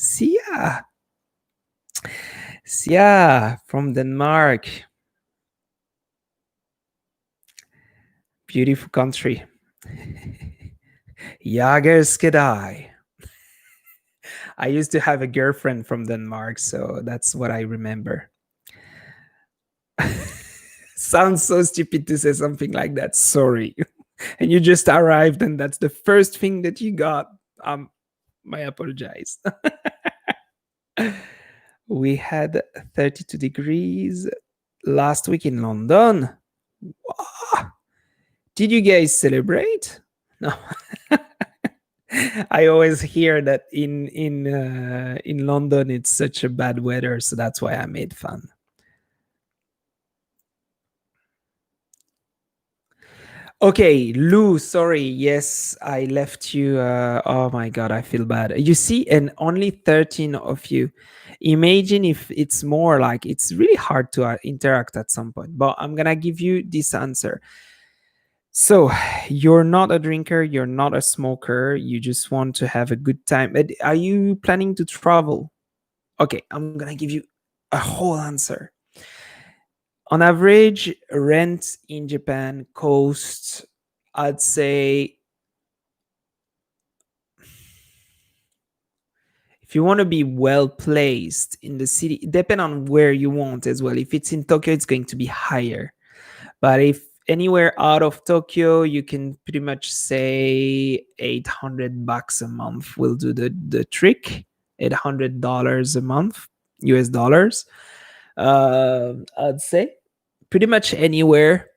Sia from Denmark. Beautiful country. Jagerskedai. I used to have a girlfriend from Denmark, so that's what I remember. Sounds so stupid to say something like that. Sorry. And you just arrived, and that's the first thing that you got. I apologize. We had 32 degrees last week in London. Wow. Did you guys celebrate? No. I always hear that in London it's such a bad weather, so that's why I made fun. Okay, Lou, sorry. Yes, I left you. Oh my God, I feel bad. You see, and only 13 of you. Imagine if it's more, like it's really hard to interact at some point. But I'm going to give you this answer. So, you're not a drinker, you're not a smoker, you just want to have a good time. But are you planning to travel? Okay, I'm going to give you a whole answer. On average, rent in Japan costs, I'd say, if you want to be well placed in the city, depend on where you want as well. If it's in Tokyo, it's going to be higher. But if anywhere out of Tokyo, you can pretty much say $800 a month will do the trick. $800 a month, US dollars. I'd say pretty much anywhere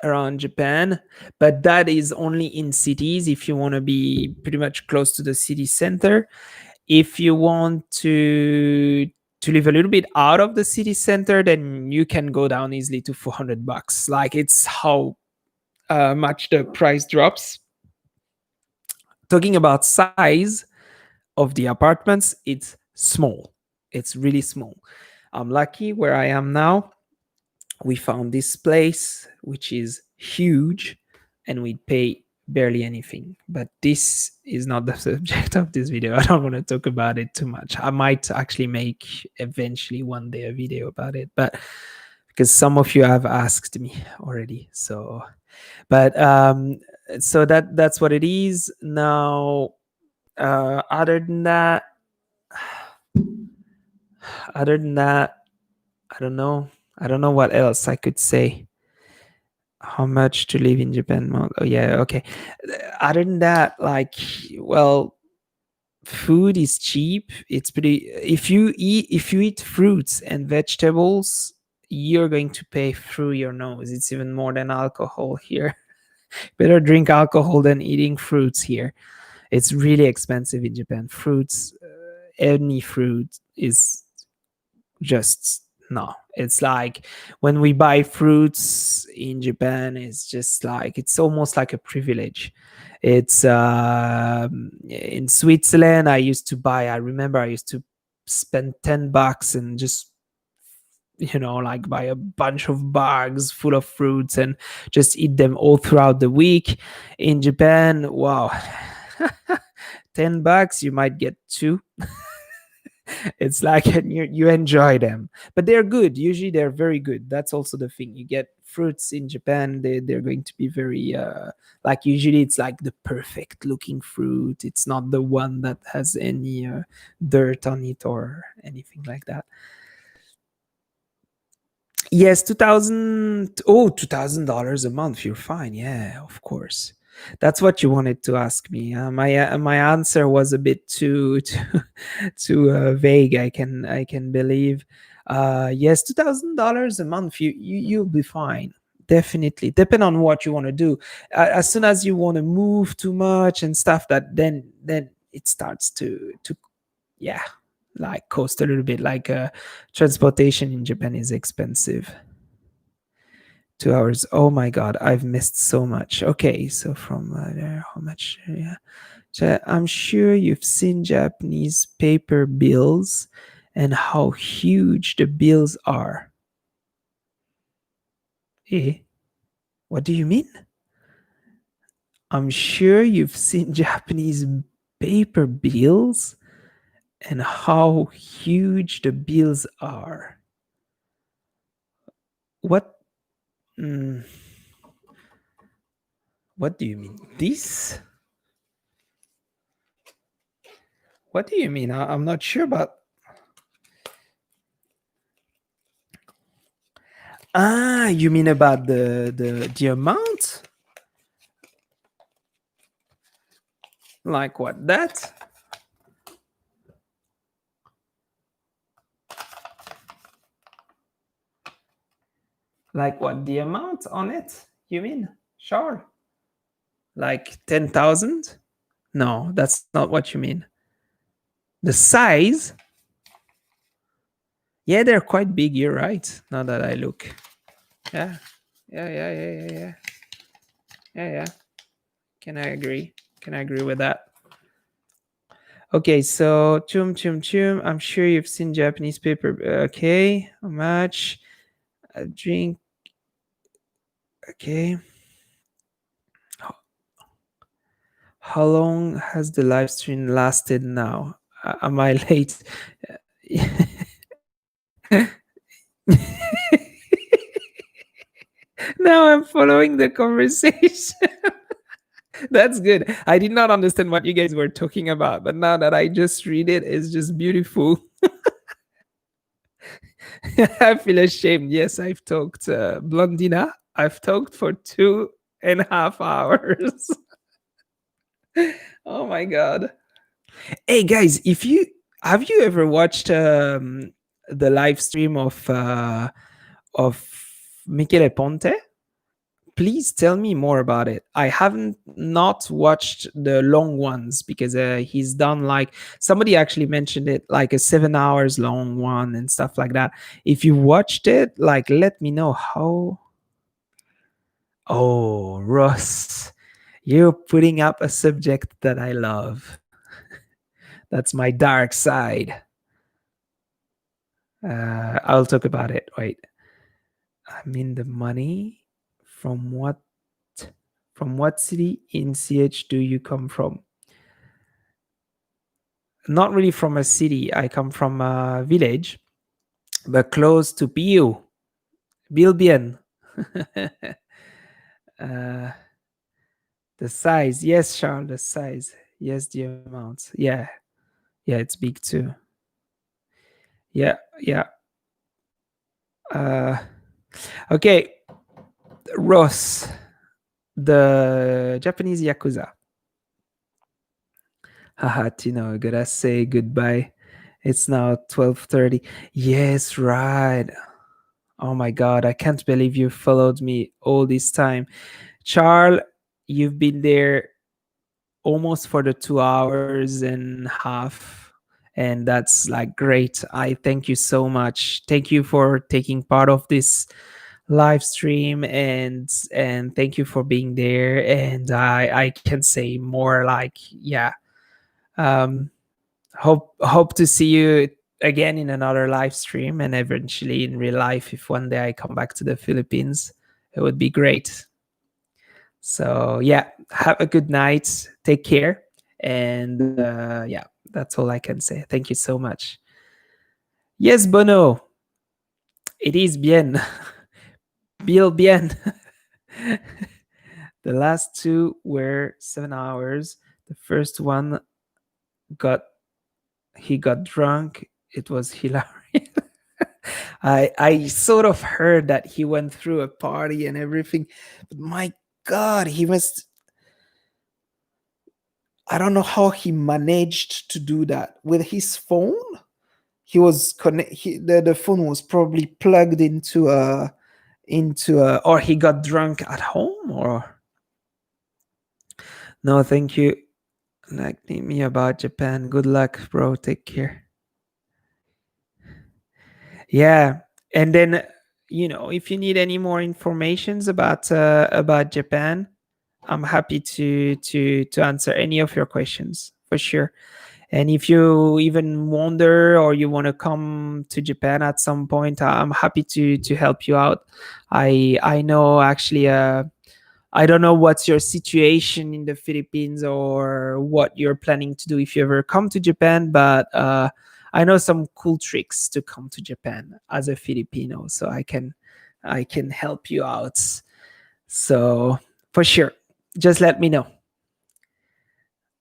around Japan, but that is only in cities. If you want to be pretty much close to the city center, if you want to live a little bit out of the city center, then you can go down easily to $400. Like, it's how much the price drops. Talking about size of the apartments, it's small. It's really small. I'm lucky where I am now. We found this place which is huge, and we pay barely anything. But this is not the subject of this video. I don't want to talk about it too much. I might actually make eventually one day a video about it, but because some of you have asked me already. So, but so that's what it is now. Other than that, other than that, I don't know. I don't know what else I could say. How much to live in Japan? Oh yeah, okay. Other than that, like, well, food is cheap. It's pretty. If you eat fruits and vegetables, you're going to pay through your nose. It's even more than alcohol here. Better drink alcohol than eating fruits here. It's really expensive in Japan. Fruits, any fruit is just no. It's like when we buy fruits in Japan, it's just like it's almost like a privilege. It's in Switzerland. I remember I used to spend $10 and just, like, buy a bunch of bags full of fruits and just eat them all throughout the week. In Japan, wow. $10 you might get two. It's like, and you enjoy them, but they're good. Usually they're very good. That's also the thing. You get fruits in Japan, they're going to be very like, usually it's like the perfect looking fruit. It's not the one that has any dirt on it or anything like that. Yes, 2000. Oh, $2,000 a month. You're fine. Yeah, of course. That's what you wanted to ask me. My answer was a bit too vague. I can believe. Yes, $2,000 a month. You'll be fine. Definitely. Depend on what you want to do. As soon as you want to move too much and stuff, that then it starts to yeah, like, cost a little bit. Like, transportation in Japan is expensive. 2 hours. Oh my God, I've missed so much. Okay, so from there, how much? Yeah. So I'm sure you've seen Japanese paper bills and how huge the bills are. Eh? What do you mean? I'm sure you've seen Japanese paper bills and how huge the bills are. What? Mm, what do you mean? This? What do you mean? I'm not sure about. Ah, you mean about the amount? Like what? That? Like what? The amount on it? You mean? Sure. Like 10,000? No, that's not what you mean. The size? Yeah, they're quite big. You're right. Now that I look. Yeah. Yeah. Yeah, yeah. Can I agree? Can I agree with that? Okay, so chum chum chum. I'm sure you've seen Japanese paper. Okay, how much? A drink. Okay. How long has the live stream lasted now? Am I late? Now I'm following the conversation. That's good. I did not understand what you guys were talking about, but now that I just read it, it's just beautiful. I feel ashamed. Yes, I've talked, Blondina. I've talked for 2.5 hours. Oh my god. Hey guys, if you have you ever watched the live stream of Michele Ponte? Please tell me more about it. I haven't not watched the long ones because he's done like somebody actually mentioned it like a 7 hours long one and stuff like that. If you watched it, like let me know how. Oh, Ross, you're putting up a subject that I love. That's my dark side. I'll talk about it. Wait, I mean the money from what city in CH do you come from? Not really from a city. I come from a village, but close to Biu. Bilbien. uh, the size. Yes, Charles, the size. Yes, the amount. Yeah. Yeah, it's big too. Yeah, yeah. Uh, okay, Ross, the Japanese Yakuza. Haha, Tino, I gotta say goodbye. It's now 12:30. Yes, right. Oh my god, I can't believe you followed me all this time. Charles, you've been there almost for the 2 hours and a half. And that's like great. I thank you so much. Thank you for taking part of this live stream and thank you for being there. And I can say more like, yeah. Um hope to see you again in another live stream and eventually in real life if one day I come back to the Philippines. It would be great. So yeah, have a good night. Take care. And yeah, that's all I can say. Thank you so much. Yes, Bono. It is bien. Bil bien. The last two were 7 hours. The first one got he got drunk. It was hilarious. I sort of heard that he went through a party and everything, but my God, he must. I don't know how he managed to do that with his phone. He was the phone was probably plugged into a or he got drunk at home or no. Thank you. Like me about Japan. Good luck, bro. Take care. Yeah, and then if you need any more informations about Japan, I'm happy to answer any of your questions for sure. And if you even wonder or you want to come to Japan at some point, I'm happy to help you out. I know actually I don't know what's your situation in the Philippines or what you're planning to do if you ever come to Japan, but I know some cool tricks to come to Japan as a Filipino, so I can help you out. So for sure, just let me know.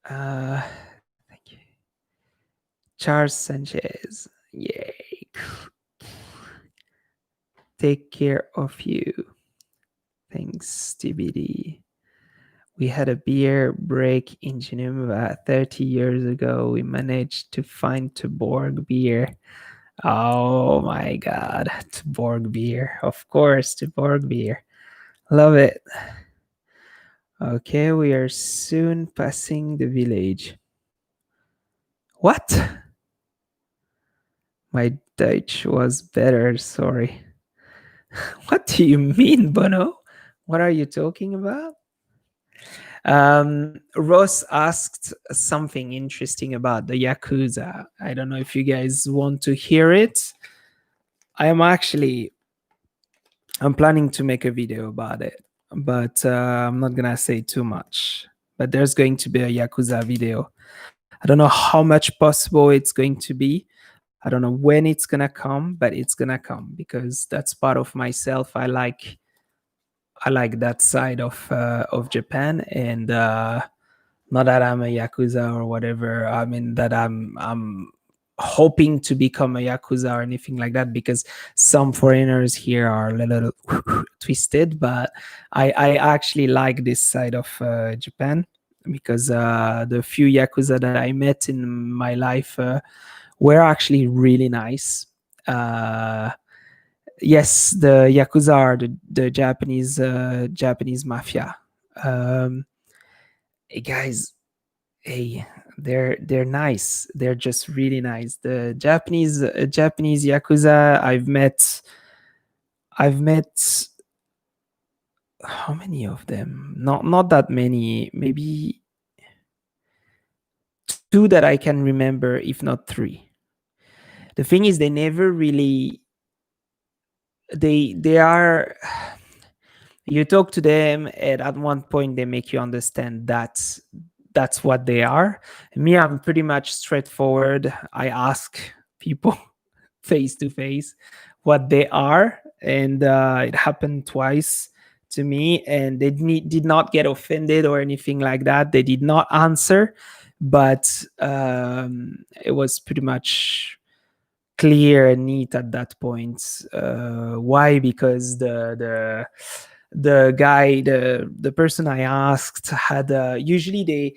Uh, Thank you, Charles Sanchez. Yay! Take care of you. Thanks, TBD. We had a beer break in Geneva 30 years ago. We managed to find Tuborg beer. Oh my god, Tuborg beer. Of course, Tuborg beer. Love it. Okay, we are soon passing the village. What? My Dutch was better, sorry. What do you mean, Bono? What are you talking about? Ross asked something interesting about the Yakuza. I don't know if you guys want to hear it. I am actually I'm planning to make a video about it, but I'm not gonna say too much. But there's going to be a Yakuza video. I don't know how much possible it's going to be. I don't know when it's gonna come, but it's gonna come because that's part of myself. I like that side of Japan, and not that I'm a yakuza or whatever. I mean that I'm hoping to become a yakuza or anything like that, because some foreigners here are a little twisted. But I actually like this side of Japan, because the few yakuza that I met in my life were actually really nice. Uh, yes, the yakuza are the Japanese mafia. Um, hey guys, hey, they're nice. They're just really nice. The Japanese yakuza I've met how many of them? Not that many. Maybe two that I can remember, if not three. The thing is, they never really they are you talk to them, and at one point they make you understand that that's what they are. Me, I'm pretty much straightforward. I ask people face to face what they are, and it happened twice to me, and they did not get offended or anything like that. They did not answer, but it was pretty much clear and neat at that point. Why? Because the guy, the person I asked had usually they,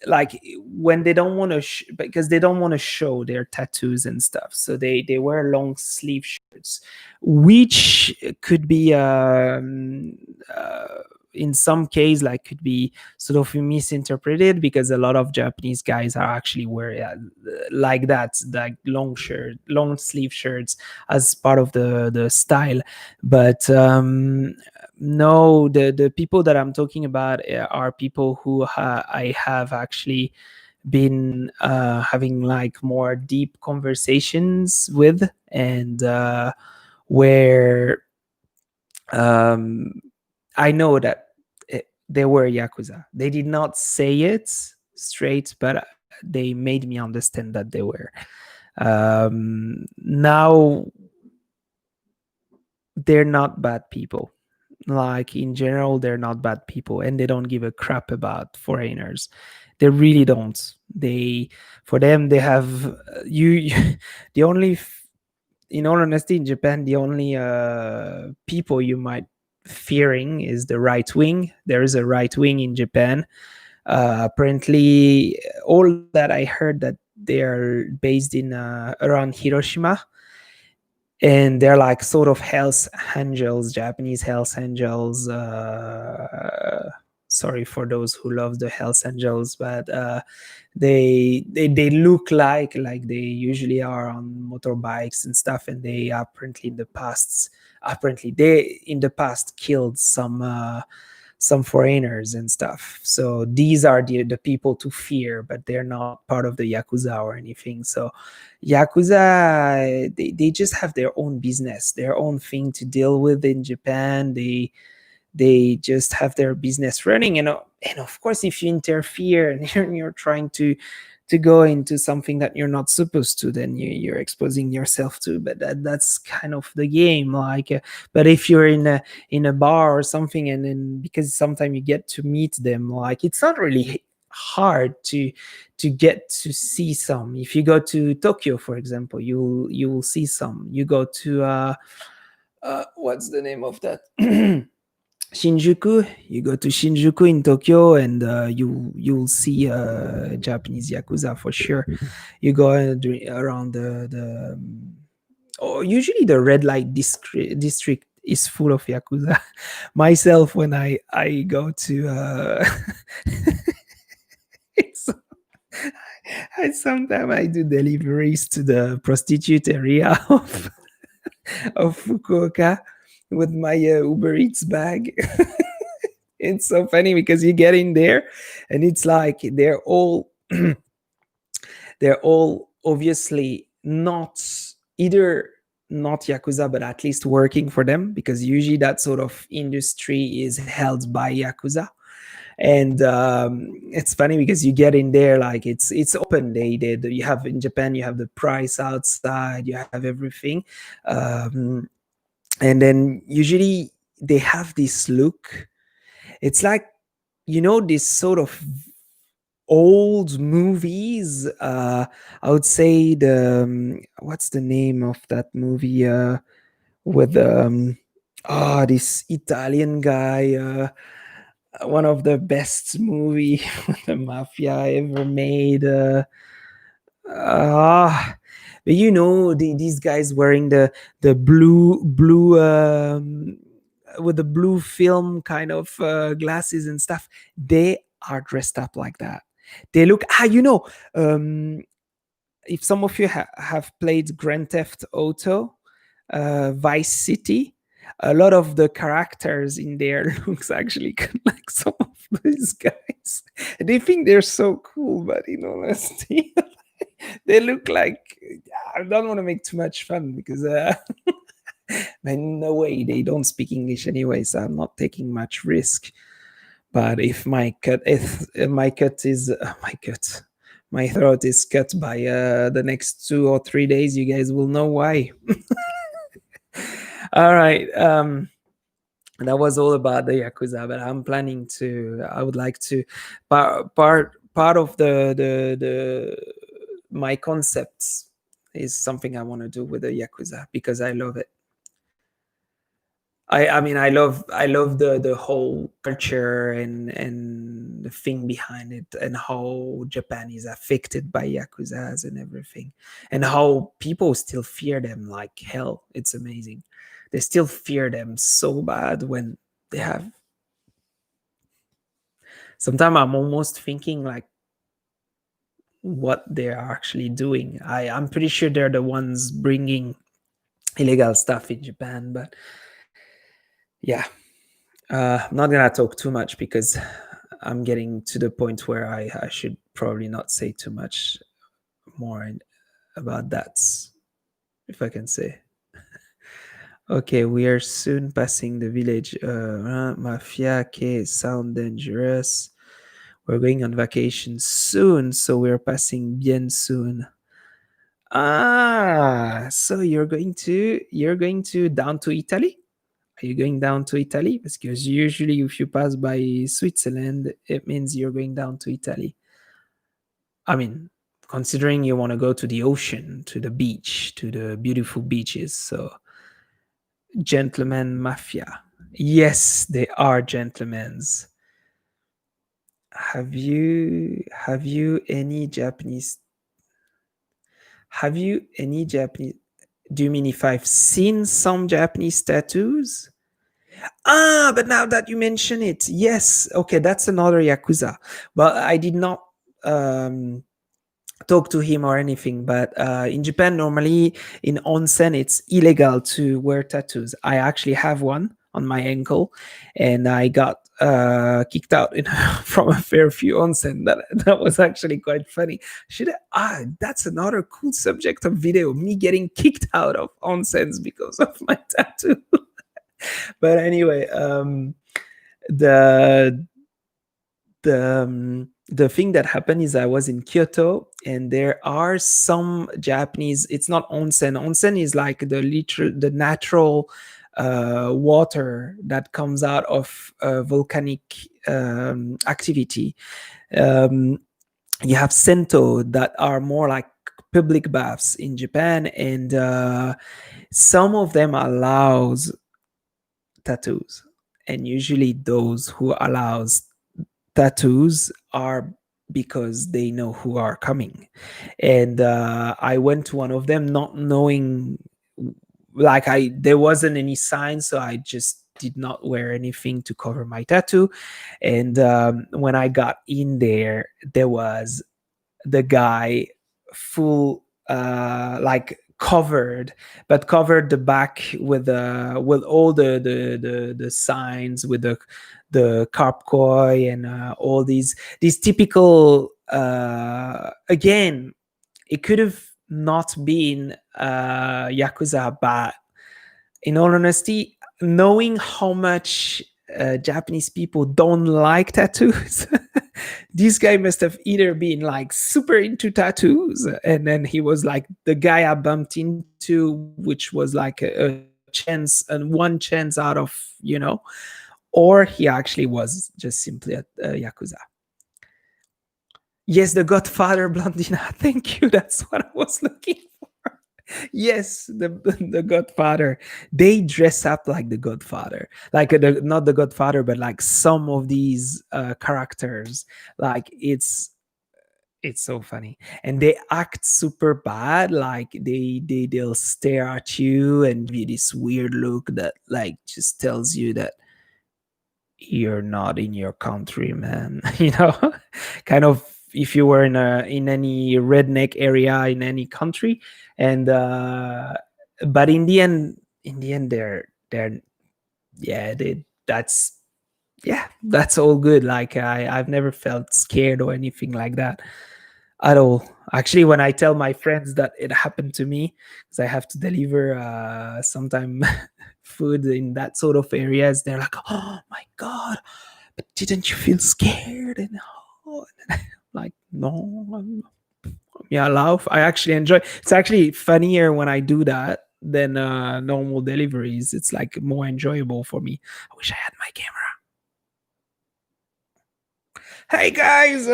like, when they don't want to because they don't want to show their tattoos and stuff, so they wear long sleeve shirts, which could be in some case, like, could be sort of misinterpreted, because a lot of Japanese guys are actually wearing like that, like long sleeve shirts as part of the style. But no, the people that I'm talking about are people who I have actually been having like more deep conversations with, and where um, I know that they were yakuza. They did not say it straight, but they made me understand that they were. Now they're not bad people. Like, in general, they're not bad people, and they don't give a crap about foreigners. They really don't. For them, they have the only in all honesty, in Japan, the only people you might fearing is the right wing. There is a right wing in Japan. Apparently, all that I heard, that they are based in around Hiroshima, and they're like sort of Hell's Angels, Japanese Hell's Angels. Sorry for those who love the Hell's Angels, but they look like they usually are on motorbikes and stuff, and they apparently they in the past killed some foreigners and stuff. So these are the people to fear, but they're not part of the yakuza or anything. So yakuza, they just have their own business, their own thing to deal with in Japan. They just have their business running, and of course, if you interfere and you're trying to go into something that you're not supposed to, then you're exposing yourself to. But that's kind of the game. Like, but if you're in a bar or something, and then, because sometimes you get to meet them, like, it's not really hard to get to see some. If you go to Tokyo, for example, you will see some. You go to what's the name of that? Shinjuku. You go to Shinjuku in Tokyo, and you'll see Japanese yakuza for sure. You go around the Oh, usually the red light district is full of yakuza. Myself, when I go to it's, I sometimes I do deliveries to the prostitute area of Fukuoka with my Uber Eats bag. It's so funny because you get in there and it's like they're all obviously not either not yakuza but at least working for them, because usually that sort of industry is held by yakuza. And it's funny because you get in there like it's open. You have in Japan, you have the price outside, you have everything. um, and then usually they have this look. It's like, this sort of old movies. I would say the what's the name of that movie with this Italian guy, one of the best movie with the mafia ever made. Ah, but these guys wearing the blue with the blue film kind of glasses and stuff. They are dressed up like that. They look um, if some of you have played Grand Theft Auto, Vice City, a lot of the characters in there looks actually like some of these guys. They think they're so cool, but in honesty, they look like, I don't want to make too much fun because in no way, they don't speak English anyway, so I'm not taking much risk. But if my throat is cut by the next 2 or 3 days, you guys will know why. All right. That was all about the yakuza, but I would like to part of the my concepts is something I want to do with the yakuza because I love it. I mean, I love the whole culture and the thing behind it, and how Japan is affected by yakuzas and everything, and how people still fear them like hell. It's amazing. They still fear them so bad when they have. Sometimes I'm almost thinking like what they're actually doing. I'm pretty sure they're the ones bringing illegal stuff in Japan, but yeah. I'm not gonna talk too much because I'm getting to the point where I should probably not say too much more about that, if I can say. Okay, we are soon passing the village. Mafia, okay, sound dangerous. We're going on vacation soon, so we're passing bien soon. So you're going to down to Italy? Are you going down to Italy? Because usually, if you pass by Switzerland, it means you're going down to Italy. I mean, considering you want to go to the ocean, to the beach, to the beautiful beaches. So, gentlemen mafia. Yes, they are gentlemen's. Have you any Japanese? Have you any Japanese? Do you mean if I've seen some Japanese tattoos? But now that you mention it, yes. Okay, that's another Yakuza. But I did not um, talk to him or anything. But in Japan, normally in onsen, it's illegal to wear tattoos. I actually have one on my ankle, and I got kicked out from a fair few onsen. That was actually quite funny. That's another cool subject of video. Me getting kicked out of onsens because of my tattoo. But anyway, the the thing that happened is I was in Kyoto, and there are some Japanese. It's not onsen. Onsen is like the natural water that comes out of volcanic activity. Um, you have sento that are more like public baths in Japan, and some of them allows tattoos, and usually those who allows tattoos are because they know who are coming. And I went to one of them not knowing like I there wasn't any sign, so I just did not wear anything to cover my tattoo. And when I got in there, there was the guy full like covered, but covered the back with all the signs, with the carp koi and all these typical again, it could have not been yakuza, but in all honesty, knowing how much Japanese people don't like tattoos, this guy must have either been like super into tattoos, and then he was like the guy I bumped into, which was like a chance and one chance out of, or he actually was just simply a yakuza. Yes, the Godfather Blondina. Thank you. That's what I was looking for. Yes, the Godfather. They dress up like the Godfather, like not the Godfather, but like some of these characters. Like it's so funny, and they act super bad. Like they'll stare at you and give you this weird look that like just tells you that you're not in your country, man. Kind of, if you were in any redneck area in any country. And but in the end they're yeah, that's all good. Like I've never felt scared or anything like that at all. Actually, when I tell my friends that it happened to me, because I have to deliver sometime food in that sort of areas, they're like, "Oh my god, but didn't you feel scared?" And oh, and I'm like, no, yeah, I laugh. I actually enjoy. It's actually funnier when I do that than normal deliveries. It's like more enjoyable for me. I wish I had my camera. Hey guys,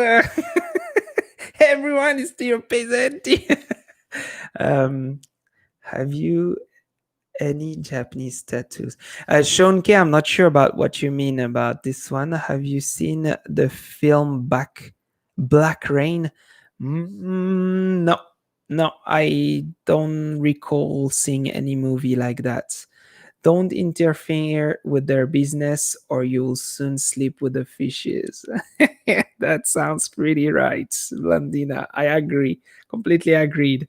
everyone is still present. um, have you any Japanese tattoos? Sean K, I'm not sure about what you mean about this one. Have you seen the film Black Rain? No, no, I don't recall seeing any movie like that. Don't interfere with their business or you'll soon sleep with the fishes. That sounds pretty right, Blandina. I agree. Completely agreed.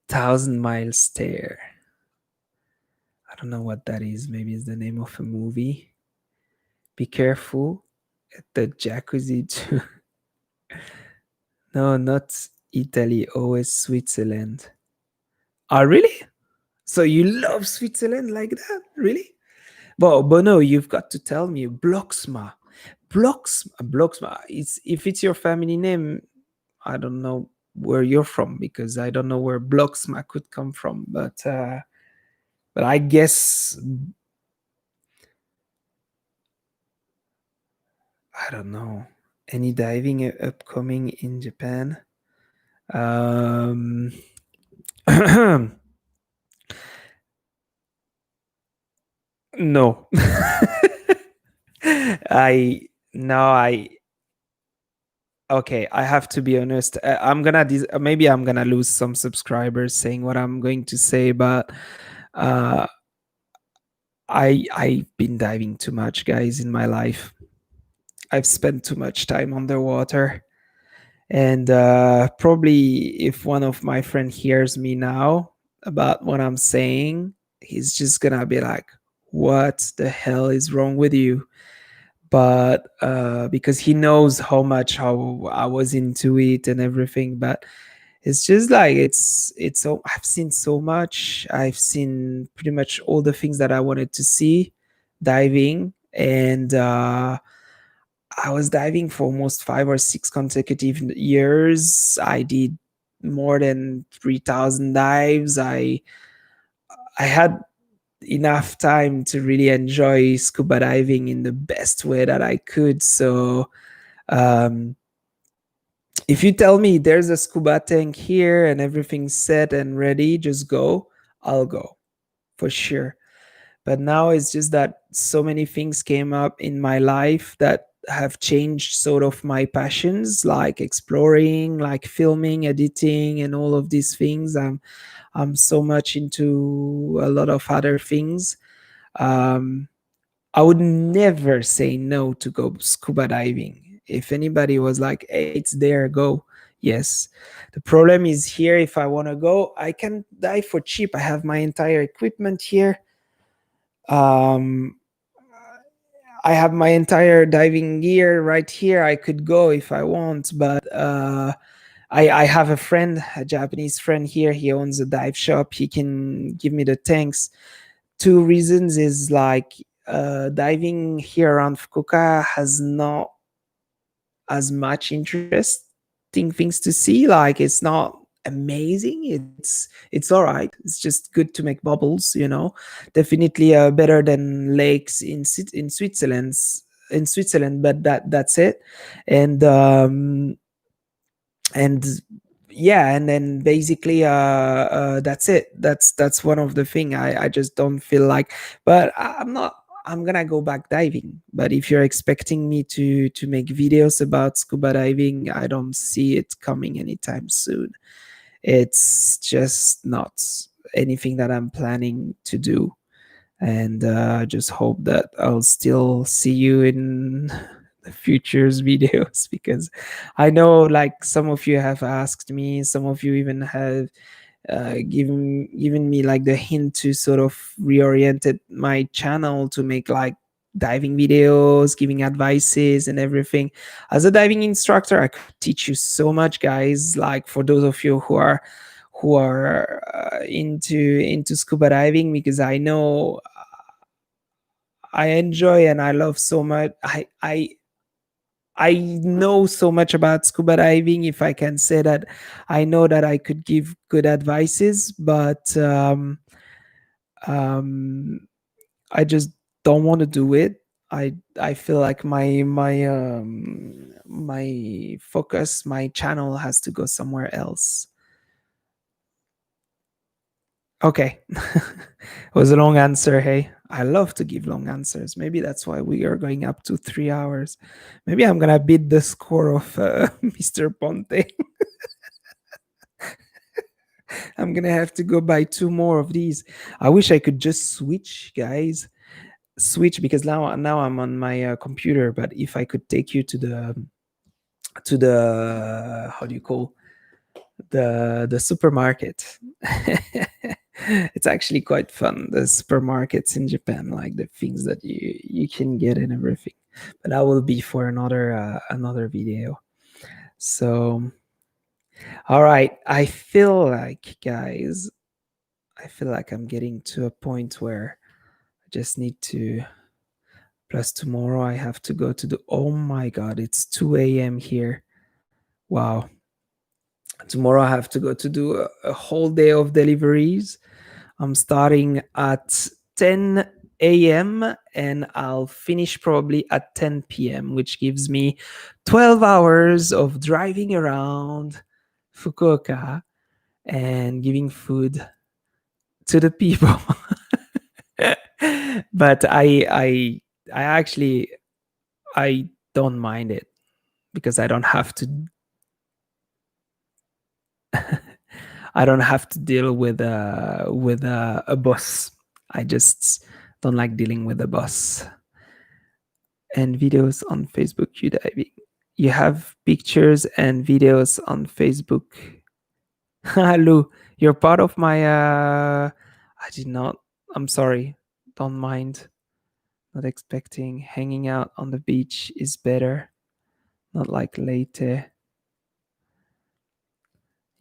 Thousand Mile Stare. I don't know what that is. Maybe it's the name of a movie. Be careful at the jacuzzi too. No, not Italy. Always Switzerland. Oh, really? So you love Switzerland like that? Really? But no, you've got to tell me. Bloxma. Bloxma. It's, if it's your family name, I don't know where you're from, because I don't know where Bloxma could come from. But I guess I don't know. Any diving upcoming in Japan? Um, no. I no, I okay. I have to be honest. I'm gonna maybe I'm gonna lose some subscribers saying what I'm going to say, but uh, I've been diving too much, guys, in my life. I've spent too much time underwater. And probably if one of my friend hears me now about what I'm saying, he's just gonna be like, "What the hell is wrong with you?" But because he knows how I was into it and everything. But it's just like it's so, I've seen so much. I've seen pretty much all the things that I wanted to see diving. And I was diving for almost 5 or 6 consecutive years. I did more than 3,000 dives. I had enough time to really enjoy scuba diving in the best way that I could. So um, if you tell me there's a scuba tank here and everything's set and ready, just go, I'll go for sure. But now it's just that so many things came up in my life that have changed sort of my passions, like exploring, like filming, editing, and all of these things. I'm so much into a lot of other things. um, I would never say no to go scuba diving. If anybody was like, hey, it's there, go. Yes. The problem is here, if I want to go, I can dive for cheap. I have my entire equipment here. Um, I have my entire diving gear right here. I could go if I want, but I have a friend, a Japanese friend here. He owns a dive shop. He can give me the tanks. Two reasons is like diving here around Fukuoka has not as much interesting things to see. Like it's not amazing. It's all right. It's just good to make bubbles, you know. Definitely better than lakes in Switzerland, but that's it. And and yeah, and then basically that's it. That's one of the thing. I just don't feel like, but I'm not, I'm gonna go back diving. But if you're expecting me to make videos about scuba diving, I don't see it coming anytime soon. It's just not anything that I'm planning to do. And I just hope that I'll still see you in the future's videos, because I know like some of you have asked me, some of you even have given me like the hint to sort of reoriented my channel to make like diving videos, giving advices and everything. As a diving instructor, I could teach you so much, guys. Like for those of you who are into scuba diving, because I know I enjoy and I love so much. I know so much about scuba diving. If I can say that, I know that I could give good advices, but um, I just don't want to do it. I feel like my focus, my channel has to go somewhere else. Okay. It was a long answer. Hey, I love to give long answers. Maybe that's why we are going up to 3 hours. Maybe I'm going to beat the score of Mr. Ponte. I'm going to have to go buy 2 more of these. I wish I could just switch, guys. Switch, because now I'm on my computer, but if I could take you to the how do you call the supermarket. It's actually quite fun, the supermarkets in Japan, like the things that you can get and everything. But that will be for another video. So all right, I feel like, guys, I feel like I'm getting to a point where I just need to, plus tomorrow I have to go to the, oh my god, it's 2 a.m. here. Wow. Tomorrow I have to go to do a whole day of deliveries. I'm starting at 10 a.m. and I'll finish probably at 10 p.m., which gives me 12 hours of driving around Fukuoka and giving food to the people. But I actually, I don't mind it, because I don't have to I don't have to deal with a boss. I just don't like dealing with a boss. And videos on Facebook, you diving. You have pictures and videos on Facebook. Lou, you're part of my I did not, I'm sorry. Don't mind. Not expecting. Hanging out on the beach is better. Not like later.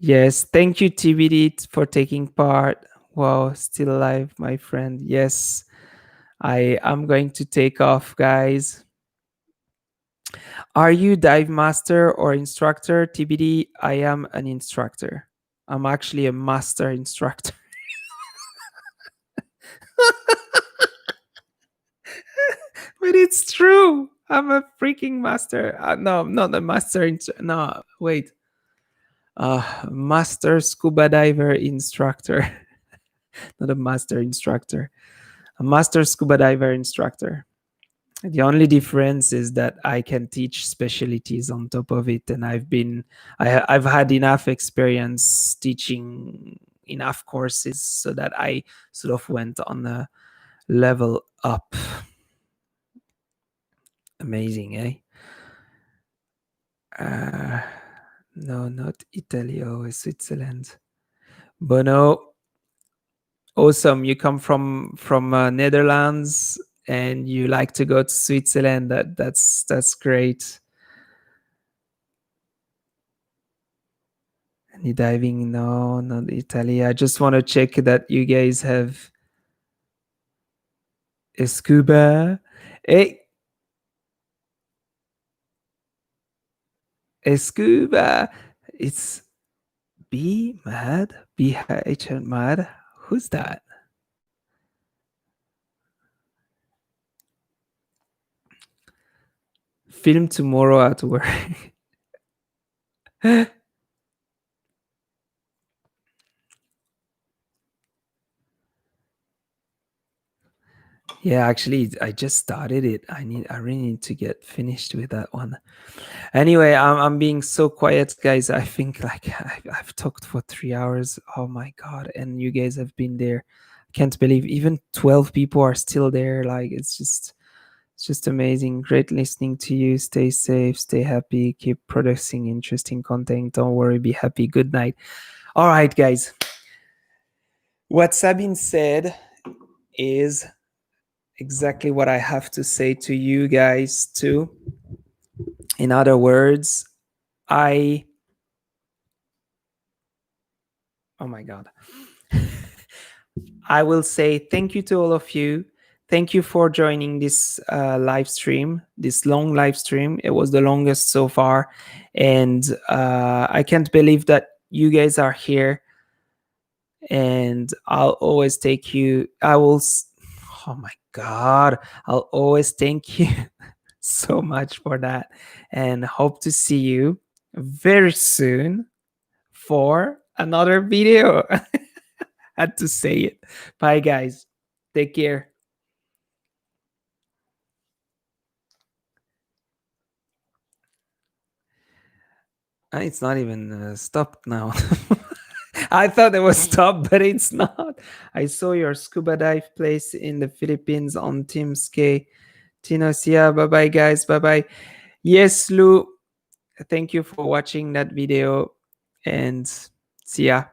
Yes, thank you, TBD, for taking part. Wow, still alive, my friend. Yes, I am going to take off, guys. Are you dive master or instructor? TBD, I am an instructor. I'm actually a master instructor. But it's true. I'm a freaking master. No, not a master. No, wait. Master scuba diver instructor. Not a master instructor. A master scuba diver instructor. The only difference is that I can teach specialties on top of it, and I've had enough experience teaching enough courses so that I sort of went on a level up. Amazing, eh? Uh, no, not Italy or Switzerland. Bono, awesome. You come from Netherlands and you like to go to Switzerland. That's great. Any diving? No, not Italy. I just want to check that you guys have a scuba. Hey, a scuba. It's B Mad. BH Mad. Who's that? Film tomorrow at work. Yeah, actually, I just started it. I really need to get finished with that one. Anyway, I'm being so quiet, guys. I think like I've talked for 3 hours. Oh my god! And you guys have been there. I can't believe even 12 people are still there. Like it's just amazing. Great listening to you. Stay safe, stay happy, keep producing interesting content. Don't worry, be happy. Good night. All right, guys. What Sabine said is exactly what I have to say to you guys too. In other words, oh my god. I will say thank you to all of you. Thank you for joining this live stream, this long live stream. It was the longest so far. And I can't believe that you guys are here. And I'll always take you. Oh my God. I'll always thank you so much for that. And hope to see you very soon for another video. Had to say it. Bye, guys. Take care. It's not even stopped now. I thought it was stopped, but it's not. I saw your scuba dive place in the Philippines on Team Sk. Tinos, yeah, bye bye, guys. Bye bye. Yes, Lou. Thank you for watching that video and see ya.